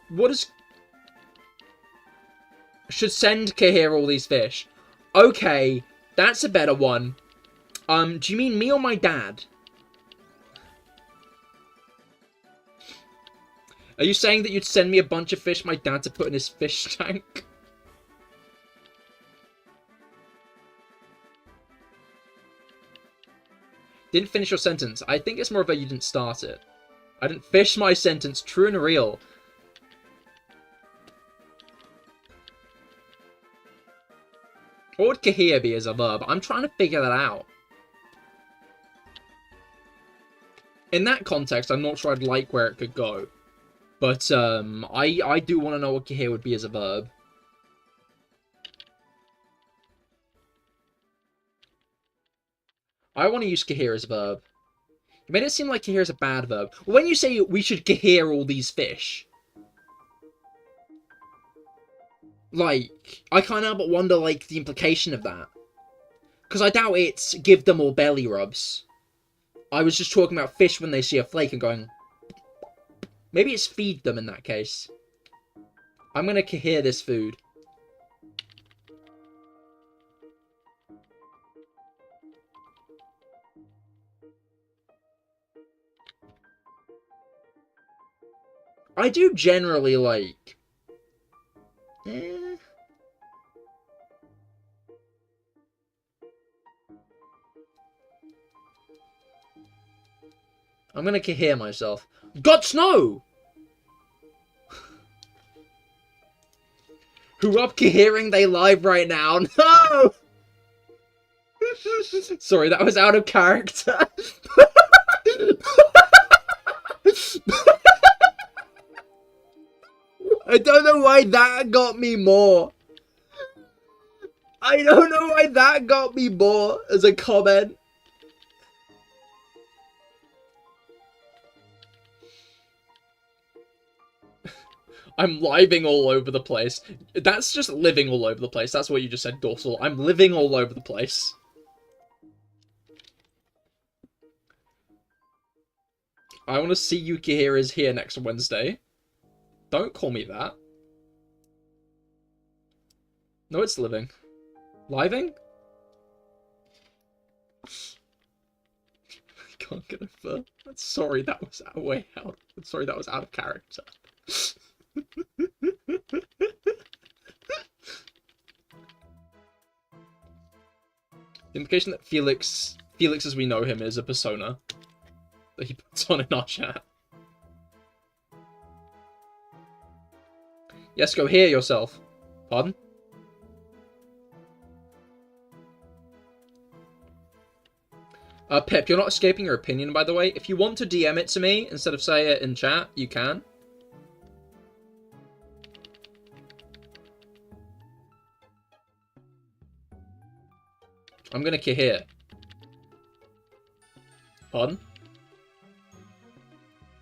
What is... should send Cahir all these fish. Okay, that's a better one. Do you mean me or my dad? Are you saying that you'd send me a bunch of fish my dad to put in his fish tank? Didn't finish your sentence. I think it's more of a you didn't start it. I didn't fish my sentence. True and real. What would Cahir be as a verb? I'm trying to figure that out. In that context, I'm not sure I'd like where it could go. But, I do want to know what Cahir would be as a verb. I want to use Cahir as a verb. You made it seem like Cahir is a bad verb. When you say we should Cahir all these fish, like, I can't help but wonder, like, the implication of that. Because I doubt it's give them all belly rubs. I was just talking about fish when they see a flake and going... Maybe it's feed them in that case. I'm going to Cahir this food. I do generally like... I'm gonna Cahir myself. Guts, no! Who up Cahiring they live right now? No! Sorry, that was out of character. I don't know why that got me more. I don't know why that got me more as a comment. I'm living all over the place. That's just living all over the place. That's what you just said, Dorsal. I'm living all over the place. I want to see you Cahir is here next Wednesday. Don't call me that. No, it's living. Living? I can't get over. Sorry, that was way out. Sorry, that was out of character. The implication that Felix as we know him is a persona that he puts on in our chat. Yes, go hear yourself. Pardon? Pip, you're not escaping your opinion, by the way. If you want to DM it to me instead of say it in chat, you can. I'm gonna Cahir. Pardon?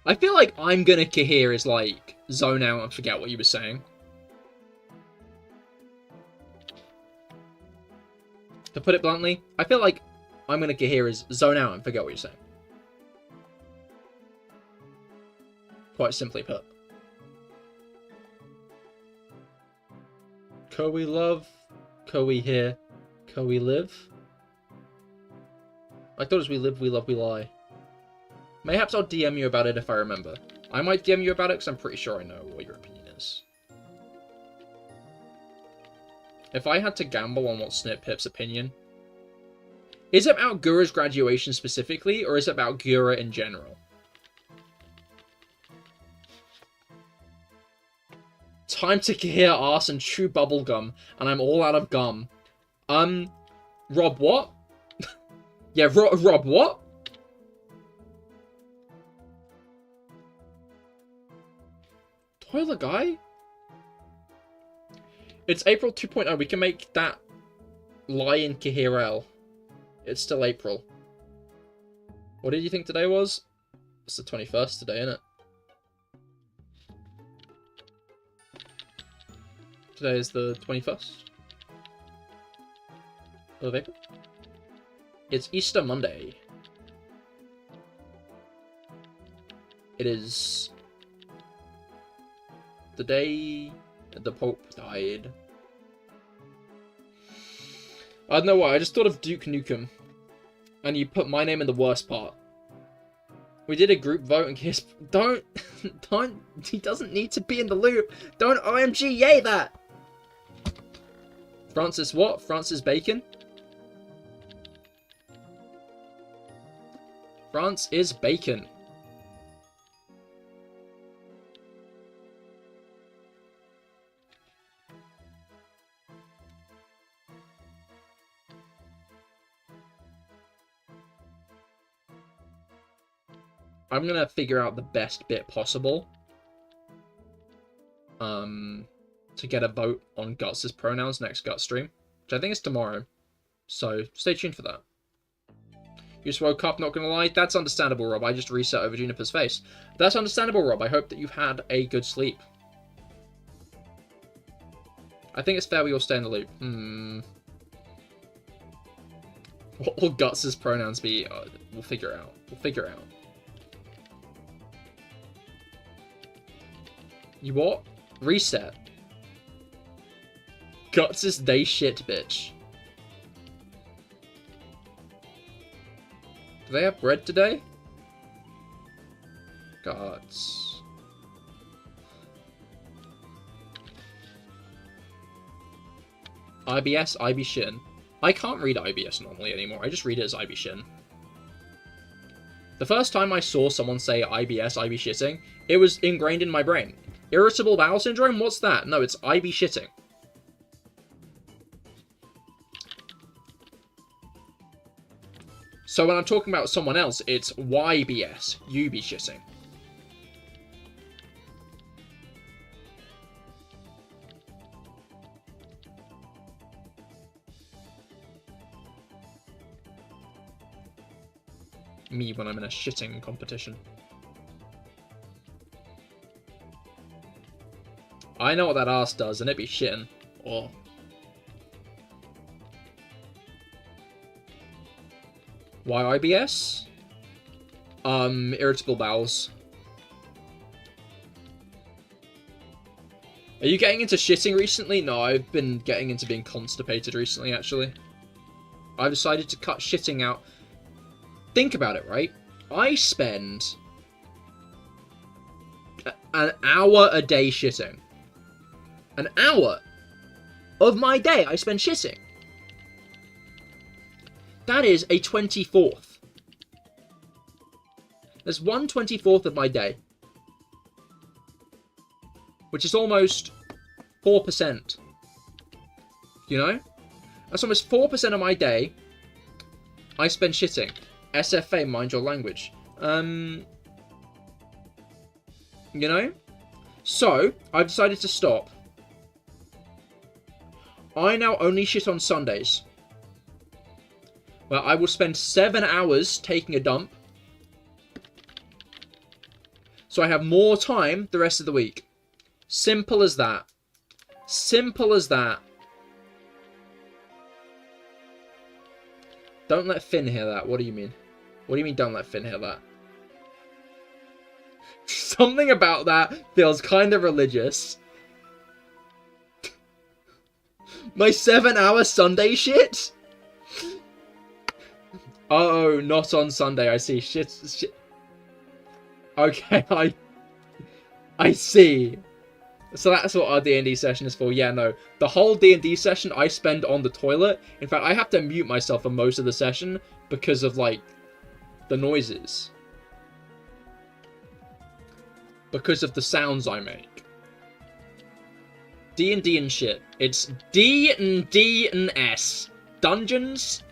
I feel like I'm gonna Cahir is like zone out and forget what you were saying. To put it bluntly, I feel like I'm gonna Cahir is zone out and forget what you're saying. Quite simply put. Co-we love, co-we hear, co-we live. I thought as we live, we love, we lie. Mayhaps I'll DM you about it if I remember. I might DM you about it because I'm pretty sure I know what your opinion is. If I had to gamble on what's Snip Pip's opinion, is it about Gura's graduation specifically, or is it about Gura in general? Time to Cahir arse and chew bubblegum, and I'm all out of gum. Rob what? Yeah, Rob what? Toilet guy? It's April 2.0. We can make that lie in CahirL. It's still April. What did you think today was? It's the 21st today, isn't it? Today is the 21st of April. It's Easter Monday. It is the day the Pope died. I don't know why, I just thought of Duke Nukem. And you put my name in the worst part. We did a group vote and kiss. Don't, he doesn't need to be in the loop. Don't OMG yay that. Francis what? Francis Bacon? France is bacon. I'm gonna figure out the best bit possible to get a vote on Guts' pronouns next Guts stream, which I think is tomorrow. So stay tuned for that. You just woke up, not gonna lie. That's understandable, Rob. I just reset over Juniper's face. That's understandable, Rob. I hope that you've had a good sleep. I think it's fair we all stay in the loop. What will Guts' pronouns be? We'll figure it out. We'll figure it out. You what? Reset. Guts' day shit, bitch. Do they have bread today? Guts. IBS, IB Shin. I can't read IBS normally anymore. I just read it as IB Shin. The first time I saw someone say IBS, IB shitting, it was ingrained in my brain. Irritable bowel syndrome? What's that? No, it's IB shitting. So when I'm talking about someone else, it's YBS, you be shitting. Me when I'm in a shitting competition. I know what that ass does, and it be shitting. Or... Why IBS? Irritable bowels. Are you getting into shitting recently? No, I've been getting into being constipated recently, actually. I've decided to cut shitting out. Think about it, right? I spend an hour a day shitting. An hour of my day I spend shitting. That is a 24th. There's 1/24 of my day. Which is almost 4%. You know? That's almost 4% of my day I spend shitting. SFA, mind your language. You know? So, I've decided to stop. I now only shit on Sundays. Well, I will spend 7 hours taking a dump. So I have more time the rest of the week. Simple as that. Simple as that. Don't let Finn hear that. What do you mean? What do you mean don't let Finn hear that? Something about that feels kind of religious. My 7-hour Sunday shit? Oh, not on Sunday, I see. Shit. Okay, I see. So that's what our D&D session is for. Yeah, no. The whole D&D session I spend on the toilet. In fact, I have to mute myself for most of the session because of, like, the noises. Because of the sounds I make. D&D and shit. It's D and D and S. Dungeons?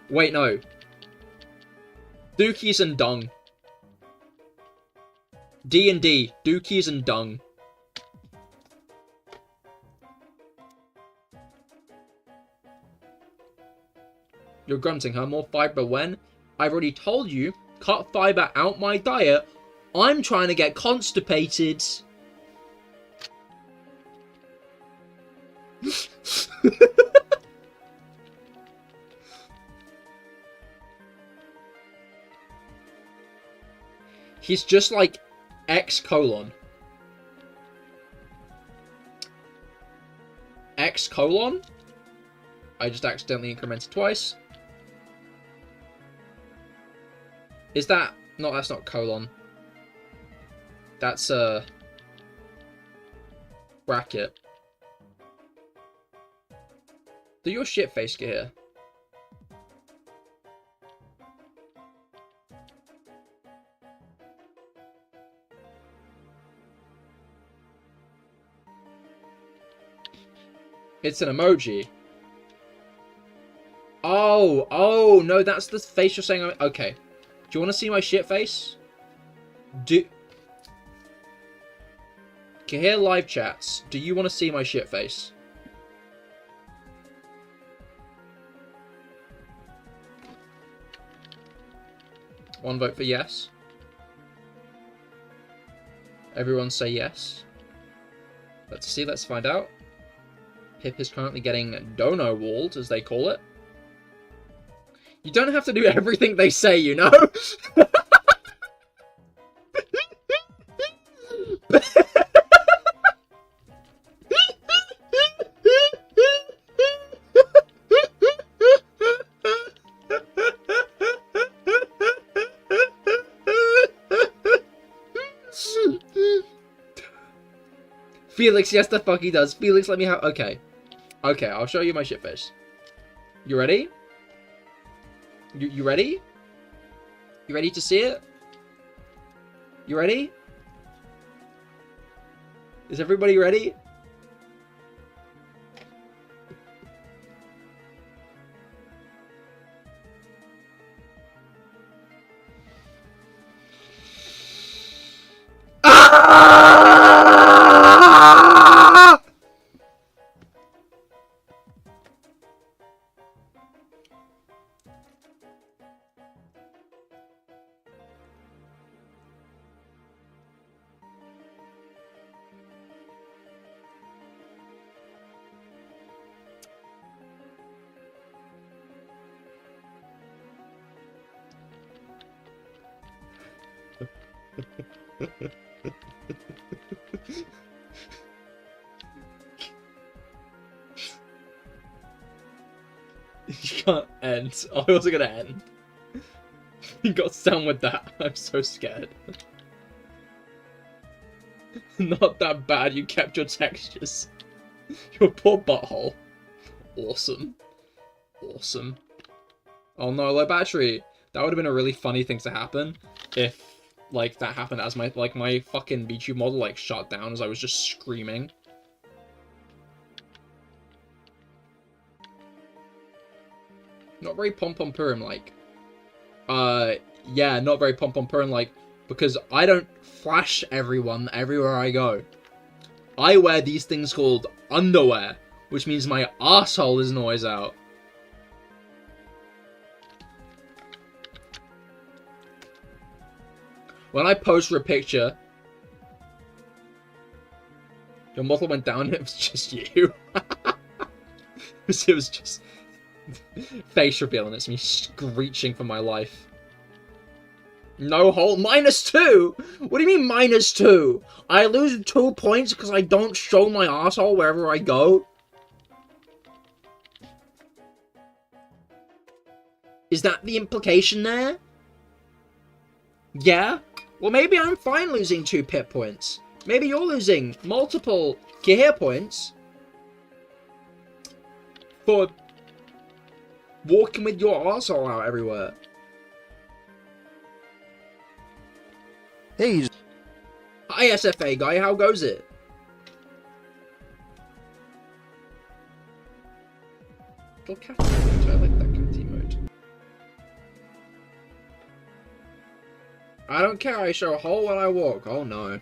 Wait, no. Dookies and dung. D&D. Dookies and dung. You're grunting, huh? More fiber when? I've already told you, cut fiber out my diet. I'm trying to get constipated. He's just like X colon. X colon? I just accidentally incremented twice. Is that... No, that's not colon. That's a... bracket. Do your shit face get here? It's an emoji. Oh, no, that's the face you're saying. Okay. Do you want to see my shit face? CahirLIVE chats, do you want to see my shit face? One vote for yes. Everyone say yes. Let's see, let's find out. Pip is currently getting dono walled, as they call it. You don't have to do everything they say, you know? Felix, yes the fuck he does. Felix, let me have... Okay. Okay, I'll show you my shit face. You ready? You ready? You ready to see it? You ready? Is everybody ready? You can't end. I wasn't gonna end. You got done with that. I'm so scared. Not that bad. You kept your textures. Your poor butthole. Awesome. Awesome. Oh no, low battery. That would have been a really funny thing to happen if, like, that happened as my fucking VTube model, like, shut down as I was just screaming. Not very pom-pom-purim-like. Yeah, not very pom-pom-purim-like, because I don't flash everyone everywhere I go. I wear these things called underwear, which means my arsehole isn't always out. When I post for a picture, your model went down and it was just you. It was just face reveal and it's me screeching for my life. No hole. -2? What do you mean -2? I lose 2 points because I don't show my arsehole wherever I go? Is that the implication there? Yeah? Well, maybe I'm fine losing 2 pip points. Maybe you're losing multiple Cahir points for walking with your arsehole out everywhere. Hey. Hi, SFA guy. How goes it? I like that kind of emote. I don't care. I show a hole when I walk. Oh no.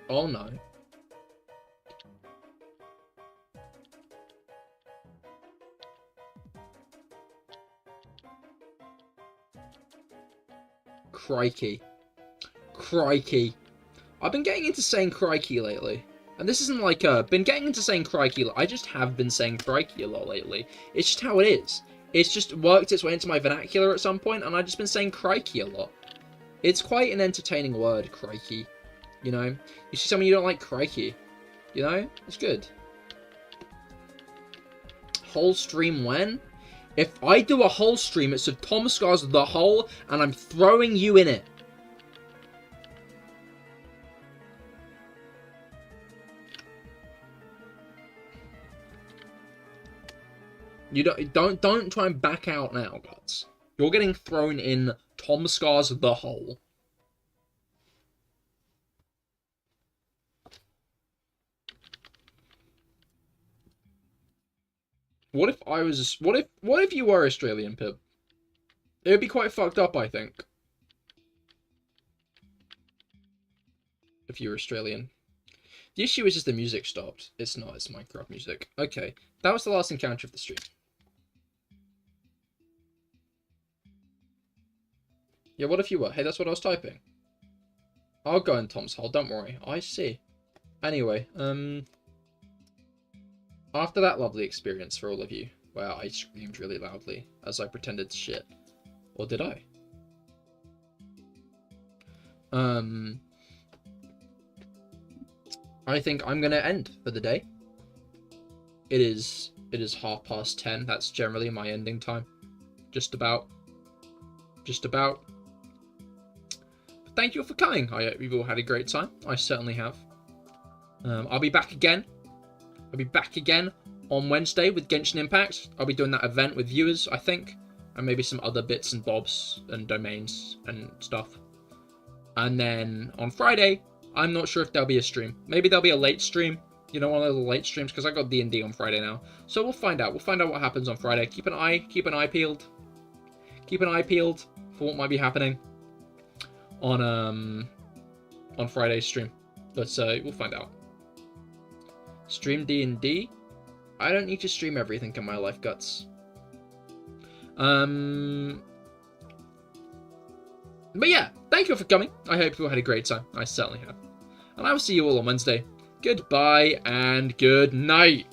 Oh no. Crikey. Crikey. I've been getting into saying crikey lately. And this isn't like been getting into saying crikey. I just have been saying crikey a lot lately. It's just how it is. It's just worked its way into my vernacular at some point, and I've just been saying crikey a lot. It's quite an entertaining word, crikey. You know? You see someone you don't like, crikey. You know? It's good. Whole stream when? If I do a whole stream, it's of Tom Scar's The Hole, and I'm throwing you in it. You don't try and back out now, guys. You're getting thrown in Tom Scar's The Hole. What if I was... What if you were Australian, Pip? It would be quite fucked up, I think. If you were Australian. The issue is just the music stopped. It's not, it's Minecraft music. Okay, that was the last encounter of the stream. Yeah, what if you were? Hey, that's what I was typing. I'll go in Tom's hole, don't worry. I see. Anyway, after that lovely experience for all of you, where I screamed really loudly as I pretended to shit. Or did I? I think I'm gonna end for the day. It is 10:30. That's generally my ending time. Just about. But thank you all for coming. I hope you've all had a great time. I certainly have. I'll be back again. On Wednesday with Genshin Impact. I'll be doing that event with viewers, I think. And maybe some other bits and bobs and domains and stuff. And then on Friday, I'm not sure if there'll be a stream. Maybe there'll be a late stream. You know, one of the late streams, because I got D&D on Friday now. So we'll find out. We'll find out what happens on Friday. Keep an eye peeled. Keep an eye peeled for what might be happening on Friday's stream. But we'll find out. Stream D&D. I don't need to stream everything in my life, Guts. But yeah, thank you all for coming. I hope you all had a great time. I certainly have. And I will see you all on Wednesday. Goodbye and good night.